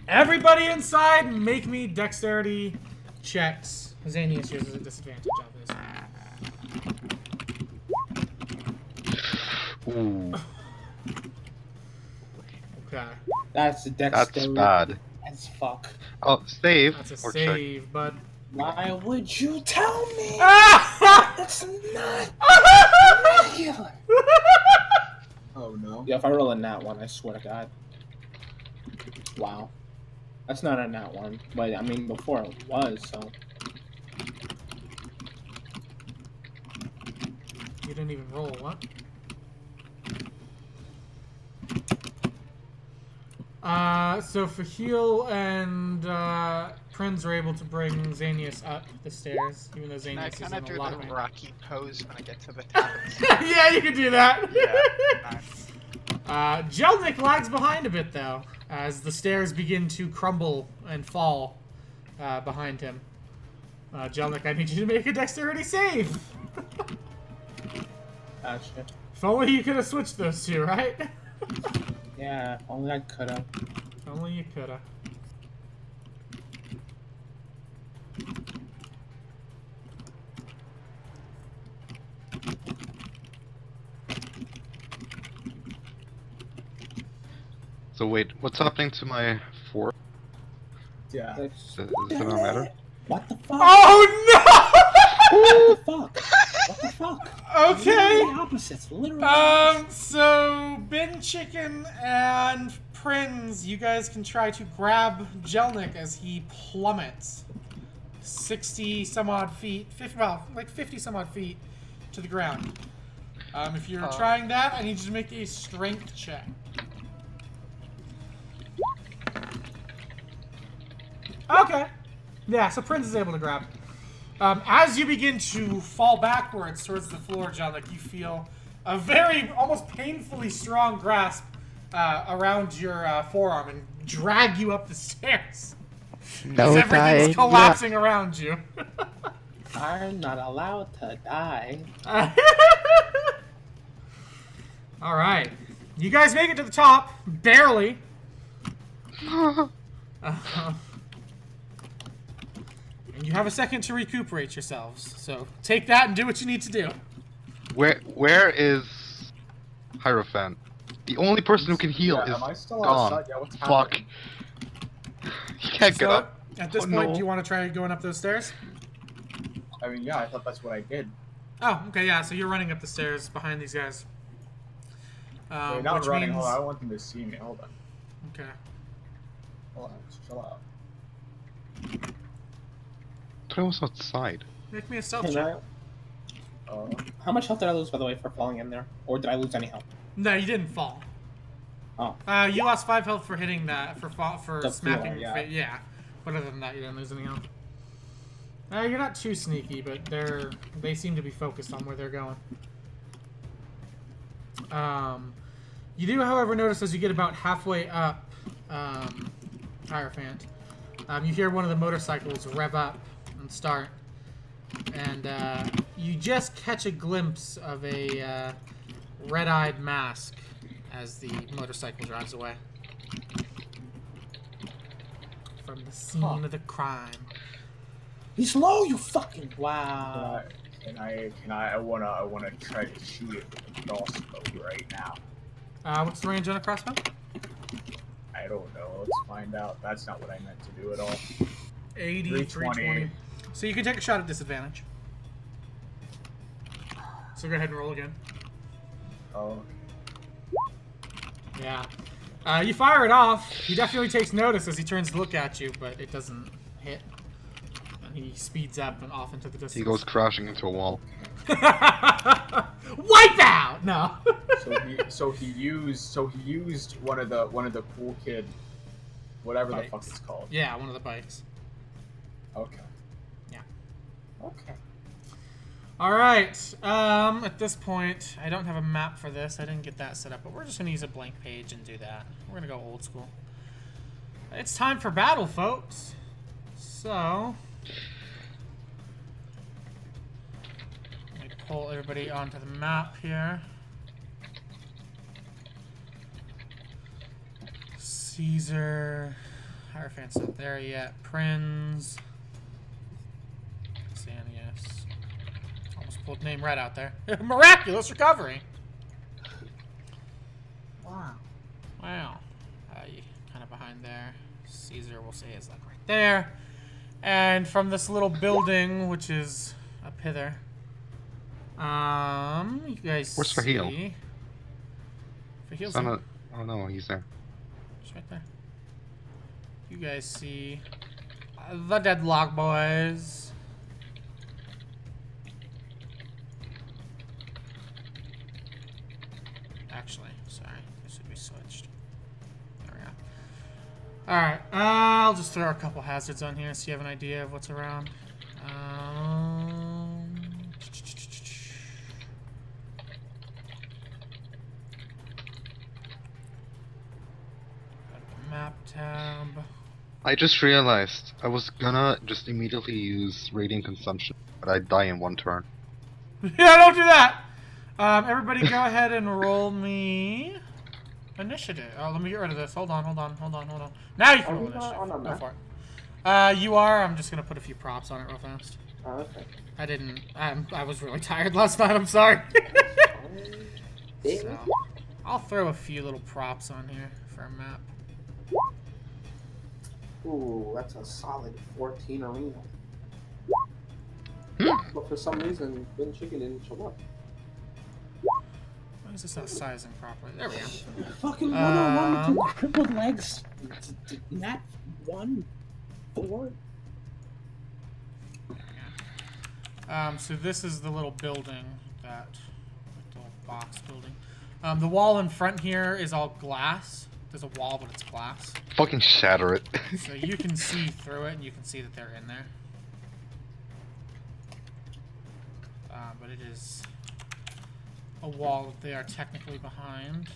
Everybody inside, make me dexterity checks. Xanius uses a disadvantage, obviously. Ooh, Okay. That's a dexterity. that's bad. As fuck. Oh, save That's a or check. save, bud. Why would you tell me? Ah! That's not regular. Oh no. Yeah, if I roll a nat 1, I swear to God. Wow. That's not a nat 1, but I mean, before it was, so. You didn't even roll, what? So Fahil and Prinz are able to bring Xanius up the stairs, even though I Xanius is kind in of a do lot the of pain. Rocky pose when I get to the top. Yeah, you can do that. Yeah, nice. Jelnik lags behind a bit, though, as the stairs begin to crumble and fall behind him. Jelnik, I need you to make a dexterity save. Ah, shit. If only you could have switched those two, right? Yeah, only I could've. If only you could have. So wait, what's happening to my 4? Yeah. Does it not matter? What the fuck? Oh What the fuck? What the fuck? no! Okay. Literally opposites. Literally opposites. So Bin Chicken and Prinz, you guys can try to grab Jelnik as he plummets 60 some odd feet, 50 some odd feet to the ground. If you're trying that, I need you to make a strength check. Okay. Yeah, so Prinz is able to grab. As you begin to fall backwards towards the floor, Jelnik, you feel a very, almost painfully strong grasp around your forearm and drag you up the stairs. No, As everything's collapsing around you. I'm not allowed to die. Alright. You guys make it to the top, barely. And you have a second to recuperate yourselves. So take that and do what you need to do. Where is Hierophant? The only person who can heal is Am I still gone. outside? Yeah, what's Fuck. happening? He can't get So, up. at this Oh, point, no. do you want to try going up those stairs? I mean, yeah, I thought that's what I did. Oh, okay, yeah. So you're running up the stairs behind these guys. Wait, not which running. means... Hold on. I want them to see me. Hold on. Okay. Hold on. Just chill out. I was outside. Make me a stealth Can check. How much health did I lose, by the way, for falling in there? Or did I lose any health? No, you didn't fall. Oh. You lost 5 health for hitting that, for The smacking floor, your yeah. face. Yeah. But other than that, you didn't lose any health. You're not too sneaky, but they seem to be focused on where they're going. You do, however, notice as you get about halfway up, Hierophant, you hear one of the motorcycles rev up and start, and you just catch a glimpse of a red-eyed mask as the motorcycle drives away from the scene of the crime. He's low, you fucking... Wow. I wanna try to shoot it with a crossbow right now. What's the range on a crossbow? I don't know. Let's find out. That's not what I meant to do at all. 80, 320. So you can take a shot at disadvantage. So go ahead and roll again. Oh. Yeah. You fire it off. He definitely takes notice as he turns to look at you, but it doesn't hit. And he speeds up and off into the distance. He goes crashing into a wall. Wipe out! No. So he used one of the cool kid, whatever Bikes. the fuck it's called. Yeah, one of the bikes. Okay. Yeah. Okay. All right. At this point, I don't have a map for this. I didn't get that set up, but we're just gonna use a blank page and do that. We're gonna go old school. It's time for battle, folks. So, let me pull everybody onto the map here. Caesar, Hierophant's not there yet. Prinz, Xanius. Almost pulled NemRhete out there. Miraculous recovery. Wow. Wow. You kind of behind there. Caesar, we'll say, is like right there. And from this little building, which is up hither, you guys Where's see... Fahil? Fahil's Oh there. no, he's there. Just right there. You guys see the Deadlock boys. Actually, sorry, this should be switched. There we go. Alright, I'll just throw a couple hazards on here so you have an idea of what's around. Map tab. I just realized I was gonna just immediately use radiant consumption, but I die in one turn. Yeah, don't do that! Everybody go ahead and roll me initiative. Oh, let me get rid of this. Hold on. Now you can roll initiative. Go for it. You are. I'm just gonna put a few props on it real fast. Oh, okay. I didn't. I was really tired last night. I'm sorry. So, I'll throw a few little props on here for a map. Ooh, that's a solid 14 arena. But for some reason, Ben Chicken didn't show up. Why is this not sizing properly? There we go. Fucking 101 with 2 crippled legs. Not 1, 4. So this is the little building, that little box building. The wall in front here is all glass. There's a wall, but it's glass. Fucking shatter it. So you can see through it, and you can see that they're in there. But it is a wall that they are technically behind.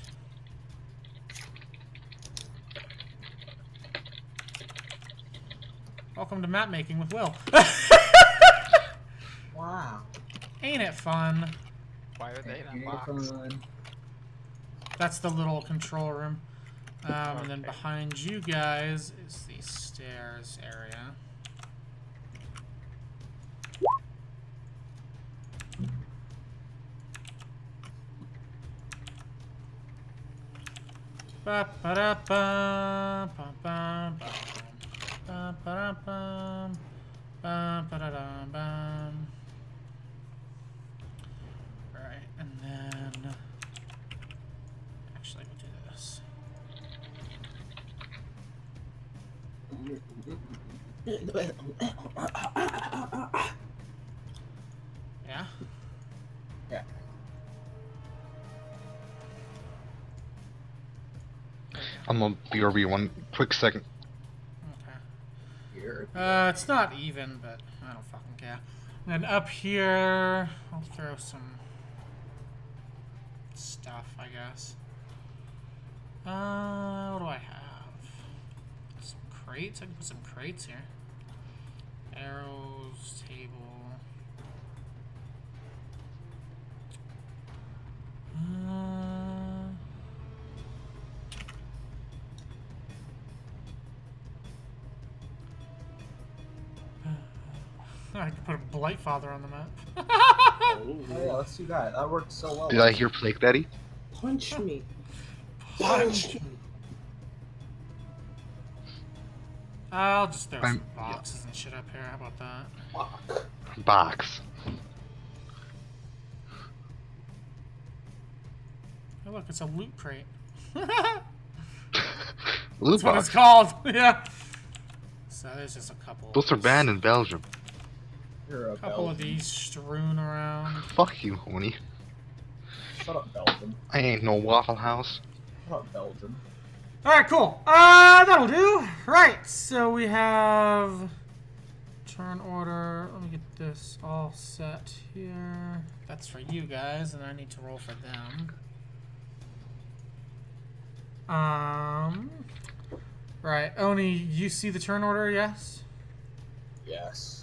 Welcome to map making with Will. Wow. Ain't it fun? Why are they in a box? That's the little control room. And then behind you guys is the stairs area. Ba ba da ba ba ba ba ba da ba ba ba da da ba. then actually we'll do this. Yeah. Yeah. I'm gonna BRB 1 quick second. Okay. Here. It's not even, but I don't fucking care. And then up here, I'll throw some stuff, I guess. What do I have? Some crates? I can put some crates here. Arrows, table. I could put a Blightfather on the map. Oh yeah, let's do that. That worked so well. Did I hear Plague Daddy? Punch me. Punch me. I'll just throw some yeah. boxes and shit up here. How about that? Box. Oh, look, it's a loot crate. Loot That's what box. it's called. Yeah. So there's just a couple. Those are banned in Belgium. You're a Couple of Belgian. these strewn around. Fuck you, honey. Shut up, Belgium. I ain't no Waffle House. Shut up, Belgium. All right, cool. That'll do. Right. So we have turn order. Let me get this all set here. That's for you guys, and I need to roll for them. Right. Oni, you see the turn order? Yes. Yes.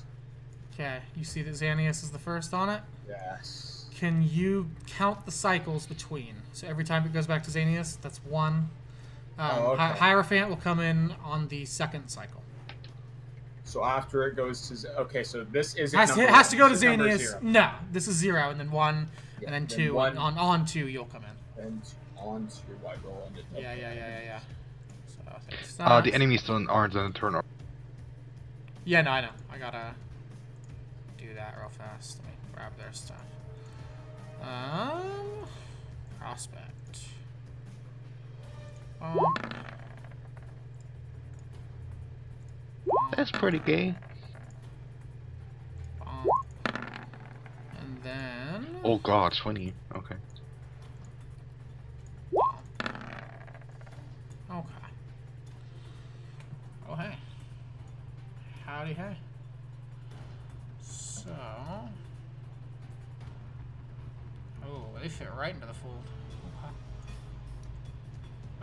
Okay. You see that Xanius is the first on it. Yes. Can you count the cycles between? So every time it goes back to Xanius, that's one. Okay. Hierophant will come in on the second cycle. So after it goes to okay, so this isn't Has to go to this is number Xanius. 0. No, this is 0, and then 1, Yeah, and then then 2. one. And on 2, you'll come in. And on to your wide roll and it. Yeah. So there's that. The enemies don't aren't in the turn order. Yeah, no, I know. I gotta do that real fast. Let me grab their stuff. Prospect. That's pretty gay. And then. Oh god, 20. Okay. Okay. Oh, hey. Howdy, hey. So. Oh, they fit right into the fold.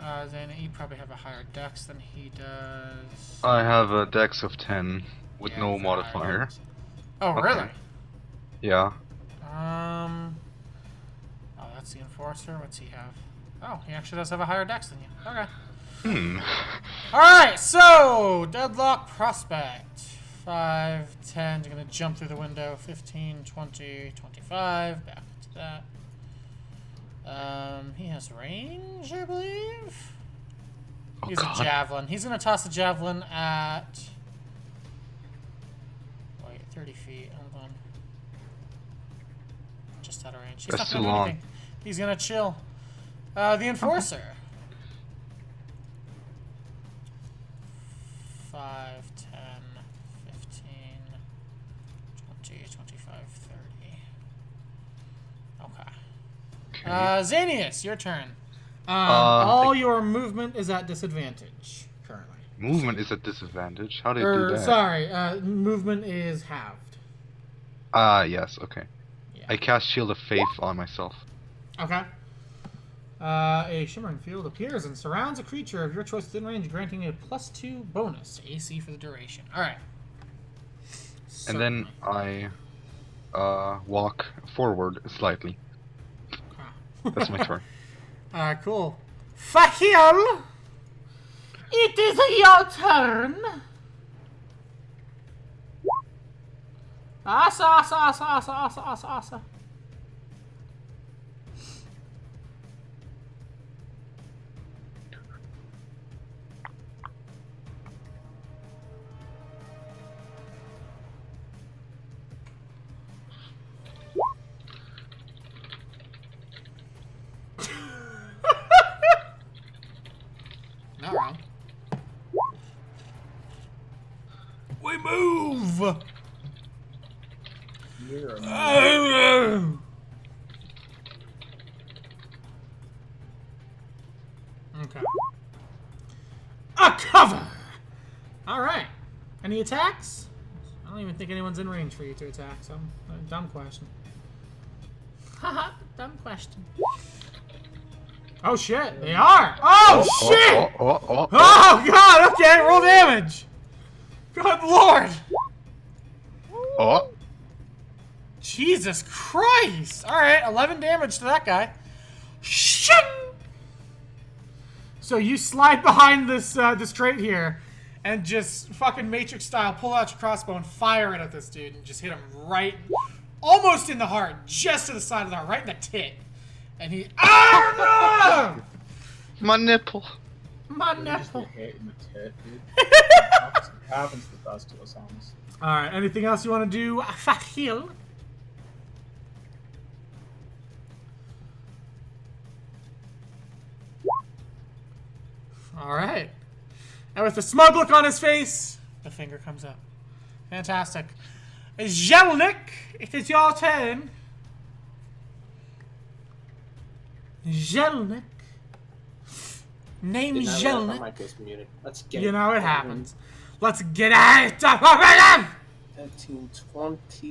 Okay. Xana, you probably have a higher dex than he does. I have a dex of 10 with Yeah, no he's got a higher modifier. dex. Oh, Okay. really? Yeah. Oh, that's the enforcer. What's he have? Oh, he actually does have a higher dex than you. Okay. Alright, so Deadlock Prospect. 5, 10, you're gonna jump through the window. 15, 20, 25. Back to that. He has range, I believe. Oh, He's God. a javelin. He's gonna toss the javelin at. Wait, 30 feet. Hold on. Just out of range. He's That's not gonna too do long. anything. He's gonna chill. The enforcer. 5, 10, 15, 20, 25, 30. Okay. Xanius, your turn. All your movement is at disadvantage currently. Movement is a disadvantage. How do you do that? Sorry, movement is halved. Yes, okay. Yeah. I cast Shield of Faith on myself. Okay. A shimmering field appears and surrounds a creature of your choice within range, granting a +2 bonus to AC for the duration. Alright. And then I walk forward slightly. That's my turn. Cool. Fahil! It is your turn! Asa. We move! You're a Okay. A cover! Alright. Any attacks? I don't even think anyone's in range for you to attack, so dumb question. Haha, dumb question. Oh shit, they are! Oh shit! Oh god, okay, roll damage! Good lord! Oh. Jesus Christ! Alright, 11 damage to that guy. Shing! So you slide behind this trait here, and just fucking Matrix style pull out your crossbow and fire it at this dude, and just hit him right, almost in the heart, just to the side of the heart, right in the tit. And he, no! My nipple. My Just nipple. get hit in the tit, dude. Happens to the best of us, honestly. All right. Anything else you want to do, Fahil? All right. And with a smug look on his face, the finger comes up. Fantastic. Jelnik, it is your turn. Jelnik. Name My Jelnik. mic was muted. Let's get You know it going. happens. Let's get out of it. 15, 20.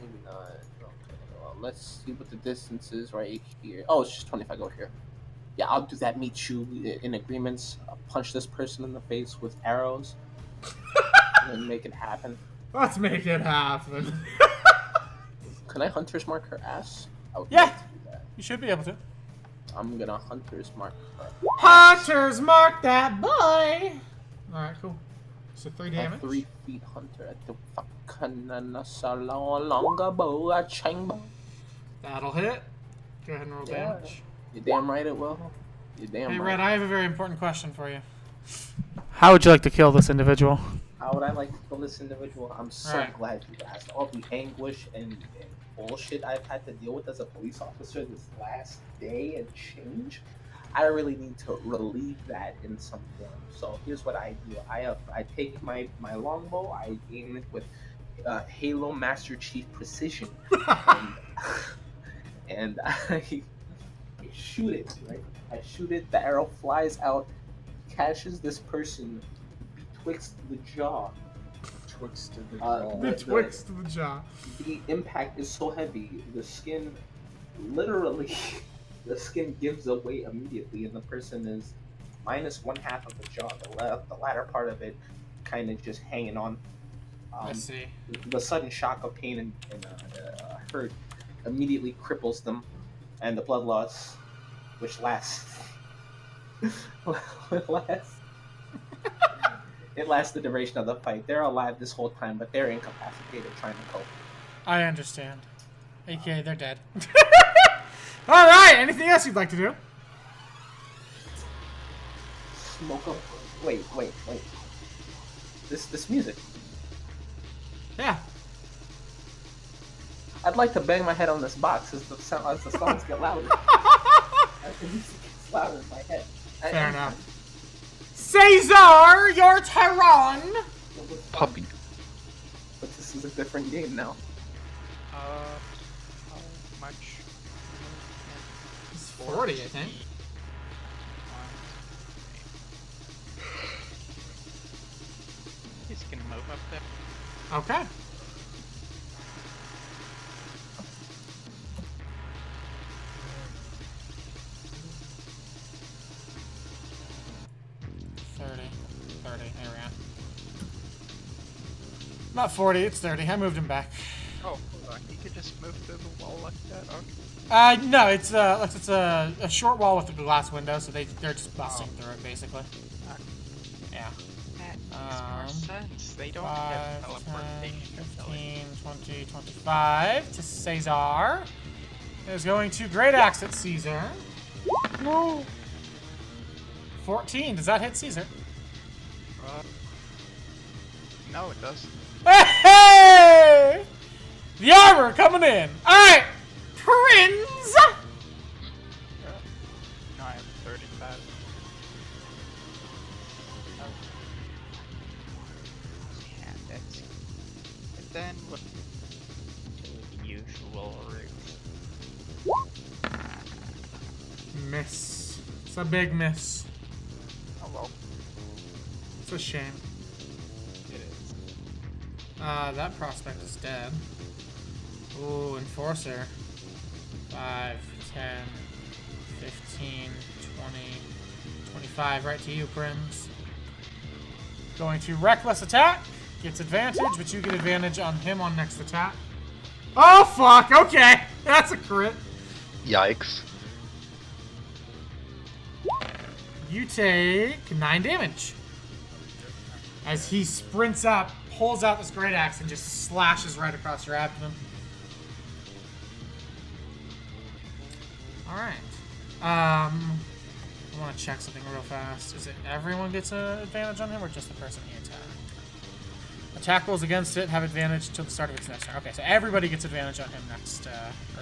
Maybe not. Okay, well, let's see what the distance is right here. Oh, it's just 20 if I go here. Yeah, I'll do that. Meet you in agreements. I'll punch this person in the face with arrows. And make it happen. Let's make it happen. Can I hunter's mark her ass? I would Yeah. like to do that. You should be able to. I'm gonna hunter's mark her. Hunters mark that boy. All right, cool. So 3 A damage. 3 feet hunter at the fucking longer bow, a chamber. That'll hit. Go ahead and roll Yeah. damage. You damn right it will. You damn Hey, right. Red, I have a very important question for you. How would you like to kill this individual? How would I like to kill this individual? I'm so Alright. glad you asked. All the anguish and bullshit I've had to deal with as a police officer this last day and change, I really need to relieve that in some form. So here's what I do. I take my longbow, I aim it with Halo Master Chief precision, and I shoot it, right? I shoot it, the arrow flies out, catches this person betwixt the jaw. Twixt to the Betwixt the jaw. The impact is so heavy, the skin, literally, the skin gives away immediately, and the person is minus 1/2 of the jaw. The latter part of it kind of just hanging on. I see. The sudden shock of pain and hurt immediately cripples them, and the blood loss, which lasts, it lasts the duration of the fight. They're alive this whole time, but they're incapacitated trying to cope. I understand. AKA, they're dead. All right. Anything else you'd like to do? Smoke up. Wait. This music. Yeah. I'd like to bang my head on this box as the songs get louder. As the music gets louder in my head. Fair enough. Caesar, your turn. Puppy. But this is a different game now. How much? It's 40, I think. He's gonna move up there. Okay. There we go. Not 40, it's 30. I moved him back. Oh, hold on. He could just move through the wall like that. Okay. No, it's a short wall with a glass window, so they're just busting through it basically. Yeah. That makes more sense. They don't have 5, 10, teleportation 15, ability. 20, 25 to Caesar. Is going to Great Axe at Caesar. No. 14. Does that hit Caesar? No, it doesn't. Hey! The armor coming in. All right, Prince. No, I have 35. Yeah, that's. And then what? The usual route. Miss. It's a big miss. Oh well, It's a shame. it is. That prospect is dead. Ooh, Enforcer. 5, 10, 15, 20, 25. Right to you, Prince. Going to Reckless Attack. Gets advantage, but you get advantage on him on next attack. Oh, fuck! Okay! That's a crit. Yikes. You take 9 damage. As he sprints up, pulls out this great axe, and just slashes right across your abdomen. Alright. I want to check something real fast. Is it everyone gets an advantage on him, or just the person he attacked? Attack rolls against it have advantage until the start of its next turn. Okay, so everybody gets advantage on him next, or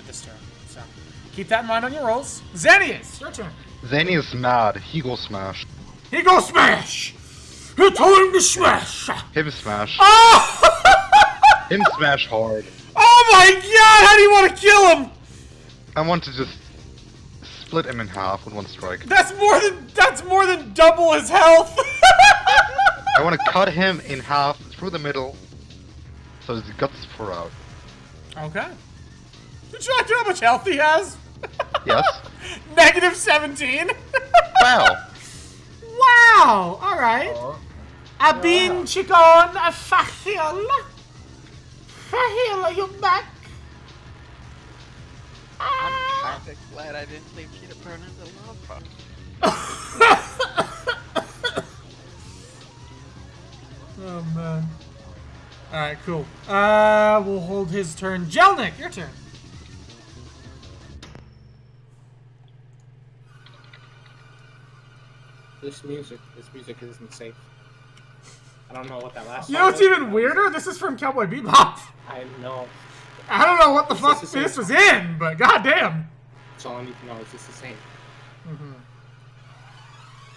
this turn. So, keep that in mind on your rolls. Xenius, your turn. Zenny is mad. He go smash. He goes smash! He told him to smash! Him smash. Oh! Him smash hard. Oh my god, how do you want to kill him? I want to just split him in half with one strike. That's more than double his health. I want to cut him in half through the middle, so his guts pour out. Okay. Did you not know how much health he has? Yes. Negative 17. Wow. Wow. All right. Abin Chican Fahil. Fahil, are you back? I'm kinda glad I didn't leave you to burn in the lava. Oh man. Alright, cool. We'll hold his turn. Jelnik, your turn. This music isn't safe. I don't know what that last You song know what's was. even weirder? This is from Cowboy Bebop. I know. I don't know what the fuck Is this this the was in, but goddamn. That's all I need to know. Is this the same?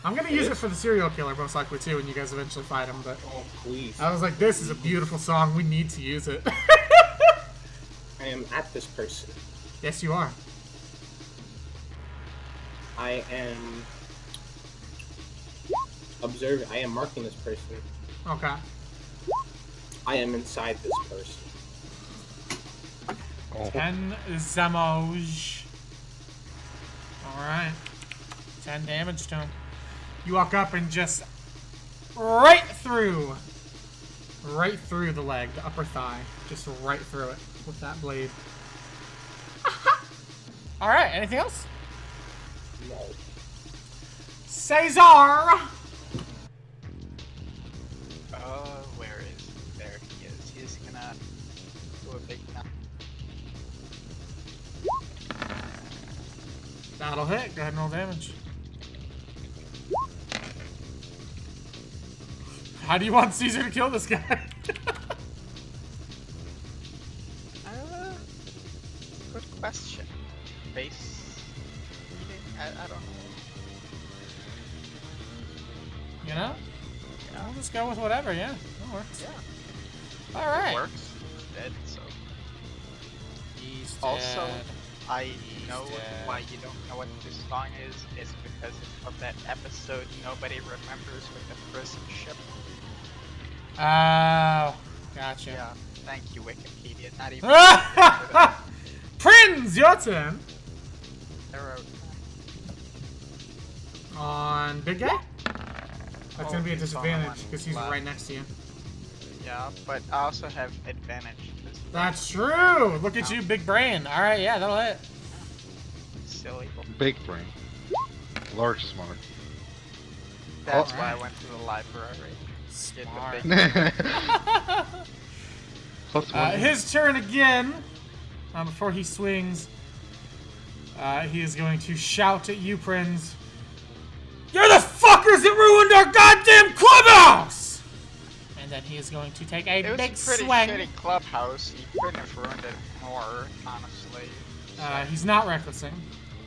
I'm gonna use it for the serial killer most likely too when you guys eventually fight him, but Oh, please. I was like, this is a beautiful song, we need to use it. I am at this person. Yes, you are. I am observing. I am marking this person. Okay. I am inside this person. Oh. 10 Zamoj. Alright. 10 damage to him. You walk up and just right through the leg, the upper thigh. Just right through it with that blade. Alright, anything else? No. Caesar! Where is he? There he is. He's gonna do a big knock. That'll hit. Go ahead and roll damage. How do you want Caesar to kill this guy? Good question. Base eating? I don't know. You know? Yeah. We'll just go with whatever, yeah. That works. Yeah. Alright. Works. He's dead, so. He's Also, dead. I know dead. why you don't know what this song is. It's because of that episode nobody remembers with the prison ship. Oh, gotcha. Yeah. Thank you, Wikipedia. Not even. Prince, your turn. Arrow. On big guy? That's gonna be a he's on disadvantage one because he's left. right next to you. Yeah, but I also have advantage. 'cause That's true. Look at you, big brain. All right, yeah, that'll hit. silly. Big brain. Large smart. That's Oh. why I went to the library. Get the Smart. big Plus one. His turn again. Before he swings, he is going to shout at you, Prince. You're the fuckers that ruined our goddamn clubhouse! And then he is going to take a It was big a pretty swing. shitty clubhouse. You couldn't have ruined it more, honestly. He's not recklessing.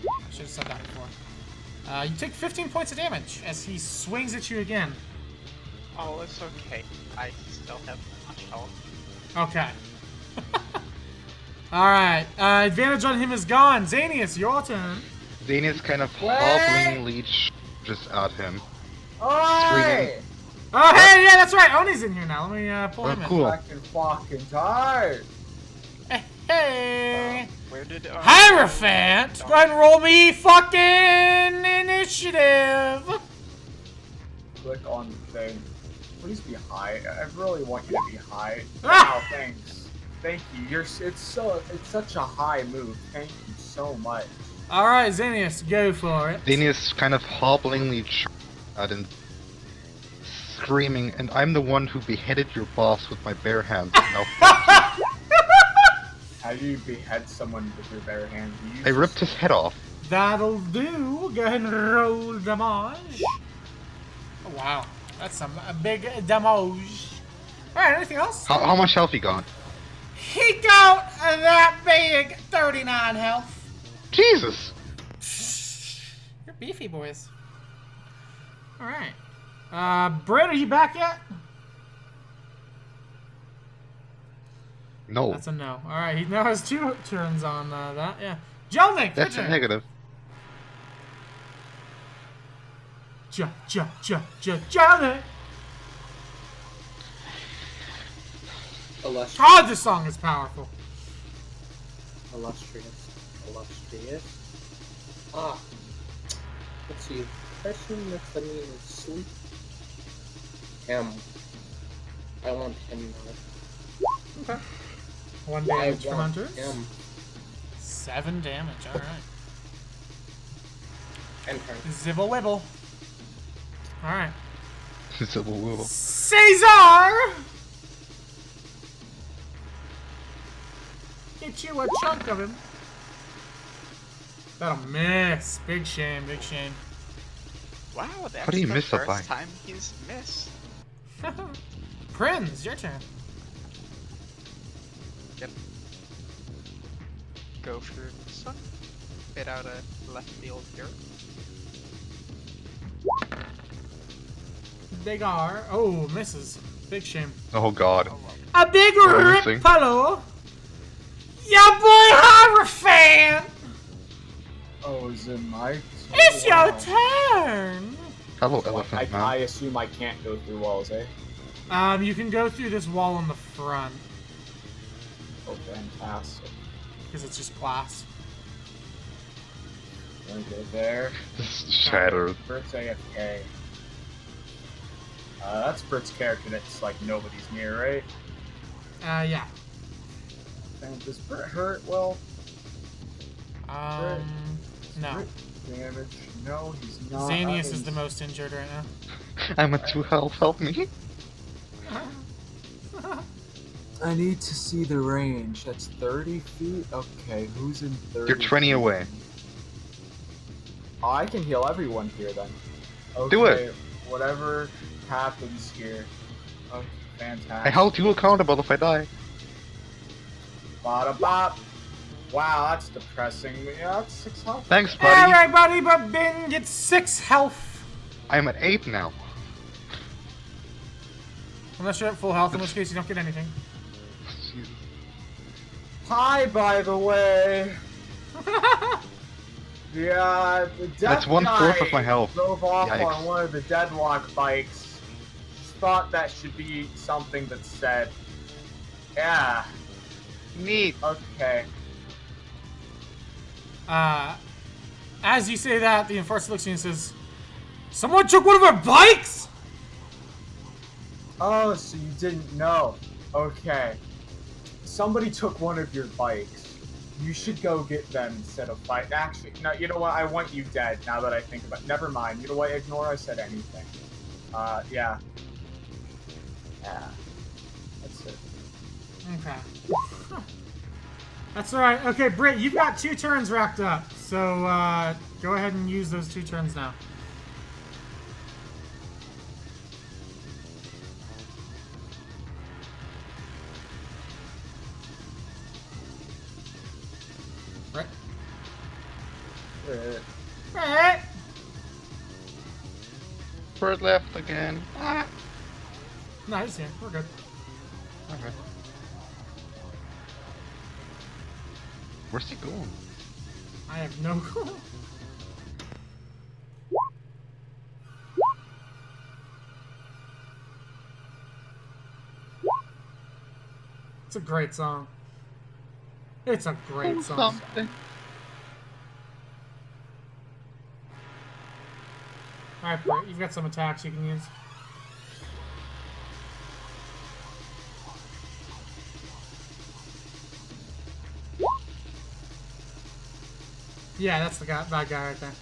I should have said that before. You take 15 points of damage as he swings at you again. Oh, it's okay. I still have much health. Okay. Alright, advantage on him is gone. Xanius, your turn. Xanius kind of What? hobblingly just at him. Oi! Oh, hey, yeah, that's right. Oni's in here now. Let me pull Oh, him in. cool. Fucking tired. Hey. Where did Hierophant! Go ahead and roll me fucking initiative. Click on the thing. Please be high. I really want you to be high. Ah! Wow, thanks. Thank you. It's such a high move. Thank you so much. Alright, Xanius, go for it. Xanius kind of hobblingly at him, screaming, and I'm the one who beheaded your boss with my bare hands. Now fuck you. How do you behead someone with your bare hands? I ripped his head off. That'll do. Go ahead and roll damage. Oh, wow. That's a big damage. Alright, anything else? How much health he got? He got that big 39 health. Jesus! You're beefy, boys. Alright. Brett, are you back yet? No. That's a no. Alright, he now has 2 turns on that. Yeah. Jelnik, your That's a turn. negative. Jelnik. Illustrious. God, this song is powerful. Illustrious. Ah. Let's see. Person next to me is sleep. Him. I want him now. Okay. 1 damage from want Hunters. him. 7 damage, alright. And her. Zibble wibble. Alright. Civil Will. Caesar! Get you a chunk of him. That'll miss. Big shame, big shame. Wow, that's How do you the miss a first bite? time he's missed. Prinz, your turn. Go for this one. Bit out a left field here. Big R. Oh, misses. Big shame. Oh god. A big We're rip missing. pillow. Ya boy Hierophant! Oh, is it my It's Wow. your turn! Hello, elephant man. I assume I can't go through walls, eh? You can go through this wall in the front. Oh, fantastic. Because it's just glass. Let me go there. This is shattered. Bert's AFK. That's Bert's character that's like nobody's near, right? Yeah. And does Bert hurt? Well, No. Bert damage. No, he's not. Xanius is the most injured right now. I'm at 2 health, help me. I need to see the range. That's 30 feet? Okay, who's in 30 You're 20 away. Oh, I can heal everyone here then. Okay, Do it. Whatever happens here. Okay, fantastic. I held you accountable if I die. Bada bop. Wow, that's depressing. Yeah, that's 6 health. Thanks, buddy. Alright, buddy, but Ben gets 6 health. I'm at 8 now. Unless you're at full health, in which case you don't get anything. Jesus. Hi, by the way. Yeah, the death That's 1/4 guy of my health. drove off Yikes. on one of the Deadlock bikes. Thought that should be something that said, yeah, Neat. okay. As you say that, the enforcer looks at you and says, "Someone took one of our bikes?" Oh, so you didn't know. Okay. Somebody took one of your bikes. You should go get them instead of fight. Actually, no, you know what? I want you dead now that I think about it. Never mind. You know what? Ignore I said anything. Yeah. Yeah. That's it. Okay. That's alright. Okay, Britt, you've got 2 turns racked up. So, go ahead and use those 2 turns now. Britt? Britt? Bird left again. Ah. No, he's here. We're good. Okay. Where's he going? I have no clue. It's a great song. It's a great song. Something. Alright, Bert, you've got some attacks you can use. Yeah, that's the guy, bad guy right there.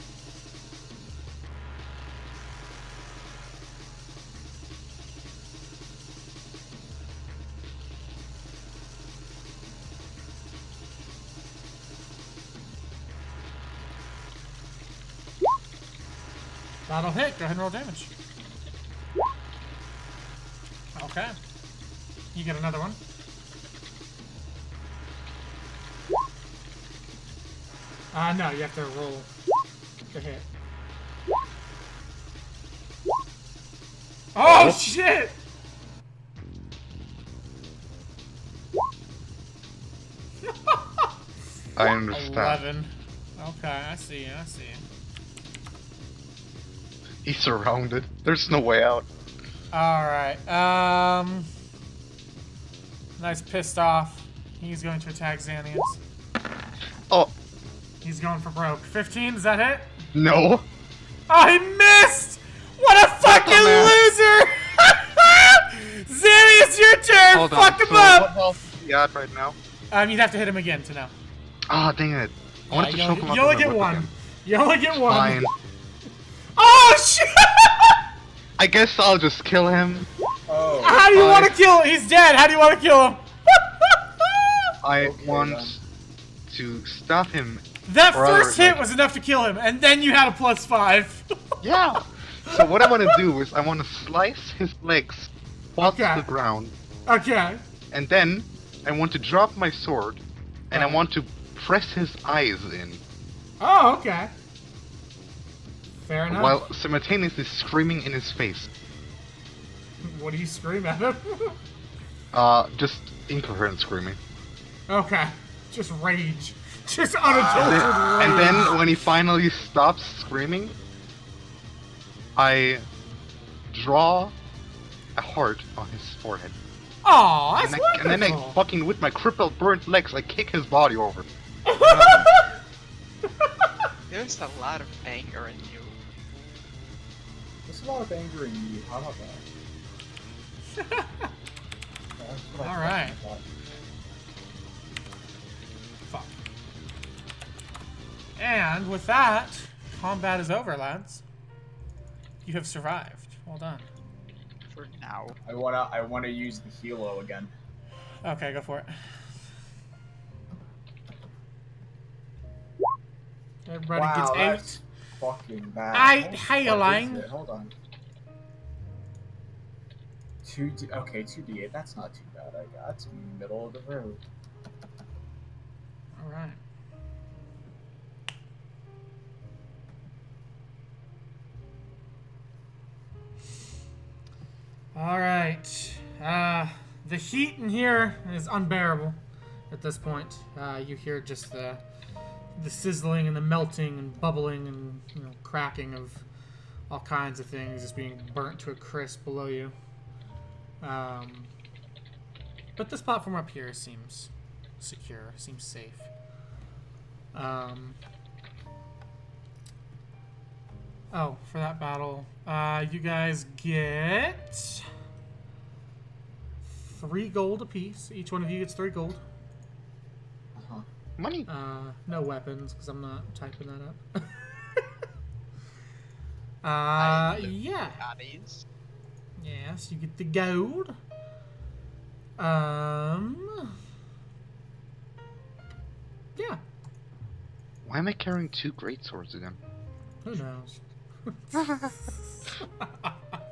That'll hit. Go ahead and roll damage. Okay. You get another one. No, you have to roll to hit. Oh, shit! I understand. 11. Okay, I see you, I see you. He's surrounded. There's no way out. Alright, nice pissed off. He's going to attack Xanius. Oh, He's going for broke. 15, does that hit? no. Oh, he missed! What a fucking loser! Xanius, your turn! Hold on. Fuck him So up! what health is he at right now? You'd have to hit him again to know. Ah, dang it. I wanted to you choke him only, up you only with my get whip one. again. You only get one. Fine. Oh, shit! I guess I'll just kill him. Oh. How do you want to kill him? He's dead. How do you want to kill him? I Okay, want then. to stop him. That Or first other- hit was enough to kill him, and then you had a +5. Yeah. So what I want to do is I want to slice his legs, fall Okay. to the ground, Okay. and then I want to drop my sword, and I Right. want to press his eyes in, Oh, okay. Fair enough. while simultaneously screaming in his face. What do you scream at him? Just incoherent screaming. Okay. Just rage. Just unadulterated rage. And then when he finally stops screaming, I draw a heart on his forehead. Aw, that's And then I wonderful. fucking, with my crippled, burnt legs, I kick his body over. There's a lot of anger in you. There's a lot of anger in you. How about that? All right. Fuck. And with that, combat is over, lads. You have survived. Well done. For now. I wanna use the helo again. Okay, go for it. Everybody Wow, gets 8. that's fucking bad. How you What is lying? it? Hold on. 2d8. That's not too bad. I got to middle of the road. All right. All right. The heat in here is unbearable at this point. You hear just the sizzling and the melting and bubbling and cracking of all kinds of things just being burnt to a crisp below you. But this platform up here seems secure, seems safe. Oh, for that battle, you guys get 3 gold apiece. Each one of you gets 3 gold. Money. No weapons, because I'm not typing that up. Yeah. Bodies. Yes, you get the gold. Yeah. Why am I carrying 2 great swords again? Who knows?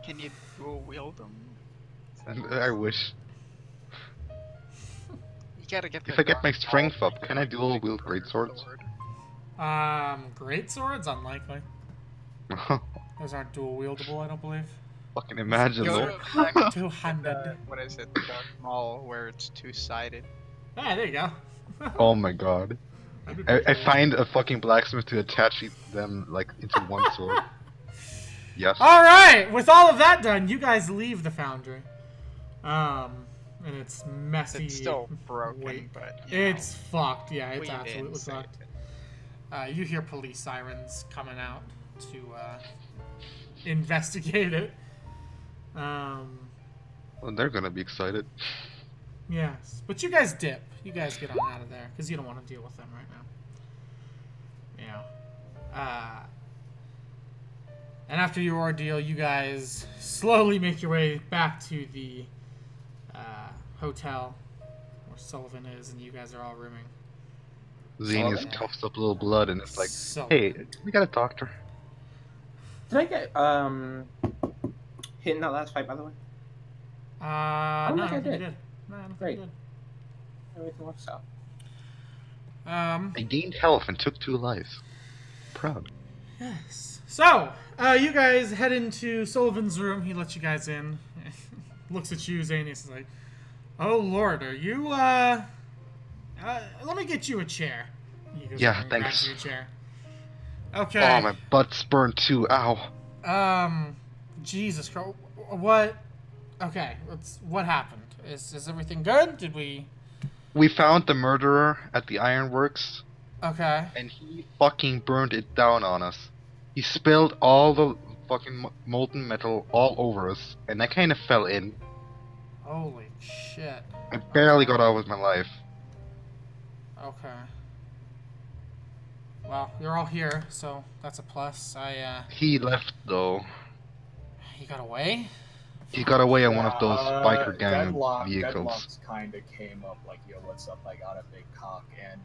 Can you dual wield them? I wish. You gotta get the If I get my dark strength ball up, can I dual wield great swords? sword. Great swords? Unlikely. Those aren't dual wieldable, I don't believe. Fucking imagine, Go though. to black 200. what is it? The dark mall where it's two-sided. Yeah, there you go. Oh my god. That'd be I pretty cool. find a fucking blacksmith to attach them, like, into one sword. Yes. All right, with all of that done, you guys leave the foundry. And it's messy. It's still broken, Wait. but It's fucked. Yeah, it's we didn't absolutely save fucked. it. You hear police sirens coming out to investigate it. Well, they're gonna be excited. Yes, but you guys dip. You guys get on out of there because you don't want to deal with them right now. Yeah. And after your ordeal, you guys slowly make your way back to the hotel where Sullivan is, and you guys are all rooming. Xenius coughs up a little blood and it's like, Sullivan. hey, we got a doctor. Did I get hit in that last fight, by the way? No, I don't think you did. did. No, I don't think Great. you did. Everything works out. I gained health and took 2 lives. Proud. Yes. So, you guys head into Sullivan's room. He lets you guys in. Looks at you, Xanius, is like, oh, Lord, are you, let me get you a chair. He goes Yeah, over and thanks. grabs you a chair. Okay. Oh, my butt's burned too. Ow. Jesus Christ. What? Okay, what happened? Is everything good? Did we... We found the murderer at the Ironworks, Okay. and he fucking burned it down on us. He spilled all the fucking molten metal all over us, and I kind of fell in. Holy shit. I barely got out with my life. Okay. Well, you're all here, so that's a plus. He left, though. He got away? He got away on one of those biker gang vehicles. Deadlock's kind of came up like, yo, what's up? I got a big cock, and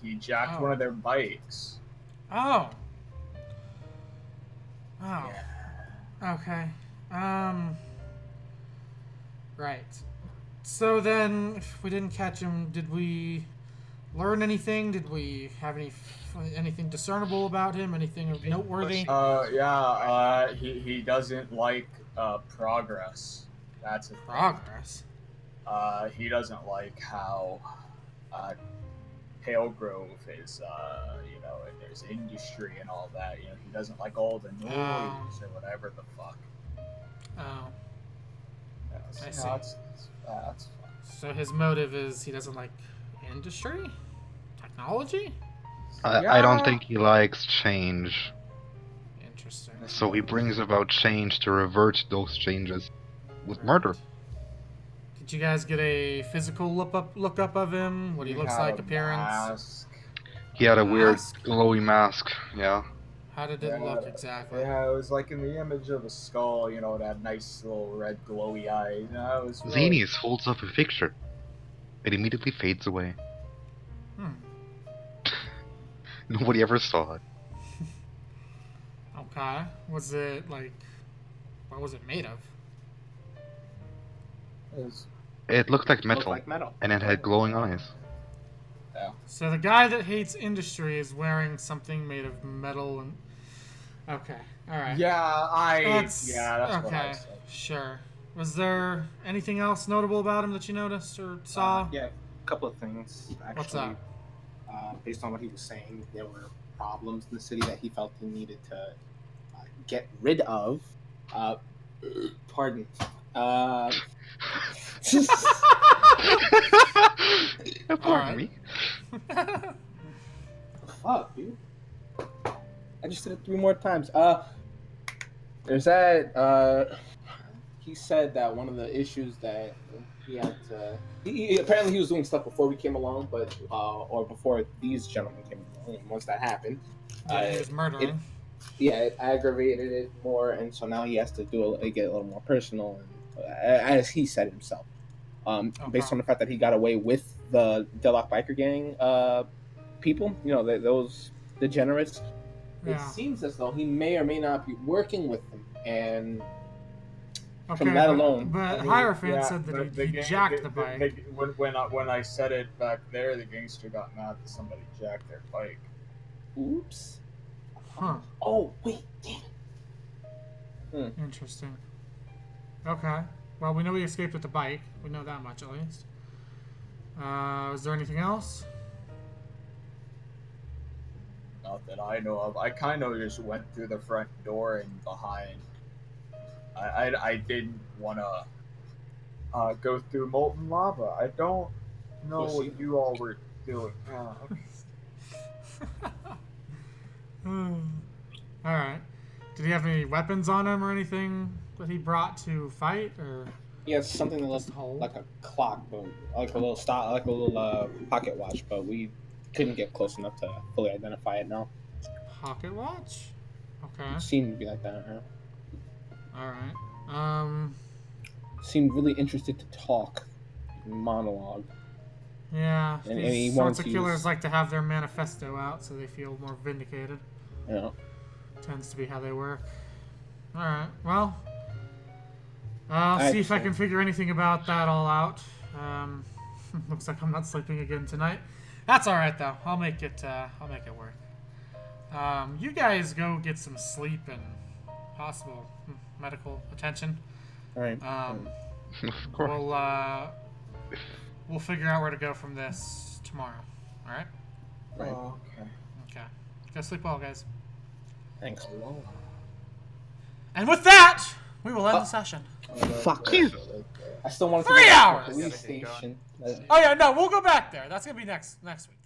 he jacked one of their bikes. Oh. Oh. Yeah. Okay. Right. So then, if we didn't catch him, did we learn anything? Did we have anything discernible about him? Anything of noteworthy? He doesn't like progress. That's a thing. Progress? He doesn't like how Pale Grove is, and there's industry and all that. You know, he doesn't like all the noise or whatever the fuck. Oh. Yeah, I see. That's fine. So his motive is he doesn't like industry? Technology? I don't think he likes change. Interesting. So he brings about change to revert those changes with murder. Did you guys get a physical look up of him? What he looks like, appearance? Mask. He had a weird Mask? glowy mask, yeah. How did it look exactly? Yeah, it was like in the image of a skull, you know, it had nice little red glowy eyes. You know, it was really... Xenius holds up a picture. It immediately fades away. Nobody ever saw it. Okay. Was it like... What was it made of? It looked like Looks metal, like metal. and it had glowing eyes. Yeah. So the guy that hates industry is wearing something made of metal and... Okay. Alright. That's okay. what I said. Sure. Was there anything else notable about him that you noticed or saw? Yeah, a couple of things. Actually, What's up? Based on what he was saying, there were problems in the city that he felt he needed to get rid of. Pardon. Pardon me. Fuck, dude. I just did it 3 more times. There's that. He said that one of the issues that he had to. Apparently he was doing stuff before we came along, but or before these gentlemen came along. And once that happened, Yeah, he was murdering. it aggravated it more, and so now he has to get a little more personal, as he said himself. Based on the fact that he got away with the Deadlock Biker Gang people, you know, those degenerates. Yeah. It seems as though he may or may not be working with them, and Okay, from that alone, But I mean, Hierophant said that he jacked the bike. When I said it back there, the gangster got mad that somebody jacked their bike. oops. Huh. Oh wait, damn it. Interesting. Okay. Well, we know he escaped with the bike. We know that much, at least. Is there anything else? Not that I know of. I kind of just went through the front door and behind. I didn't want to go through molten lava. I don't know Pussy. what you all were doing. Alright. Did he have any weapons on him or anything that he brought to fight? Or He has something that looks just hold? like a clock, but like a little pocket watch, but we couldn't get close enough to fully identify it now. Pocket watch? Okay. It seemed to be like that, huh? Alright. Seemed really interested to talk. Monologue. Yeah. And These he sorts wants of to killers use- like to have their manifesto out so they feel more vindicated. Yeah. Tends to be how they work. Alright, well. I'll see if I can figure anything about that all out. Looks like I'm not sleeping again tonight. That's alright though. I'll make it work. You guys go get some sleep and possible medical attention. Alright. Of course. We'll figure out where to go from this tomorrow. Alright? Right. Okay. Okay. Go sleep well, guys. Thanks. And with that, we will end the session. Fuck. I still want to 3 go back to hours! the police station. Oh yeah, no, we'll go back there. That's gonna be next week.